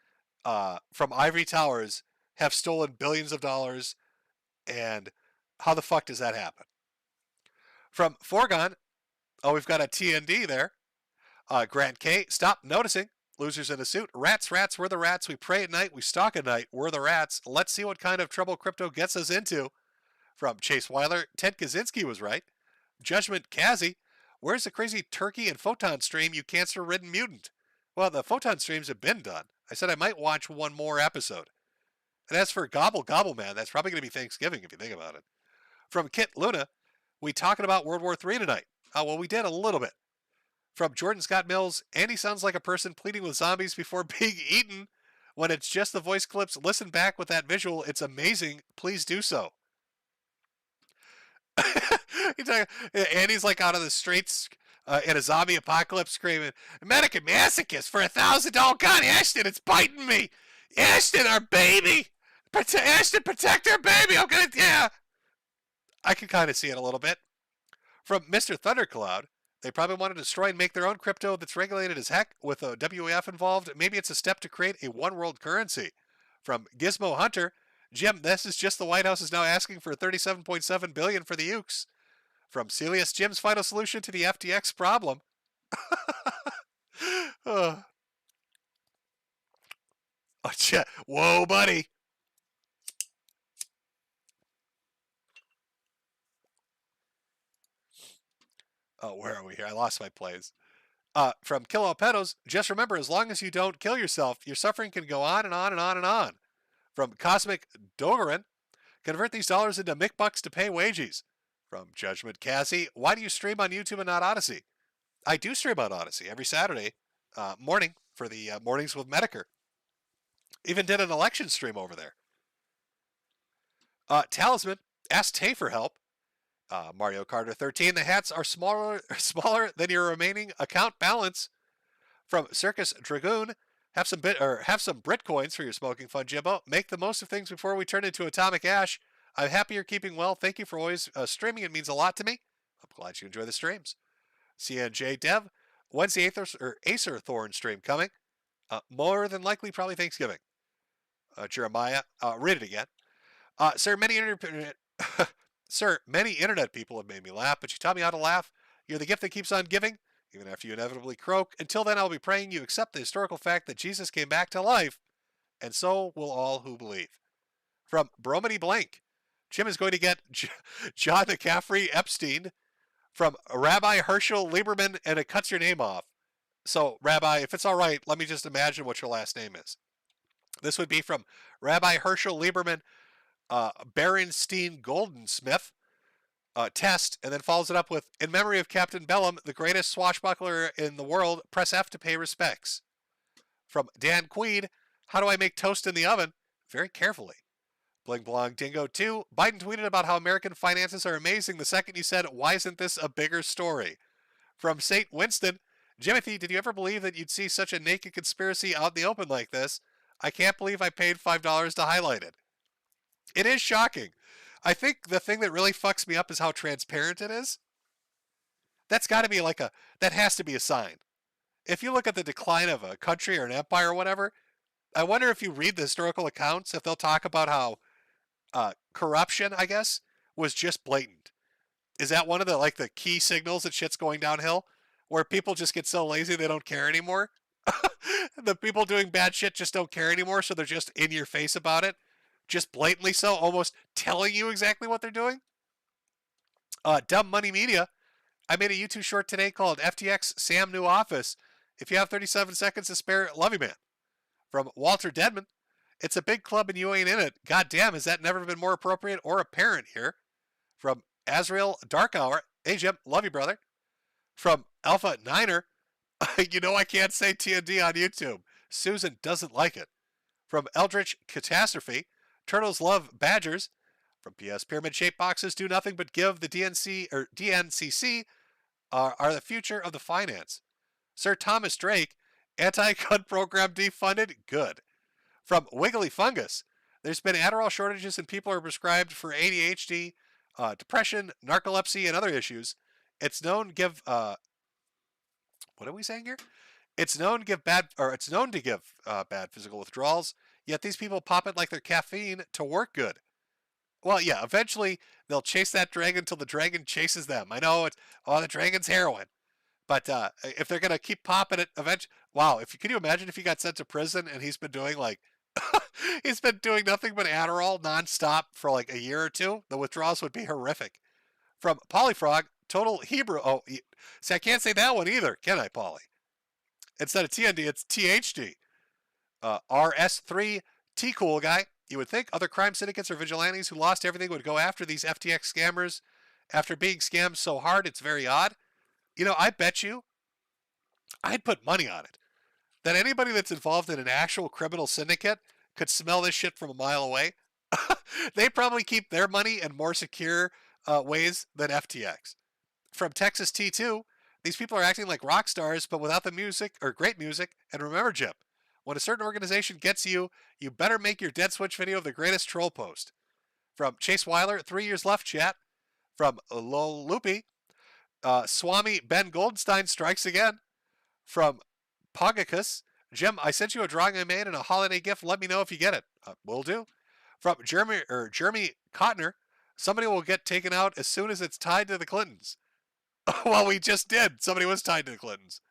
from Ivory Towers have stolen billions of dollars, and how the fuck does that happen? From Forgon, oh, we've got a TND there. Grant K, stop noticing. Losers in a suit. Rats, we're the rats. We pray at night. We stalk at night. We're the rats. Let's see what kind of trouble crypto gets us into. From Chase Weiler, Ted Kaczynski was right. Judgment Kazi, where's the crazy turkey and photon stream, you cancer-ridden mutant? Well, the photon streams have been done. I said I might watch one more episode. And as for Gobble Gobble Man, that's probably going to be Thanksgiving if you think about it. From Kit Luna, we talking about World War III tonight. Oh, well, we did a little bit. From Jordan Scott Mills, Andy sounds like a person pleading with zombies before being eaten. When it's just the voice clips, listen back with that visual. It's amazing. Please do so. Andy's like out of the streets in a zombie apocalypse screaming, American masochist for $1,000. God, Ashton, it's biting me. Ashton, our baby. Ashton, protect our baby. I'm going to, yeah. I can kind of see it a little bit. From Mr. Thundercloud, they probably want to destroy and make their own crypto that's regulated as heck with a WEF involved. Maybe it's a step to create a one world currency. From Gizmo Hunter, Jim, this is just the White House is now asking for $37.7 billion for the ukes. From Celius, Jim's final solution to the FTX problem. Oh, whoa, buddy. Oh, where are we here? I lost my place. From Kilo Pedos, just remember, as long as you don't kill yourself, your suffering can go on and on and on and on. From Cosmic Dogerin, convert these dollars into McBucks to pay wages. From Judgment Cassie, why do you stream on YouTube and not Odyssey? I do stream on Odyssey every Saturday morning for the Mornings with Medicare. Even did an election stream over there. Talisman, ask Tay for help. Mario Carter 13, the hats are smaller than your remaining account balance. From Circus Dragoon, have some Brit coins for your smoking fun, Jimbo. Make the most of things before we turn into atomic ash. I'm happy you're keeping well. Thank you for always streaming. It means a lot to me. I'm glad you enjoy the streams. CNJ Dev, when's the Acer Thorn stream coming? More than likely, probably Thanksgiving. Jeremiah, read it again. Sir, many internet people have made me laugh, but you taught me how to laugh. You're the gift that keeps on giving, even after you inevitably croak. Until then, I'll be praying you accept the historical fact that Jesus came back to life, and so will all who believe. From Bromedy Blank, Jim is going to get John McCaffrey Epstein. From Rabbi Herschel Lieberman, and it cuts your name off. So, Rabbi, if it's all right, let me just imagine what your last name is. This would be from Rabbi Herschel Lieberman, Berenstein Goldensmith, test, and then follows it up with, in memory of Captain Bellum, the greatest swashbuckler in the world, press F to pay respects. From Dan Queed, how do I make toast in the oven? Very carefully. Bling Blong Dingo 2, Biden tweeted about how American finances are amazing the second you said, why isn't this a bigger story? From St. Winston, Jimothy, did you ever believe that you'd see such a naked conspiracy out in the open like this? I can't believe I paid $5 to highlight it. It is shocking. I think the thing that really fucks me up is how transparent it is. That's got to be that has to be a sign. If you look at the decline of a country or an empire or whatever, I wonder if you read the historical accounts, if they'll talk about how corruption, I guess, was just blatant. Is that one of the key signals that shit's going downhill? Where people just get so lazy they don't care anymore? The people doing bad shit just don't care anymore, so they're just in your face about it. Just blatantly so, almost telling you exactly what they're doing. Dumb Money Media, I made a YouTube short today called FTX Sam New Office. If you have 37 seconds to spare, love you, man. From Walter Dedman, it's a big club and you ain't in it. God damn, has that never been more appropriate or apparent here? From Azrael Dark Hour, hey Jim, love you, brother. From Alpha Niner, you know I can't say TND on YouTube. Susan doesn't like it. From Eldritch Catastrophe, Turtles love badgers. From PS, pyramid-shaped boxes do nothing but give the DNCC are the future of the finance. Sir Thomas Drake, anti-gun program defunded? Good. From Wiggly Fungus, there's been Adderall shortages and people are prescribed for ADHD, depression, narcolepsy, and other issues. It's known give what are we saying here? It's known to give bad physical withdrawals. Yet these people pop it like they're caffeine to work good. Well, yeah, eventually they'll chase that dragon till the dragon chases them. I know the dragon's heroin. But if they're going to keep popping it eventually, wow, can you imagine if he got sent to prison and he's been doing he's been doing nothing but Adderall nonstop for a year or two? The withdrawals would be horrific. From Polyfrog, Total Hebrew. Oh, see, I can't say that one either, can I, Polly? Instead of TND, it's THD. RS3 T Cool Guy. You would think other crime syndicates or vigilantes who lost everything would go after these FTX scammers after being scammed so hard. It's very odd. You know, I bet you, I'd put money on it, that anybody that's involved in an actual criminal syndicate could smell this shit from a mile away. They probably keep their money in more secure ways than FTX. From Texas T2, these people are acting like rock stars, but without the music or great music. And remember, Jim, when a certain organization gets you, you better make your dead switch video of the greatest troll post. From Chase Weiler, 3 years left, chat. From Lol Loopy, Swami Ben Goldenstein strikes again. From Pogacus, Jim, I sent you a drawing I made and a holiday gift. Let me know if you get it. Will do. From Jeremy Cotner, somebody will get taken out as soon as it's tied to the Clintons. Well, we just did. Somebody was tied to the Clintons.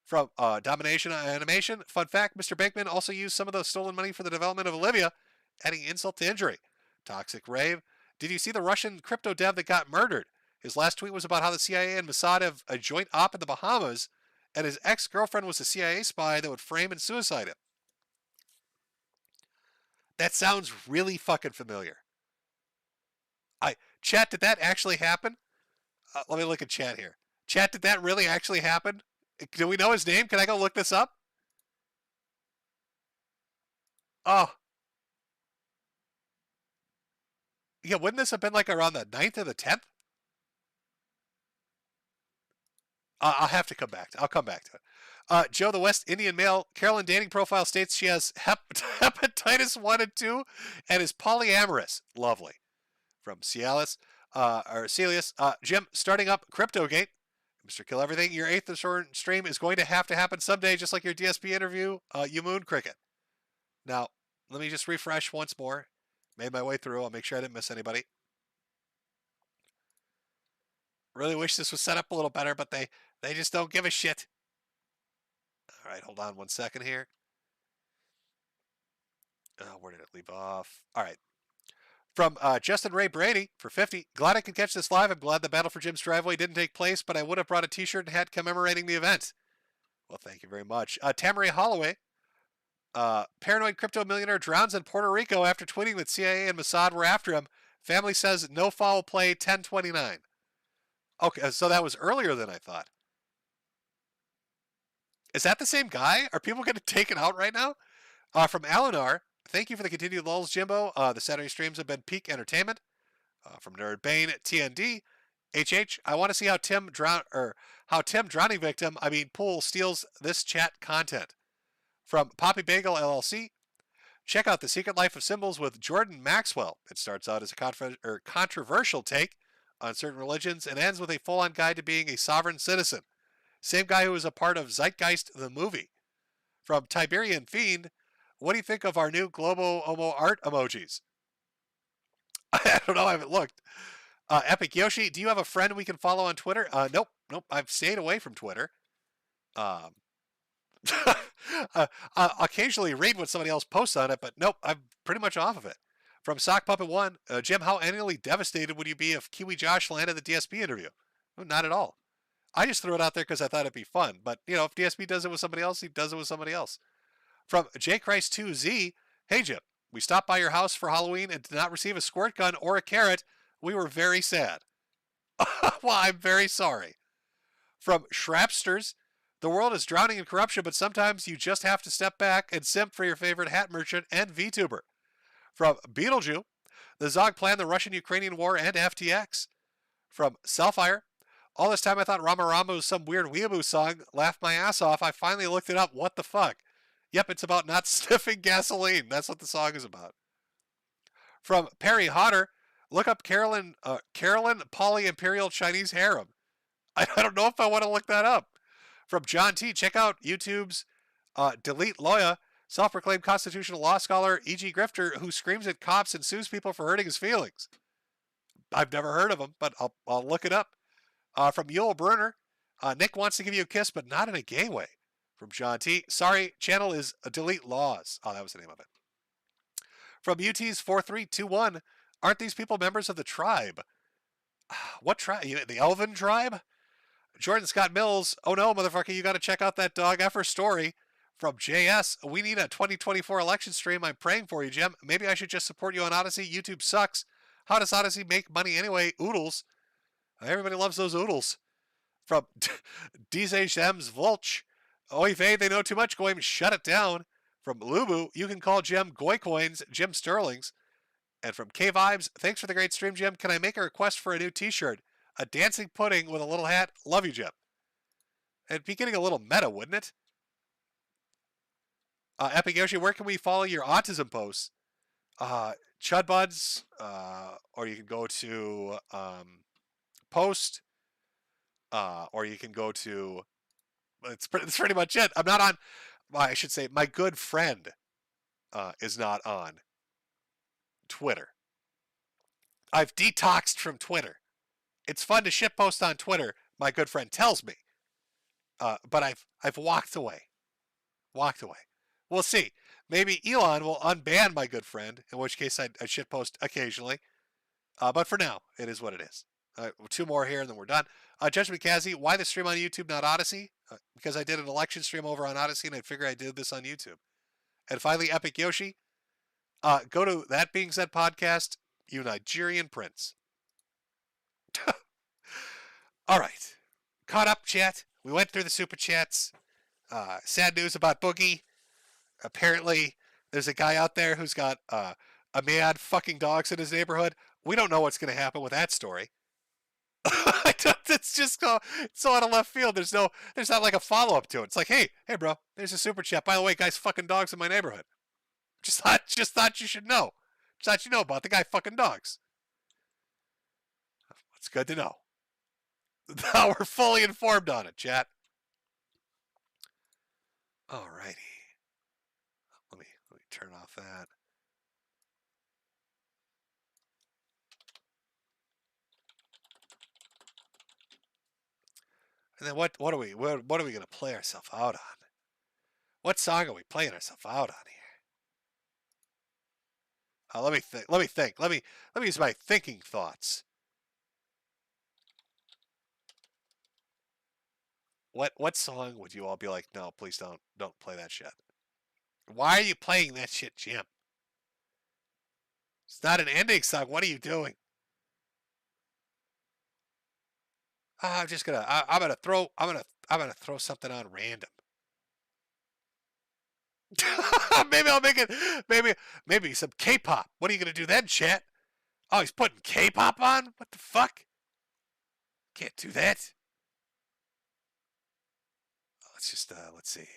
From Domination Animation, fun fact, Mr. Bankman also used some of the stolen money for the development of Olivia, adding insult to injury. Toxic Rave, did you see the Russian crypto dev that got murdered? His last tweet was about how the CIA and Mossad have a joint op in the Bahamas, and his ex-girlfriend was a CIA spy that would frame and suicide him. That sounds really fucking familiar. Chat, did that actually happen? Let me look at chat here. Chat, did that really actually happen? Do we know his name? Can I go look this up? Oh. Yeah, wouldn't this have been like around the 9th or the 10th? I'll have to come back. I'll come back to it. Joe, the West Indian male, Carolyn dating profile states she has hepatitis 1 and 2 and is polyamorous. Lovely. From Celius, Jim, starting up CryptoGate. Mr. Kill Everything, your 8th stream is going to happen someday, just like your DSP interview, you moon cricket. Now, let me just refresh once more. Made my way through. I'll make sure I didn't miss anybody. Really wish this was set up a little better, but they just don't give a shit. All right, hold on one second here. Where did it leave off? All right. From Justin Ray Brady for 50. Glad I could catch this live. I'm glad the battle for Jim's driveway didn't take place, but I would have brought a t-shirt and hat commemorating the event. Well, thank you very much. Tamaray Holloway. Paranoid crypto millionaire drowns in Puerto Rico after tweeting that CIA and Mossad were after him. Family says no foul play 1029. Okay, so that was earlier than I thought. Is that the same guy? Are people getting taken out right now? From Alinar, thank you for the continued lulls, Jimbo. The Saturday streams have been peak entertainment. From Nerd Bane, TND, HH. I want to see how Tim drowning victim, Pool steals this chat content. From Poppy Bagel LLC, check out The Secret Life of Symbols with Jordan Maxwell. It starts out as a controversial take on certain religions and ends with a full-on guide to being a sovereign citizen. Same guy who was a part of Zeitgeist the movie. From Tiberian Fiend, what do you think of our new Globo Omo art emojis? I don't know, I haven't looked. Epic Yoshi, do you have a friend we can follow on Twitter? Nope, I've stayed away from Twitter. I'll occasionally read what somebody else posts on it, but nope, I'm pretty much off of it. From Sock Puppet 1, Jim, how annually devastated would you be if Kiwi Josh landed the DSP interview? Well, not at all. I just threw it out there because I thought it'd be fun. But, if DSP does it with somebody else, he does it with somebody else. From J Christ 2Z, hey Jim, we stopped by your house for Halloween and did not receive a squirt gun or a carrot. We were very sad. Well, I'm very sorry. From Shrapsters, the world is drowning in corruption, but sometimes you just have to step back and simp for your favorite hat merchant and VTuber. From Beetlejuice, the Zog planned the Russian-Ukrainian war and FTX. From Selfire, all this time I thought Rama Rama was some weird weeaboo song. Laughed my ass off. I finally looked it up. What the fuck? Yep, it's about not sniffing gasoline. That's what the song is about. From Perry Hodder, look up Carolyn Poly Imperial Chinese Harem. I don't know if I want to look that up. From John T, check out YouTube's Delete Loya, self-proclaimed constitutional law scholar E.G. Grifter, who screams at cops and sues people for hurting his feelings. I've never heard of him, but I'll look it up. From Yul Brunner, Nick wants to give you a kiss, but not in a gay way. From John T, sorry, channel is Delete Laws. Oh, that was the name of it. From UT's 4321, aren't these people members of the tribe? What tribe? The Elven tribe? Jordan Scott Mills, oh no, motherfucker, you got to check out that dog effer story. From JS, we need a 2024 election stream. I'm praying for you, Jim. Maybe I should just support you on Odyssey. YouTube sucks. How does Odyssey make money anyway? Oodles. Everybody loves those oodles. From DZM's Volch. Oy vey, they know too much. Go ahead and shut it down. From Lubu, you can call Jim Goycoins, Jim Sterlings. And from K-Vibes, thanks for the great stream, Jim. Can I make a request for a new t-shirt? A dancing pudding with a little hat? Love you, Jim. It'd be getting a little meta, wouldn't it? Epic Yoshi, where can we follow your autism posts? Chudbuds, or you can go to Post, or you can go to, it's pretty much it. I'm not on, I should say, my good friend is not on Twitter. I've detoxed from Twitter. It's fun to shitpost on Twitter, my good friend tells me. But I've walked away. We'll see. Maybe Elon will unban my good friend, in which case I'd shitpost occasionally. But for now, it is what it is. 2 more here, and then we're done. Judgment Kazi, why the stream on YouTube, not Odyssey? Because I did an election stream over on Odyssey, and I figured I did this on YouTube. And finally, Epic Yoshi, go to That Being Said podcast, you Nigerian prince. All right. Caught up, chat. We went through the super chats. Sad news about Boogie. Apparently, there's a guy out there who's got a man fucking dogs in his neighborhood. We don't know what's going to happen with that story. It's just so out of left field. There's not like a follow-up to it. It's like, hey, bro, there's a super chat. By the way, guys fucking dogs in my neighborhood. Just thought you should know. Just thought you know about the guy fucking dogs. It's good to know. Now we're fully informed on it, chat. Alrighty. Let me turn off that. And then what are we gonna play ourselves out on? What song are we playing ourselves out on here? Let me think. Let me use my thinking thoughts. What song would you all be like, no, please don't play that shit? Why are you playing that shit, Jim? It's not an ending song. What are you doing? I'm gonna throw something on random. Maybe I'll make it maybe some K-pop. What are you gonna do then, chat? Oh, he's putting K-pop on? What the fuck? Can't do that. Let's see here.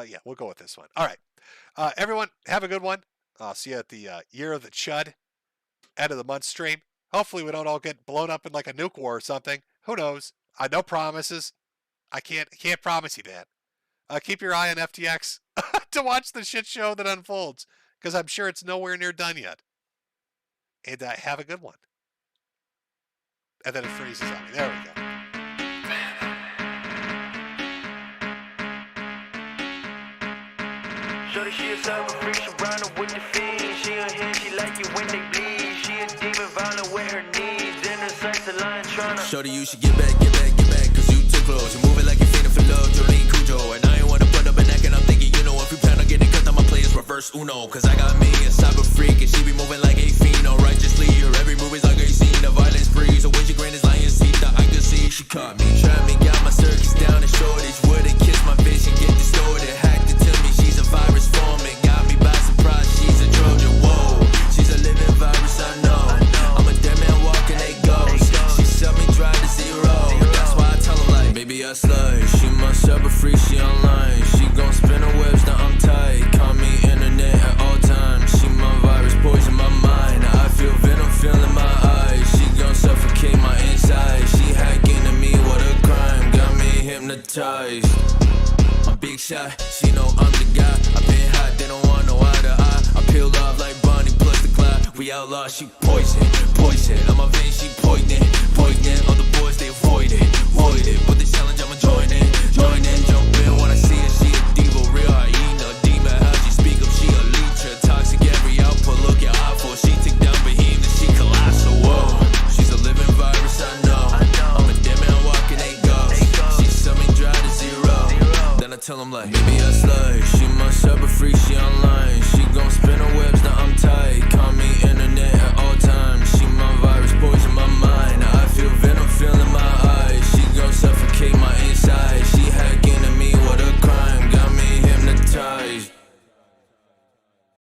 Yeah, we'll go with this one. All right. Everyone, have a good one. I'll see you at the Year of the Chud end of the month stream. Hopefully we don't all get blown up in like a nuke war or something. Who knows? No promises. I can't promise you that. Keep your eye on FTX to watch the shit show that unfolds, because I'm sure it's nowhere near done yet. And have a good one. And then it freezes on me. There we go. Shorty, she a cyber freak, she round up with the fiends. She a hen, she like it when they bleed. She a demon, violent with her knees. In her sights, the line tryna. Shorty, you should get back, cause you too close. You moving like you're feeding for love, Jolene Cujo. And I ain't wanna put up a neck, and I'm thinking, you know, if you plan on getting cut, I'ma play is reverse Uno. Cause I got me a cyber freak, and she be moving like a fiend. Righteously, her every move is like a scene. The violence free, so when she grin is lying, see that I could see. She caught me, trapped me, got my circus down the shortage. Wouldn't kiss my vision, get distorted. Hacked it to me, she's a virus forming. Got me by surprise, she's a Trojan, whoa. She's a living virus, I know. I'm a dead man walking a ghost. She set me dry to zero. That's why I tell her like, baby, I slide. She must have a free, she online. She gon' spin her webs, now I'm tight. Call me internet at all times. She my virus, poison my mind. I feel venom, feeling my eyes. She gon' suffocate my inside. She hacking to me, what a crime. Got me hypnotized. I'm big shot, she know I'm the guy. I've been hot, they don't want no eye to eye. I peel off like Bonnie plus the Clyde. We outlaw, she poison. On my veins, she poignant. All the boys, they avoid it. But the challenge, I'ma join in. Jump in when I see her, she a diva. Real hyena, demon, how she speak up, she a leecher. Toxic every output, look at awful. She take down behemoth, she colossal, whoa. She's a living virus, I know. I'm a dead man walking a ghost. She sent me dry to zero. like, maybe